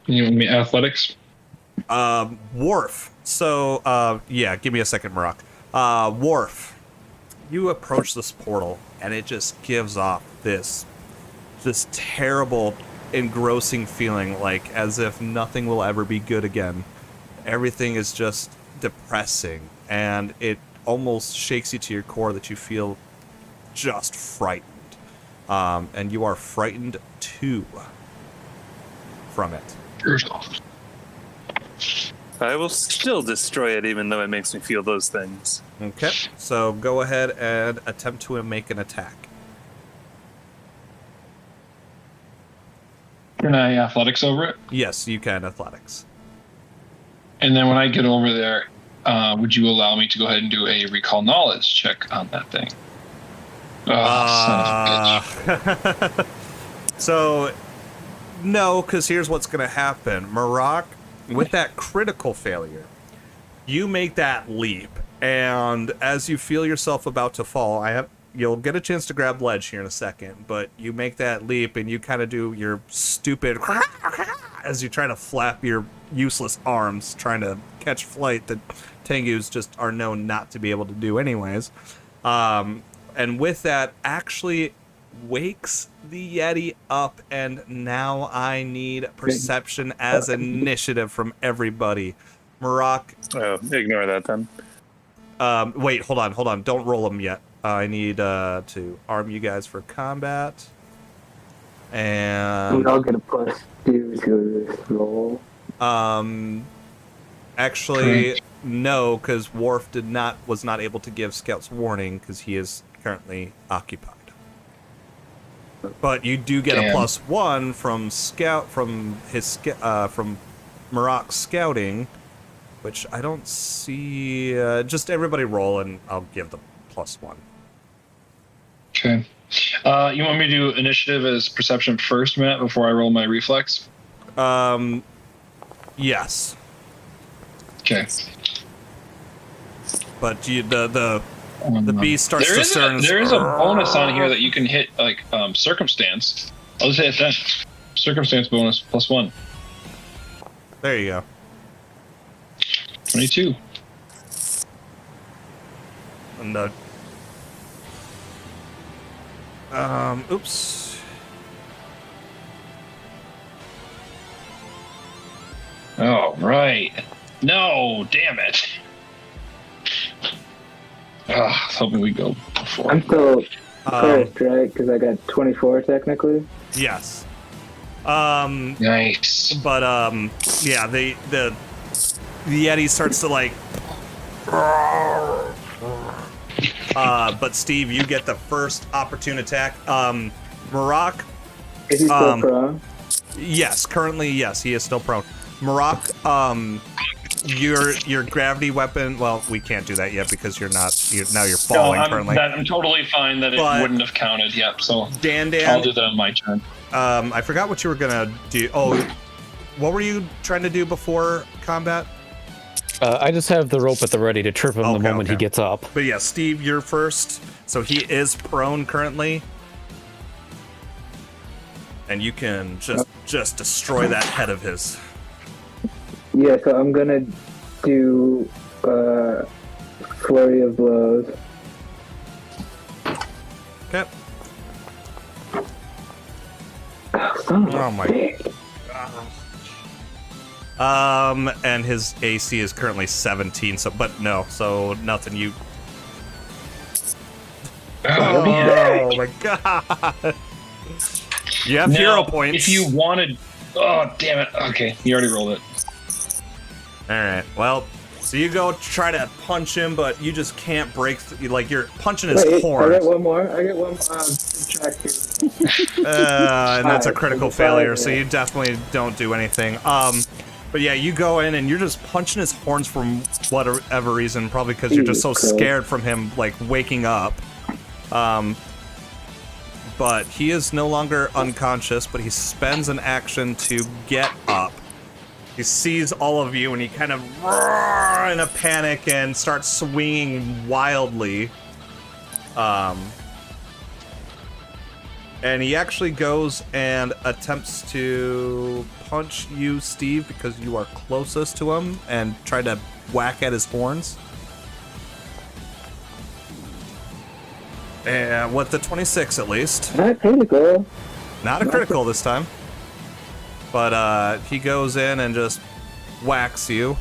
You want me athletics? Worf. So, yeah, give me a second, Marak. Worf, you approach this portal, and it just gives off this terrible, engrossing feeling, like as if nothing will ever be good again. Everything is just depressing, and it almost shakes you to your core that you feel just frightened. And you are frightened too from it. I will still destroy it even though it makes me feel those things. Okay, so go ahead and attempt to make an attack. Can I athletics over it? Yes, you can athletics. And then when I get over there, would you allow me to go ahead and do a recall knowledge check on that thing? Oh, son of a bitch. So, no, because here's what's going to happen. Marak, with that critical failure, you make that leap, and as you feel yourself about to fall, you'll get a chance to grab ledge here in a second, but you make that leap, and you kind of do your stupid as you try to flap your useless arms, trying to catch flight that Tengus just are known not to be able to do anyways. And with that, actually wakes the Yeti up, and now I need perception as initiative from everybody. Marak, Oh, ignore that then. wait, hold on. Don't roll them yet. I need to arm you guys for combat. we And all get a +2 to this roll. actually, no, because Worf was not able to give scouts warning because he is currently occupied. But you do get a Damn. +1 from Marak's scouting, which I don't see. Just everybody roll, and I'll give the +1. Okay. You want me to do initiative as perception first, Matt, before I roll my reflex? Yes, Okay. but the beast starts to turn. There is a bonus on here that you can hit, like circumstance. I'll just hit that. Circumstance bonus +1. There you go. 22. And oops. Oh, right. No, damn it. I was hoping we'd go before. I'm still first, right? Because I got 24 technically. Yes. Nice. But yeah, the Yeti starts to like. But Steve, you get the first opportune attack. Marak, Is he still prone? yes, currently yes, he is still prone. Marak, your gravity weapon. Well, we can't do that yet because you're falling currently. I'm totally fine that it But- wouldn't have counted yet, so Dan, I'll do that on my turn. I forgot what you were gonna do. Oh, what were you trying to do before combat? I just have the rope at the ready to trip him the Okay, moment he okay. gets up. But yeah, Steve, you're first. So he is prone currently. And you can just destroy that head of his. Yeah, so I'm gonna do flurry of blows. Okay. Son of a Oh my- bitch. And his AC is currently 17, so nothing. You. Oh my god! You have hero points. If you wanted, oh damn it! Okay, you already rolled it. All right. Well, so you go try to punch him, but you just can't break. Like you're punching his Wait, horns. I get one more. Subtract two. And that's a Five. critical Five, failure. yeah. So you definitely don't do anything. But yeah, you go in and you're just punching his horns for whatever reason, probably because you're just so Jesus Christ. scared from him like waking up. But he is no longer unconscious, but he spends an action to get up. He sees all of you and he kind of roars in a panic and starts swinging wildly. And he actually goes and attempts to punch you, Steve, because you are closest to him, and try to whack at his horns. And with the 26 at least. Not critical. Not a critical this time. But he goes in and just whacks you.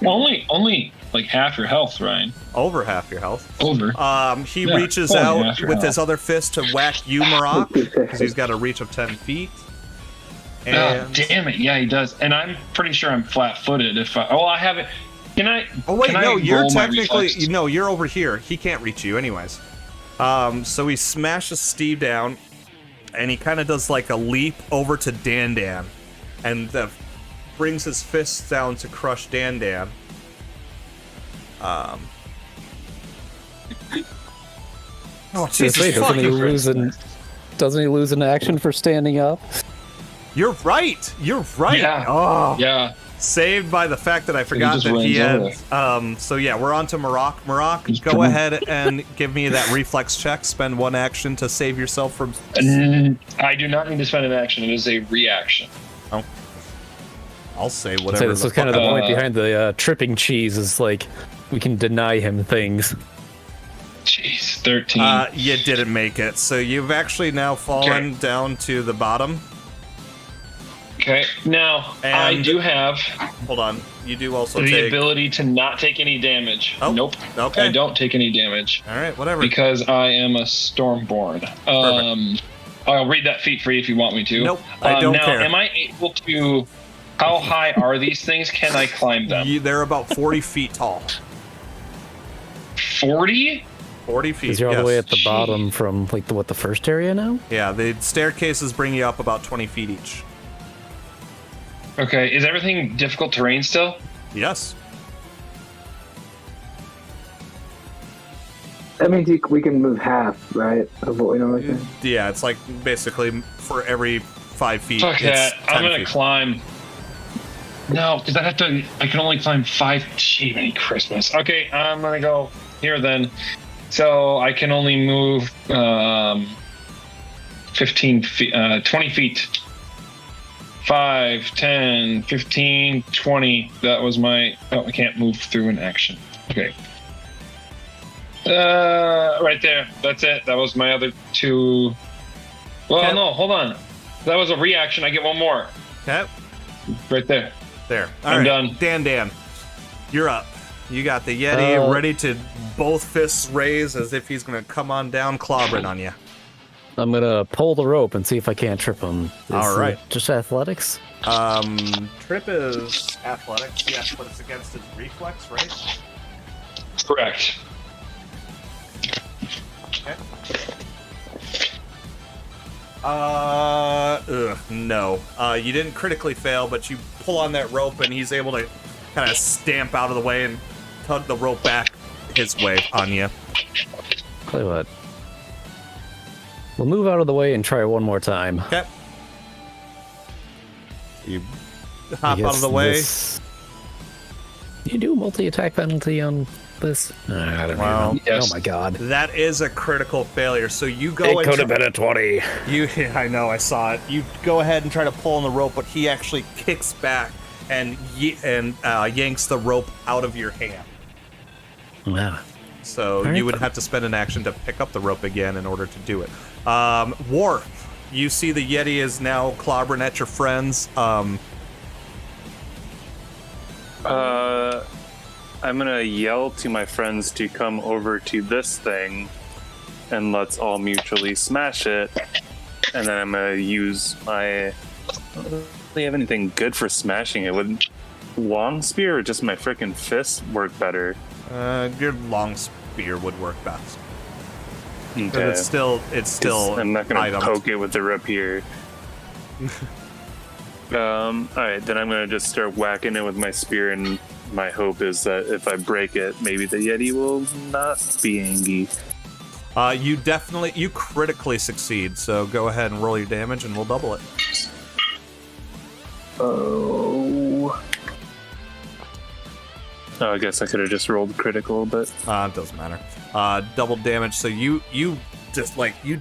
Only like half your health, Ryan. Over half your health. Over. He Yeah, reaches only out half your with his health. other fist to whack you, Marak, because he's got a reach of 10 feet. Oh, And damn it! Yeah, he does. And I'm pretty sure I'm flat-footed. I have it. Can I? oh wait, can I no, you're roll my technically reflex? no, you're over here. He can't reach you, anyways. So he smashes Steve down, and he kind of does like a leap over to Dan, and brings his fists down to crush Dan. Oh Jesus! Wait, doesn't he fucking lose an? Doesn't he lose an action for standing up? You're right. You're right. Yeah. Oh, Yeah. saved by the fact that I forgot just that he runs had. So yeah, we're on to Marak. Marak, He's go coming. ahead and give me that reflex check. Spend one action to save yourself from. I do not need to spend an action. It is a reaction. Oh, I'll say So whatever. this the is kind of fuck the I point want. behind the tripping cheese. Is like we can deny him things. Jeez, 13. You didn't make it, so you've actually now fallen down to the bottom. Okay. Now I And- do have Hold on, you do also the take. ability to not take any damage. Oh, Nope. okay. I don't take any damage All right, whatever. because I am a Stormborn. I'll read that feat for you if you want me to. Nope, I don't now, care. Am I able to? How high are these things? Can I climb them? They're about 40 feet tall. 40? 40 feet. Because you're all the way yes. at the bottom from like the first area now. Yeah, the staircases bring you up about 20 feet each. Okay. Is everything difficult terrain still? Yes. That means we can move half, right? Of what we normally can. Yeah, it's like basically for every 5 feet. Fuck it's that. 10 I'm gonna feet. climb. No, because I can only climb 5. Gee, many Christmas. Okay, I'm gonna go here then. So I can only move 15 feet, 20 feet. 5, 10, 15, 20. That was my. Oh, I can't move through an action. Okay. Right there. That's it. That was my other 2. Well, Okay. no, hold on. That was a reaction. I get one more. Okay, Right there. there. All I'm right. done. Dan, you're up. You got the Yeti Uh, ready to both fists raised as if he's going to come on down clobbering on you. I'm gonna pull the rope and see if I can't trip him. All it right. just athletics. Trip is athletics, yes, but it's against his reflex, right? Correct. Okay. No. You didn't critically fail, but you pull on that rope and he's able to kind of stamp out of the way and tug the rope back his way on you. Tell you what. We'll move out of the way and try one more time. Okay. You I hop out guess of the way. You do multi-attack penalty on this? I don't Wow. know. Yes. Oh my god. That is a critical failure. So you go It and could have been a 20. I know, I saw it. You go ahead and try to pull on the rope, but he actually kicks back and yanks the rope out of your hand. Wow. So Alright. you would have to spend an action to pick up the rope again in order to do it. Worf, you see the Yeti is now clobbering at your friends. I'm gonna yell to my friends to come over to this thing and let's all mutually smash it. And then I'm gonna use my. I don't really have anything good for smashing it. Would long spear or just my freaking fist work better? Your long spear would work best. Okay. But it's still. I'm not gonna itemed. poke it with the rapier. All right, then I'm gonna just start whacking it with my spear, and my hope is that if I break it, maybe the Yeti will not be angry. You critically succeed, so go ahead and roll your damage and we'll double it. Oh. Oh, I guess I could have just rolled critical, but It doesn't matter. Double damage, so you just you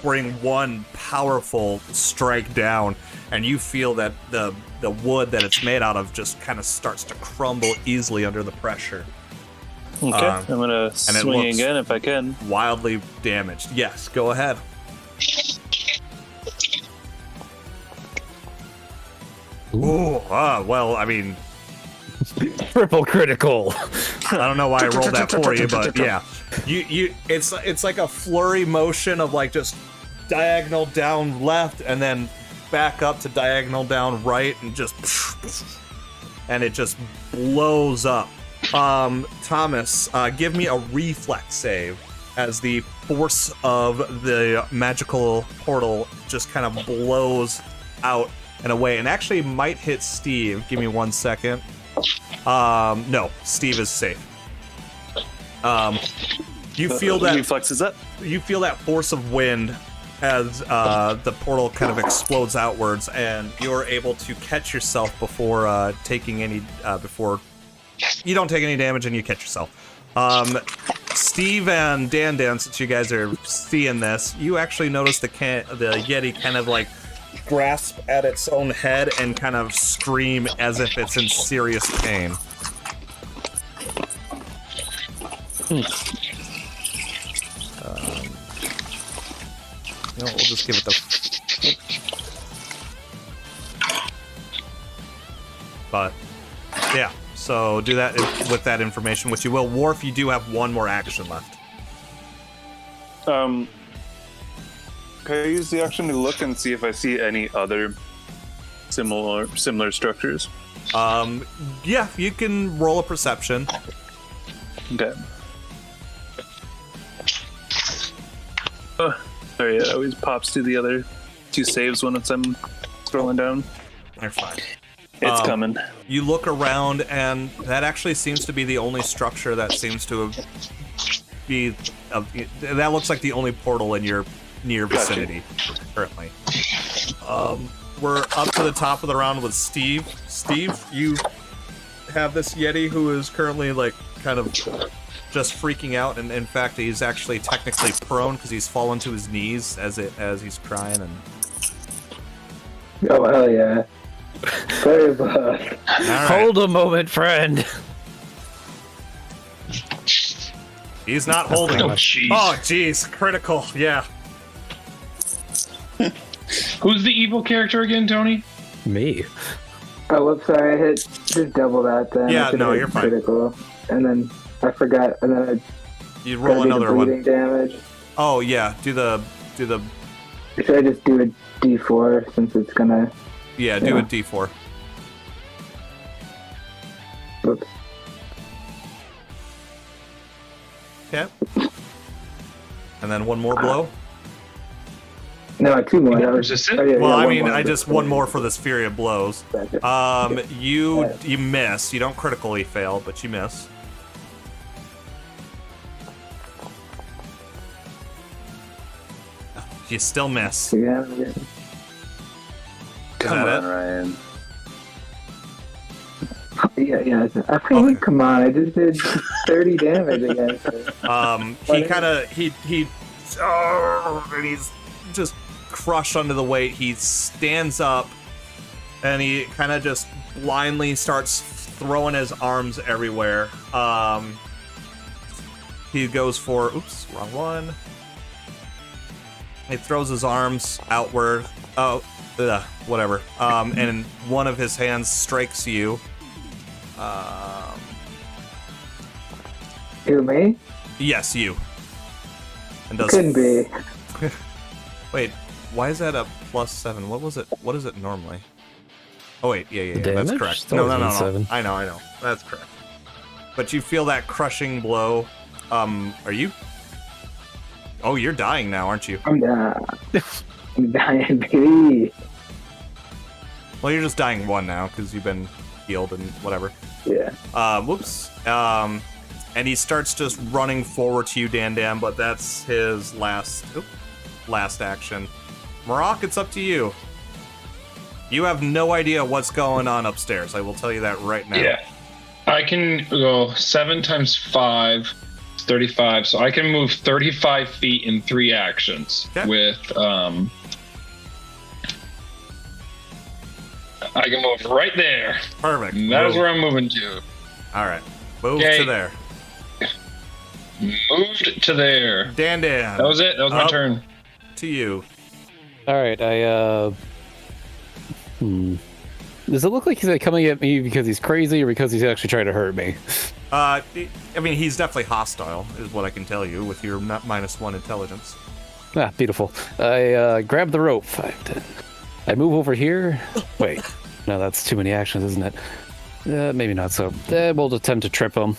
bring one powerful strike down, and you feel that the wood that it's made out of just kind of starts to crumble easily under the pressure. okay. I'm gonna swing again if I can. Wildly damaged. Yes, go ahead. Ooh, well, I mean, Triple critical. I don't know why I rolled that for you, but yeah, it's like a flurry motion of just diagonal down left and then back up to diagonal down right, and it just blows up. Thomas, give me a reflex save as the force of the magical portal just kind of blows out and away, and actually might hit Steve. Give me 1 second. No, Steve is safe. You feel that reflex is up. You feel that force of wind as the portal kind of explodes outwards, and you're able to catch yourself before taking any before you don't take any damage, and you catch yourself. Steve and Dan, since you guys are seeing this, you actually notice the Yeti kind of grasp at its own head and kind of scream as if it's in serious pain. We'll just give it the. But yeah, so do that with that information, which you will. Worf, you do have one more action left. Can I use the action to look and see if I see any other similar structures? Yeah, you can roll a perception. Okay. Sorry, it always pops to the other two saves when I'm scrolling down. You're fine. It's coming. You look around, and that actually seems to be the only structure that seems to that looks like the only portal in your near vicinity currently. We're up to the top of the round with Steve. Steve, you have this Yeti who is currently kind of just freaking out, and in fact he's actually technically prone because he's fallen to his knees as he's crying. And oh hell yeah! Sorry about. right. Hold a moment, friend. He's not holding. Oh, jeez. Oh jeez, critical. Yeah. Who's the evil character again, Tony? Me. Oh, whoops! Sorry, I hit just double that. Then Yeah, I should've no, hit you're fine. critical, and then I forgot, and then You I roll gotta do another the one. bleeding damage. Oh yeah, do the Should I just do a D4 since it's gonna? yeah, do a D4. Whoops. Okay. And then one more blow. No, two more. That was Resistant? oh, yeah, Well, yeah, I one mean, more. I just one more for this Fury of Blows. Gotcha. You miss. You don't critically fail, but you miss. You still miss. Yeah, Come that on, it? Ryan. yeah. Okay. Come on, I just did 30 damage against it. He kind of and he's just crushed under the weight. He stands up, and he kind of just blindly starts throwing his arms everywhere. He goes for oops, wrong one. He throws his arms outward. Oh, whatever. And one of his hands strikes you. Who, me? Yes, you. And does Couldn't be. Wait, why is that a +7? What was it? What is it normally? Oh wait, yeah, that's Damage? correct. It's No, always no, no, been no. 7. I know. That's correct. But you feel that crushing blow. Are you? Oh, you're dying now, aren't you? I'm dying. I'm dying, baby. Well, you're just dying 1 now because you've been healed and whatever. Yeah. Whoops. And he starts just running forward to you, Dan, but that's his last action. Maroc, it's up to you. You have no idea what's going on upstairs. I will tell you that right now. Yeah. I can go 7 times 5 is 35, so I can move 35 feet in 3 actions with I can move right there. Perfect. That is where I'm moving to. All right. Move Okay. to there. Moved to there. Dan. That was it. That was my Up turn. to you. All right, Does it look like he's coming at me because he's crazy or because he's actually trying to hurt me? I mean, he's definitely hostile, is what I can tell you with your -1 intelligence. Ah, beautiful. I grab the rope. I move over here. Wait, no, that's too many actions, isn't it? Maybe not so. We'll attempt to trip him.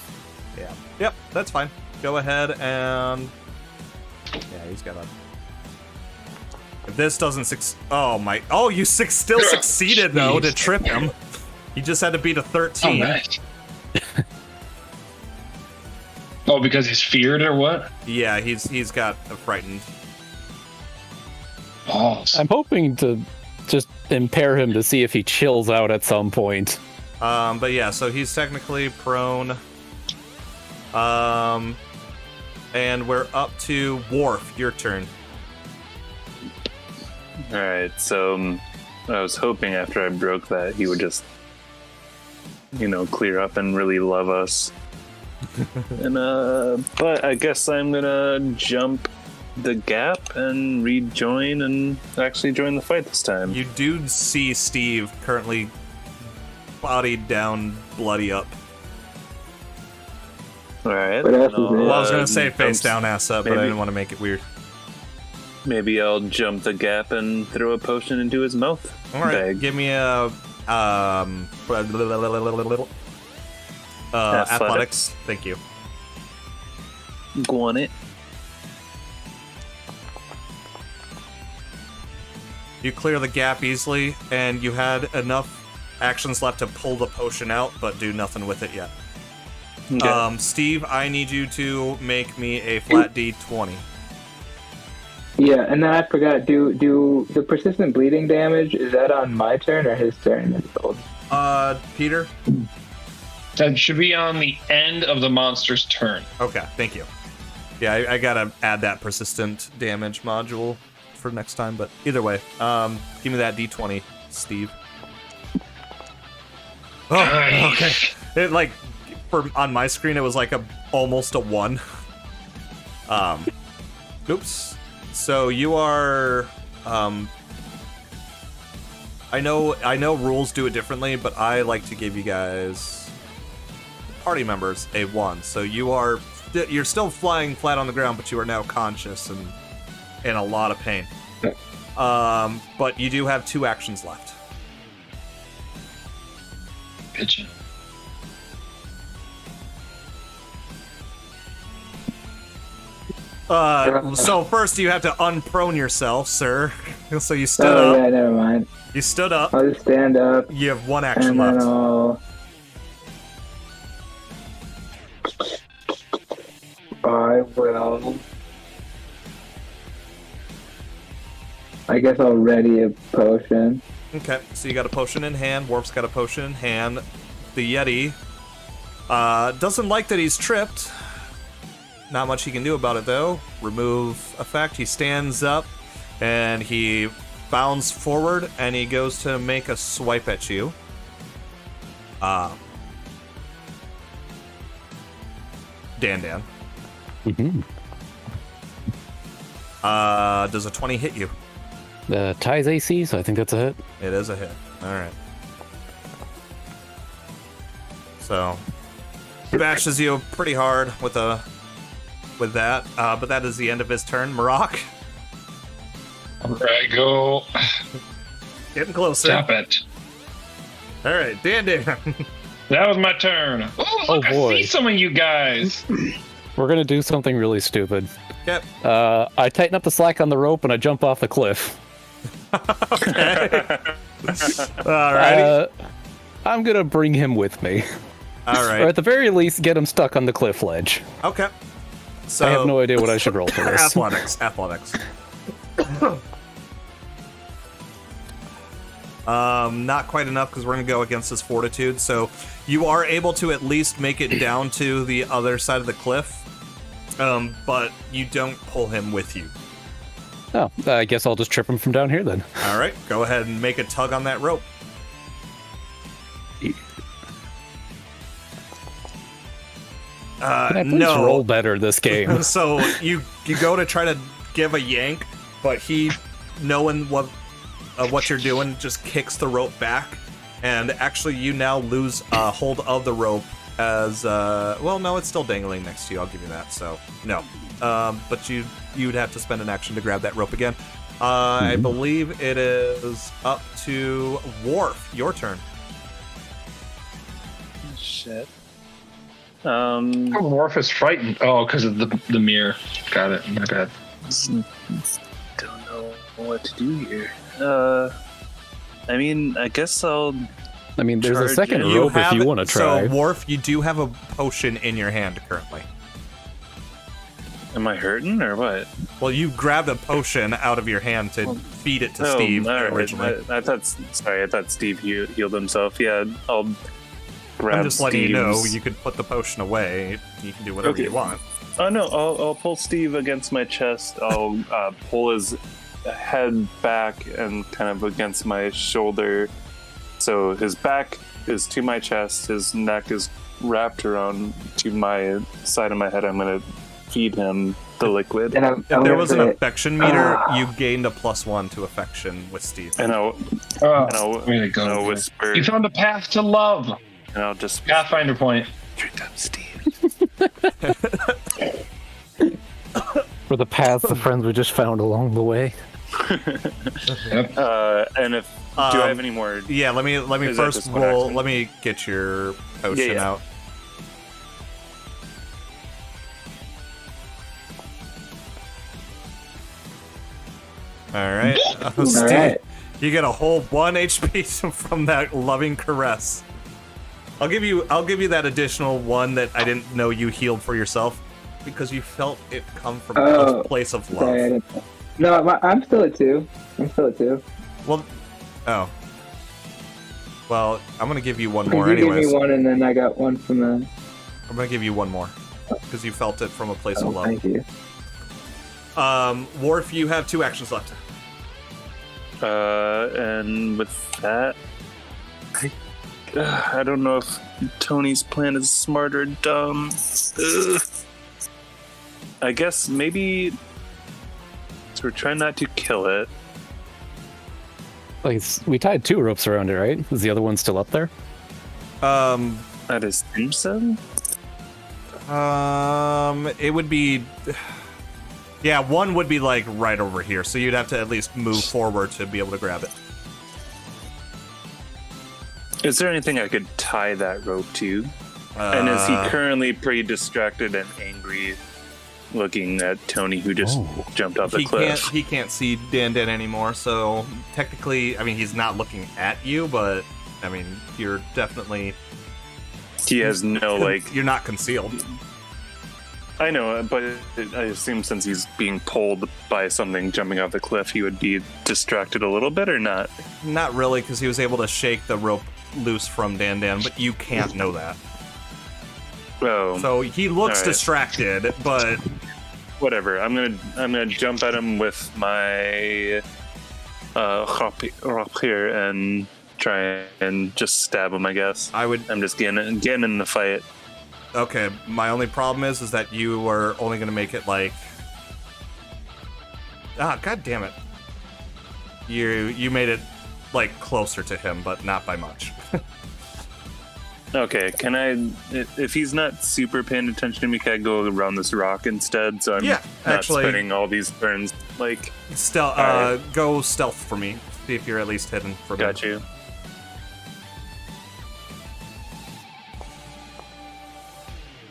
Yeah. Yep, that's fine. Go ahead and... Yeah, he's got a... If this doesn't oh my... Oh, you still succeeded, though, to trip him. You just had to beat a 13. Oh, nice. Oh, because he's feared or what? Yeah, he's got a frightened. Oh, I'm hoping to just impair him to see if he chills out at some point. But yeah, so he's technically prone. And we're up to Worf. Your turn. All right, so I was hoping after I broke that he would just, clear up and really love us. And but I guess I'm gonna jump the gap and rejoin and actually join the fight this time. You do see Steve currently bodied down, bloody up. All right. What else is Well, I was there? gonna say face down, ass up, but I maybe. didn't want to make it weird. Maybe I'll jump the gap and throw a potion into his mouth. All right, bag. give me a athletics. Thank you. Go on it. You clear the gap easily, and you had enough actions left to pull the potion out, but do nothing with it yet. Okay. Steve, I need you to make me a flat D20. Yeah, and then I forgot. Do the persistent bleeding damage, is that on my turn or his turn? Peter? that should be on the end of the monster's turn. Okay, thank you. Yeah, I gotta add that persistent damage module for next time, but either way, give me that D20, Steve. Oh, okay. It on my screen, it was like almost a 1. Oops. So you are, I know rules do it differently, but I like to give you guys, party members, a 1. So you're still flying flat on the ground, but you are now conscious and in a lot of pain. But you do have 2 actions left. Pigeon. So first you have to unprone yourself, sir. So you stood Oh up. yeah, never mind. You stood up. I'll just stand up You have 1 action and then left. I will. I guess I'll ready a potion. Okay, so you got a potion in hand. Worf's got a potion in hand. The Yeti doesn't like that he's tripped. Not much he can do about it, though. Remove effect. He stands up, and he bounds forward, and he goes to make a swipe at you. Dan. Mm-hmm. Does a 20 hit you? Ties AC, so I think that's a hit. It is a hit. All right. So, bashes you pretty hard with a with that. But that is the end of his turn. Marok, Alright, go. getting closer. Stop it. All right, Dan. That was my turn. Oh, look, boy. I see some of you guys. We're gonna do something really stupid. Yep. I tighten up the slack on the rope and I jump off the cliff. Alrighty. I'm gonna bring him with me, All or right. at the very least, get him stuck on the cliff ledge. Okay. So I have no idea what I should roll for this. Athletics. Not quite enough because we're gonna go against his fortitude. So you are able to at least make it down to the other side of the cliff, but you don't pull him with you. Oh, I guess I'll just trip him from down here then. All right, go ahead and make a tug on that rope. Can I please No. roll better this game? So you go to try to give a yank, but he, knowing what you're doing, just kicks the rope back, and actually you now lose hold of the rope as well. No, it's still dangling next to you. I'll give you that. So no, but you'd have to spend an action to grab that rope again. I believe it is up to Worf. Your turn. Shit. Worf is frightened. Oh, because of the mirror. Got it. My bad. Don't know what to do here. I mean, I guess I'll. I mean, there's a Charge second it. rope if you want to try. So Worf, you do have a potion in your hand currently. Am I hurting or what? Well, you grabbed a potion out of your hand to feed it to Steve all right. originally. I thought Steve healed himself. Yeah, I'll grab I'm just letting you know Steve's- you could put the potion away. You can do whatever Okay. you want. Oh no, I'll pull Steve against my chest. I'll pull his head back and kind of against my shoulder. So his back is to my chest, his neck is wrapped around to my side of my head. I'm gonna feed him the liquid. And I'm If there was an gonna- affection meter, you gained a +1 to affection with Steve. And I'll Way to go. whisper, You found a path to love. and I'll just Pathfinder point. treat them, Steve. For the paths of friends we just found along the way. Yep. And if do I have any more? Yeah, let me Is that first just one roll. action? Let me get your potion Yeah. out. All right, Steve, All right. you get a whole 1 HP from that loving caress. I'll give you that additional 1 that I didn't know you healed for yourself because you felt it come from Oh, a place of love. Sorry, I didn't- No, I'm still at 2. Well, oh. Well, I'm gonna give you one Because more you gave anyways. me 1 and then I got 1 from the... I'm gonna give you one more because you felt it from a place Oh, of love. thank you. Worf, you have 2 actions left. And with that, I don't know if Tony's plan is smart or dumb. I guess maybe. So we're trying not to kill it. Like we tied 2 ropes around it, right? Is the other one still up there? That is Simpson. It would be. Yeah, 1 would be like right over here, so you'd have to at least move forward to be able to grab it. Is there anything I could tie that rope to? And is he currently pretty distracted and angry, looking at Tony, who just jumped off the cliff? He can't see Dan anymore, so technically, I mean, he's not looking at you, but I mean, you're definitely. He has no like. You're not concealed. I know, but I assume since he's being pulled by something jumping off the cliff, he would be distracted a little bit, or not? Not really, because he was able to shake the rope loose from Dan, but you can't know that. Oh, So he looks All right. distracted, but whatever. I'm gonna jump at him with my rapier and try and just stab him. I guess I would. I'm just getting in the fight. Okay, my only problem is that you are only going to make it like. God damn it! You made it like closer to him, but not by much. Okay, can I? If he's not super paying attention to me, can I go around this rock instead? So I'm Yeah, not actually- spending all these turns. Like, Stealth. Alright. Go stealth for me. See if you're at least hidden from got him. you.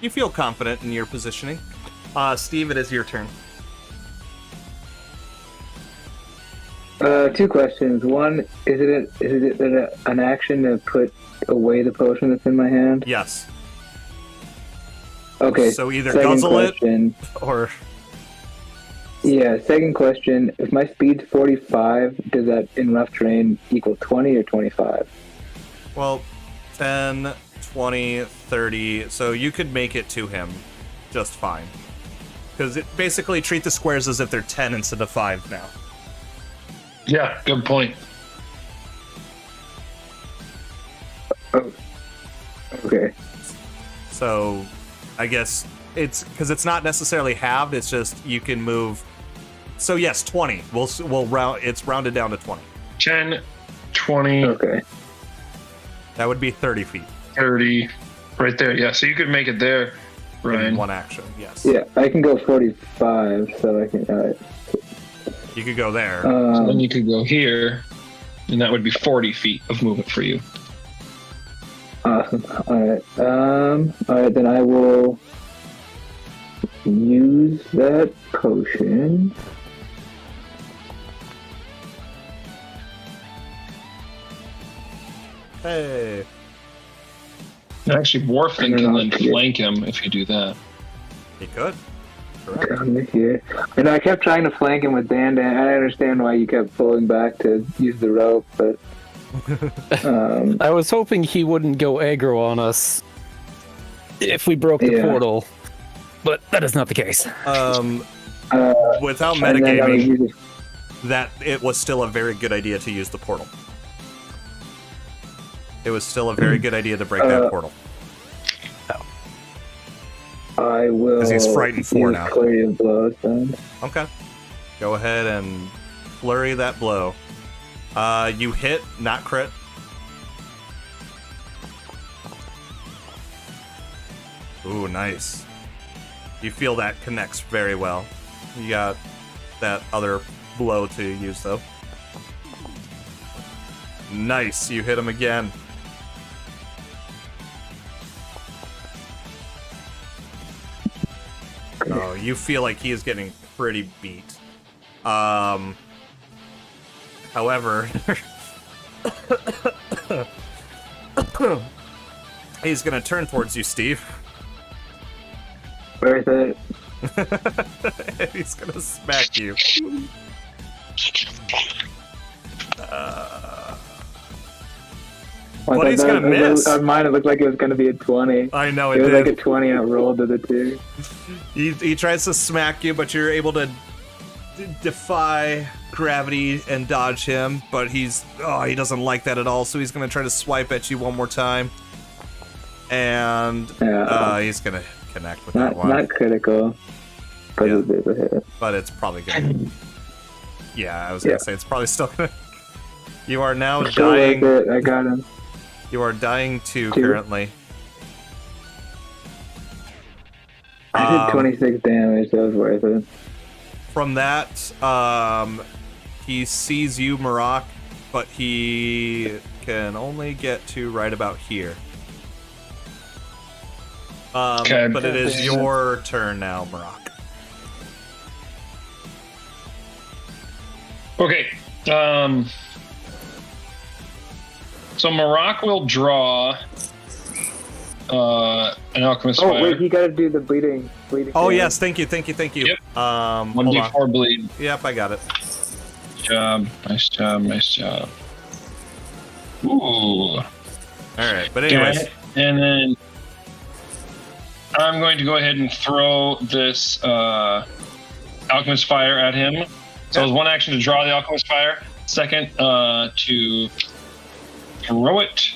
You feel confident in your positioning. Steve, it is your turn. Two questions. One, is it an action to put away the potion that's in my hand? Yes. Okay. So either second guzzle question. Or Yeah, second question. If my speed's 45, does that in rough terrain equal 20 or 25? well, 10, 20, 30. So you could make it to him just fine. Because it basically treat the squares as if they're 10 instead of 5 now. Yeah, good point. Oh. Okay. So I guess it's because it's not necessarily halved. It's just you can move. So yes, 20. We'll round. It's rounded down to 20. 10, 20, Okay. That would be 30 feet 30. Right there. Yeah, so you could make it there, in Ryan. one action. Yes. Yeah, I can go 45, so I can. You could go there. So then you could go here, and that would be 40 feet of movement for you. Awesome. All right. Then I will use that potion. Hey. Actually, Warfin can then flank him if you do that. He could. Correct. Down this here. And I kept trying to flank him with Dan. I understand why you kept pulling back to use the rope, but I was hoping he wouldn't go aggro on us if we broke the Yeah. portal, but that is not the case. Without and then I was metagaming, using- that it was still a very good idea to use the portal. It was still a very good idea to break that portal. I will. 'Cause he's frightened for use now. Flurry of blows then. Okay. Go ahead and flurry that blow. You hit, not crit. Ooh, nice. You feel that connects very well. You got that other blow to use, though. Nice, you hit him again. Oh, you feel like he is getting pretty beat. However, he's gonna turn towards you, Steve. Where is it? He's gonna smack you. But he's gonna miss. On mine, it looked like it was going to be a 20. I know It it was did. like a 20 and it rolled to the 2. He tries to smack you, but you're able to defy gravity and dodge him. But he doesn't like that at all. So he's gonna try to swipe at you one more time, and Yeah. he's gonna connect with that Not, one. not critical, but Yeah. it's a bit of a hit. But it's probably gonna. Yeah, I was gonna say it's probably still gonna. You are now Still dying. worth it. I got him. You are dying two Two. currently. I did 26 damage. That was worth it. From that, he sees you, Marak, but he can only get to right about here. Okay. But it is your turn now, Marak. Okay. So Marak will draw an alchemist Oh fire. wait, you got to do the bleeding. Oh damage. yes, thank you. Yep. Hold on. 1d4 bleed. Yep, I got it. Nice job. Ooh. All right, but anyways, Okay. And then I'm going to go ahead and throw this alchemist fire at him. So it was one action to draw the alchemist fire. Second, to throw it.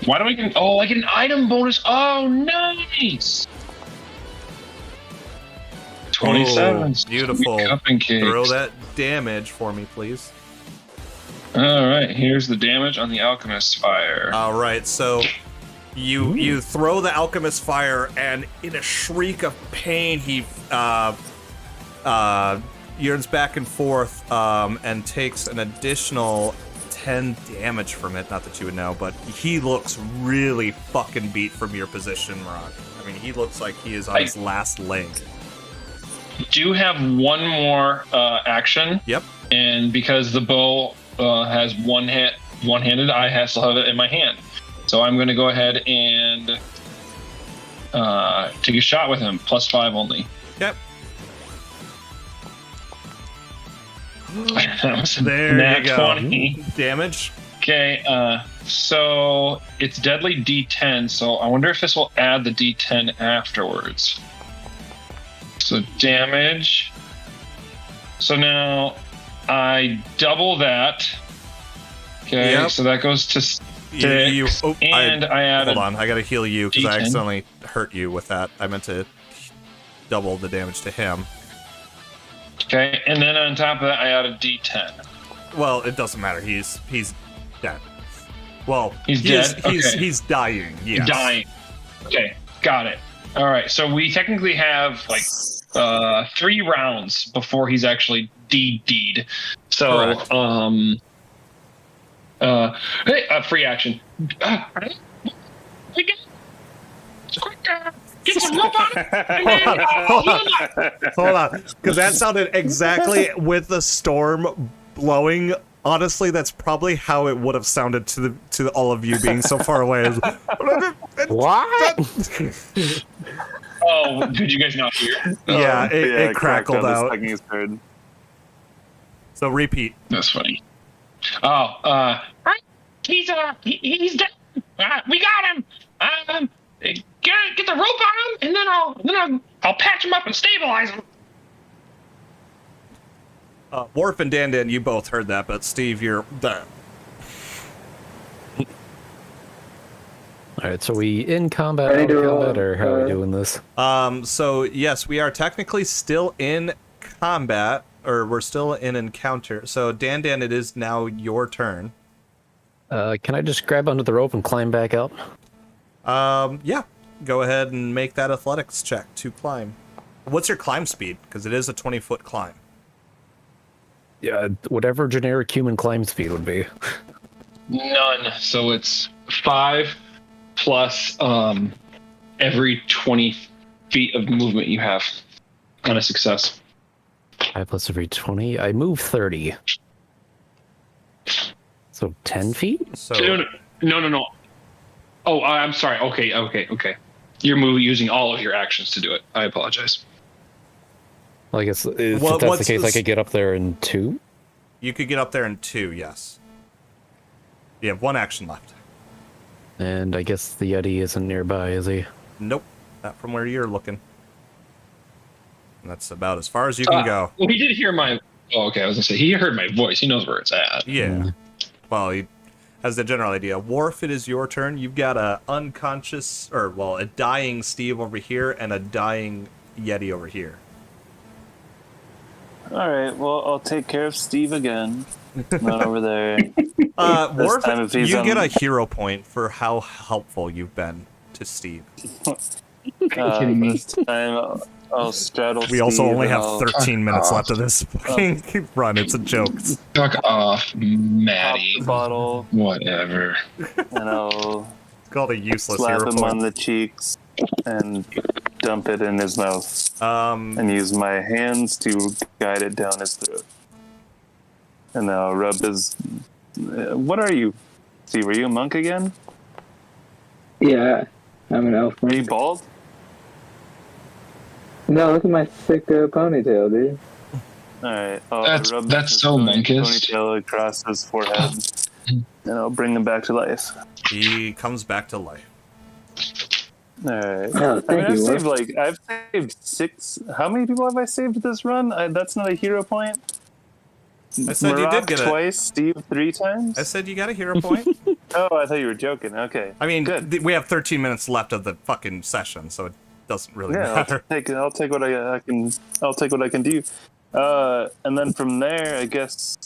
Why do I get? Oh, I get an item bonus. Oh, nice. 27. Oh, beautiful. Sweet cup and cakes. throw that damage for me, please. All right, here's the damage on the alchemist fire. All right, so You throw the alchemist fire, and in a shriek of pain, he yearns back and forth and takes an additional 10 damage from it. Not that you would know, but he looks really fucking beat from your position, Ron. I mean, he looks like he is on his last leg. Do have one more action. Yep. And because the bow has one-handed, I still have it in my hand. So I'm going to go ahead and take a shot with him. +5 only. Yep. That was There nat you go. 20. Damage. Okay, so it's deadly D10, so I wonder if this will add the D10 afterwards. So damage. So now I double that. Okay, Yep. so that goes to 6. And I added. Hold on, I gotta heal you because I D10. accidentally hurt you with that. I meant to double the damage to him. Okay, and then on top of that, I added D10. Well, it doesn't matter. He's dead. Well, He's dead? Okay. He's dying. Yes. Dying. Okay, got it. All right, so we technically have like 3 rounds before he's actually DD'd. So, Correct. hey, free action. We get some rope on it, and then Hold on, because that sounded exactly with the storm blowing. Honestly, that's probably how it would have sounded to all of you being so far away. What? Oh, did you guys not hear? Yeah, it crackled out. Stuck in his third. So repeat. That's funny. Oh, he's dead. We got him. Get the rope on him, and then I'll patch him up and stabilize him. Worf and Dan, you both heard that, but Steve, you're done. All right, so we in combat, Ready out to of roll, combat, or how are we doing this? So yes, we are technically still in combat, or we're still in encounter. So Dan, it is now your turn. Can I just grab onto the rope and climb back up? Yeah. Go ahead and make that athletics check to climb. What's your climb speed? Because it is a 20-foot climb. Yeah, whatever generic human climb speed would be. None. So it's 5 plus every 20 feet of movement you have on a success. 5 plus every 20. I move 30. So 10 feet? So No. Oh, I'm sorry. Okay. You're using all of your actions to do it. I apologize. Well, I guess if Well, that's the what's case, the I could get up there in 2. you could get up there in 2, yes. You have 1 action left. And I guess the Yeti isn't nearby, is he? Nope. Not from where you're looking. And that's about as far as you can go. Well, he did hear my. Oh, okay. I was gonna say he heard my voice. He knows where it's at. Yeah. Well, he has the general idea. Worf, it is your turn. You've got a dying Steve over here and a dying Yeti over here. All right. Well, I'll take care of Steve again. Not over there. Worf, time if he's you on- get a hero point for how helpful you've been to Steve. kidding me? This time I'll straddle. We also Steve only and have I'll 13 minutes left of this fucking run. It's a joke. Fuck off, pop Maddie. the bottle Whatever. and I'll It's called a useless slap hero him on point. the cheeks and dump it in his mouth and use my hands to guide it down his throat. And then I'll rub his. What are you? Steve, are you a monk again? Yeah, I'm an elf. Are you bald? No, look at my sick ponytail, dude. All right. I'll rub That's his so monkish. ponytail across his forehead, and I'll bring him back to life. He comes back to life. All right. Oh, thank I've you. saved I've saved 6. How many people have I saved this run? That's not a hero point. I said you did get it. Twice, Steve 3 times. I said you got a hero point. Oh, I thought you were joking. Okay. I mean, good. we have 13 minutes left of the fucking session, so it doesn't really Yeah, matter. I'll take what I can. I'll take what I can do. And then from there, I guess,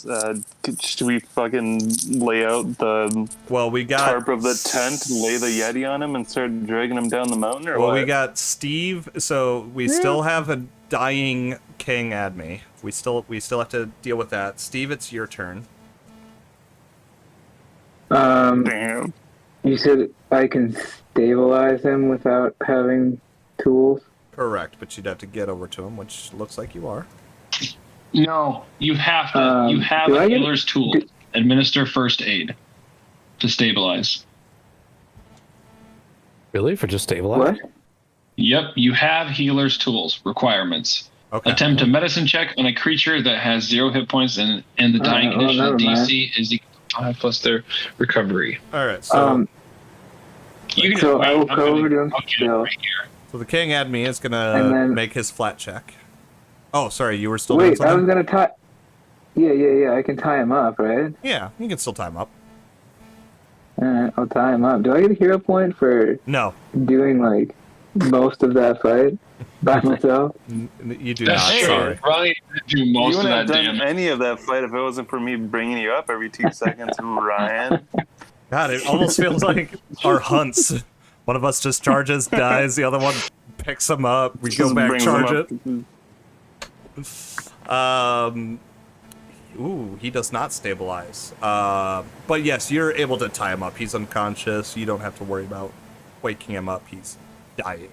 should we fucking lay out the Well, we got tarp of the tent, lay the Yeti on him, and start dragging him down the mountain, or Well, what? we got Steve. So we still have a dying King Adme. We still have to deal with that. Steve, it's your turn. Damn. You said I can stabilize him without having tools? Correct, but you'd have to get over to him, which looks like you are. No, you have to. You have do a I get- healer's tool. Administer first aid to stabilize. Really? For just stabilize? What? Yep, you have healer's tools requirements. Okay. Attempt a medicine check on a creature that has 0 hit points and the dying condition never mind. DC is equal to 5 plus their recovery. All right. So, You can So I will I'm go over to him I'll get it still. right here. so the King Adme is gonna And then- make his flat check. Oh, sorry, you were still doing Wait, I something? was gonna tie. Yeah. I can tie him up, right? Yeah, you can still time up. Alright, I'll tie him up. Do I get a hero point for No, doing like most of that fight by myself? you do That's not. true. Sorry. Ronnie didn't do You most of wouldn't that have done damage. any of that fight if it wasn't for me bringing you up every 2 seconds, Ryan. God, it almost feels like our hunts. One of us just charges, dies. The other one picks him up. We go Just back, brings charge him it. up. Ooh, he does not stabilize. But yes, you're able to tie him up. He's unconscious. You don't have to worry about waking him up. He's dying.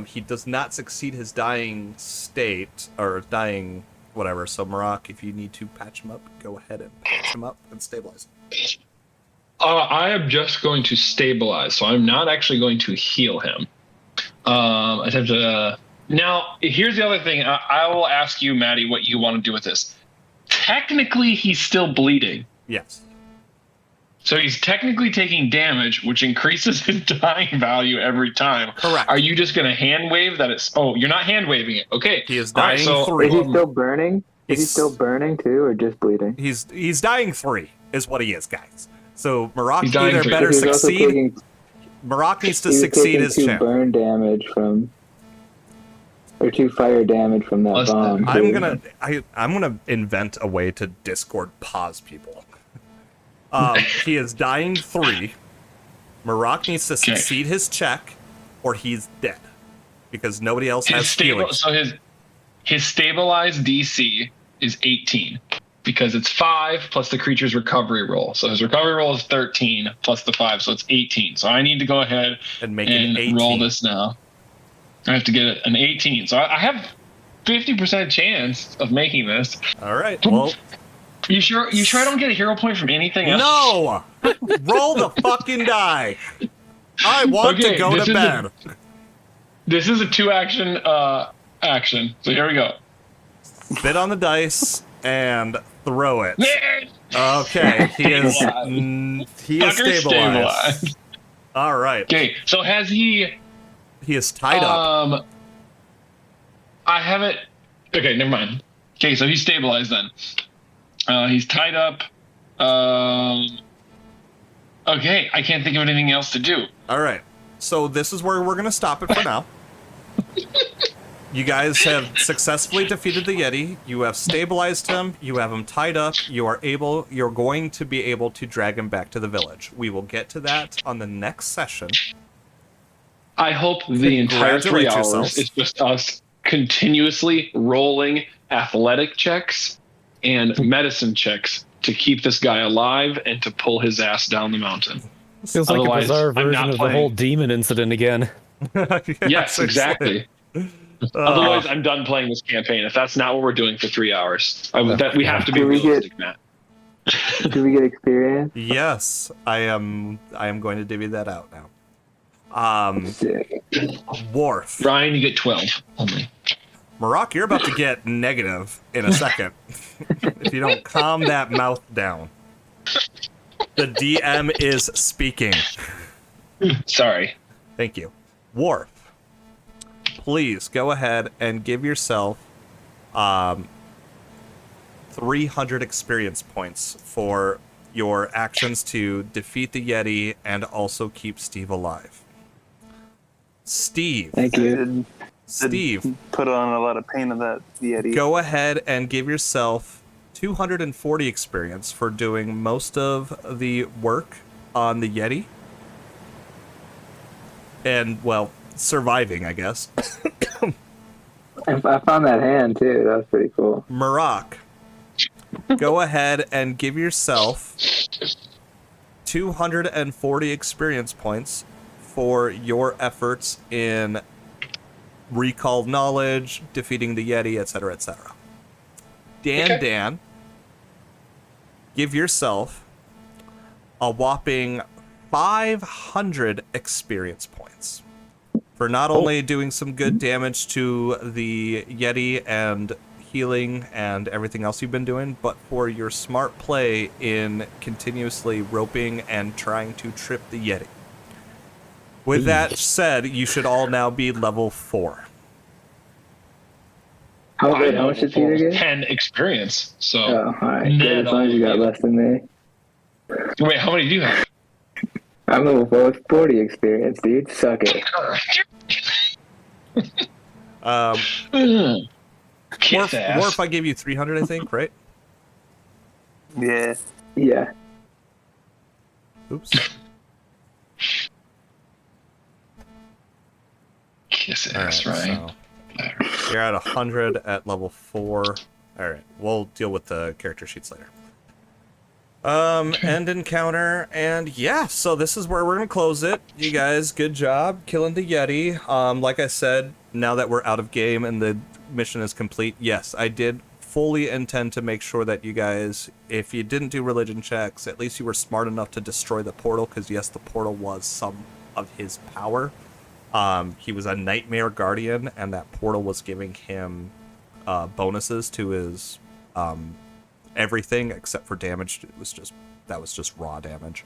He does not succeed his dying state, or dying whatever. So, Marak, if you need to patch him up, go ahead and patch him up and stabilize him. I am just going to stabilize, so I'm not actually going to heal him. Attempt to. Now, here's the other thing. I will ask you, Maddie, what you want to do with this. Technically, he's still bleeding. Yes. So he's technically taking damage, which increases his dying value every time. Correct. Are you just going to hand wave that it's... Oh, you're not hand waving it. Okay. He is All right, dying so- 3. Is he still burning? Is he He's- still burning too, or just bleeding? He's dying 3 is what he is, guys. So Marak He's dying either 3. better He's also succeed. taking, Marak needs to he's succeed taking his 2 champ. burn damage from, or 2 fire damage from that Plus bomb. that. I'm gonna invent a way to Discord pause people. He is dying 3. Marak needs to Okay. succeed his check, or he's dead, because nobody else His has healing. so his stabilized DC is 18 because it's 5 plus the creature's recovery roll. So his recovery roll is 13 plus the 5, so it's 18. So I need to go ahead And make it and 18. roll this now. I have to get an 18. So I have 50% chance of making this. All right. Well, You sure I don't get a hero point from anything else? no. Roll the fucking die. I want to Okay, go this to is bed. This is a 2-action action. So here we go. Spit on the dice and throw it. Okay, he is Fucker stabilized. All right, Okay, so has he he is tied up. I haven't. Okay, never mind. Okay, so he's stabilized then. He's tied up. Okay, I can't think of anything else to do. All right, so this is where we're gonna stop it for now. You guys have successfully defeated the Yeti. You have stabilized him. You have him tied up. You're going to be able to drag him back to the village. We will get to that on the next session. I hope the entire 3 Congratulate hours yourselves. is just us continuously rolling athletic checks and medicine checks to keep this guy alive and to pull his ass down the mountain. Feels like a Otherwise, bizarre I'm version not of the playing. whole demon incident again. Yes, exactly. Otherwise, I'm done playing this campaign. If that's not what we're doing for 3 hours, we have to be Do we realistic, Matt. Do we get experience? Yes, I am going to divvy that out now. Sick. Worf. Ryan, you get 12 only. Marak, you're about to get negative in a second if you don't calm that mouth down. The DM is speaking. Sorry. Thank you. Worf, please go ahead and give yourself 300 experience points for your actions to defeat the Yeti and also keep Steve alive. Steve. Thank you. Steve, Put on a lot of pain of that Yeti. go ahead and give yourself 240 experience for doing most of the work on the Yeti. And, well, surviving, I guess. I found that hand too. That was pretty cool. Marak, go ahead and give yourself 240 experience points for your efforts in recall knowledge, defeating the Yeti, etc., etc. Dan, give yourself a whopping 500 experience points for not only doing some good damage to the Yeti and healing and everything else you've been doing, but for your smart play in continuously roping and trying to trip the Yeti. With that said, you should all now be level 4. How much did Peter get? 10 experience. So Oh, alright. Good. As long as you got less than me. Wait, how many do you have? I'm level 4 with 40 experience, dude. Suck it. Kiss ass. Warf, I gave you 300, I think, right? Yeah. Yeah. Oops. Kiss ass, right? So you're at 100 at level 4. Alright, we'll deal with the character sheets later. End encounter, and yeah, so this is where we're gonna close it. You guys, good job killing the Yeti. Like I said, now that we're out of game and the mission is complete, yes, I did fully intend to make sure that you guys, if you didn't do religion checks, at least you were smart enough to destroy the portal, because yes, the portal was some of his power. He was a nightmare guardian, and that portal was giving him bonuses to his everything except for damage. That was just raw damage.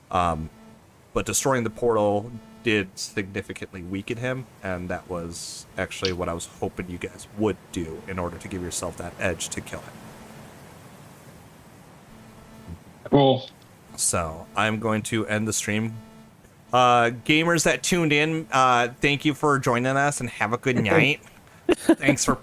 But destroying the portal did significantly weaken him, and that was actually what I was hoping you guys would do in order to give yourself that edge to kill him. Cool. So I'm going to end the stream. Gamers that tuned in, thank you for joining us, and have a good night. Thanks for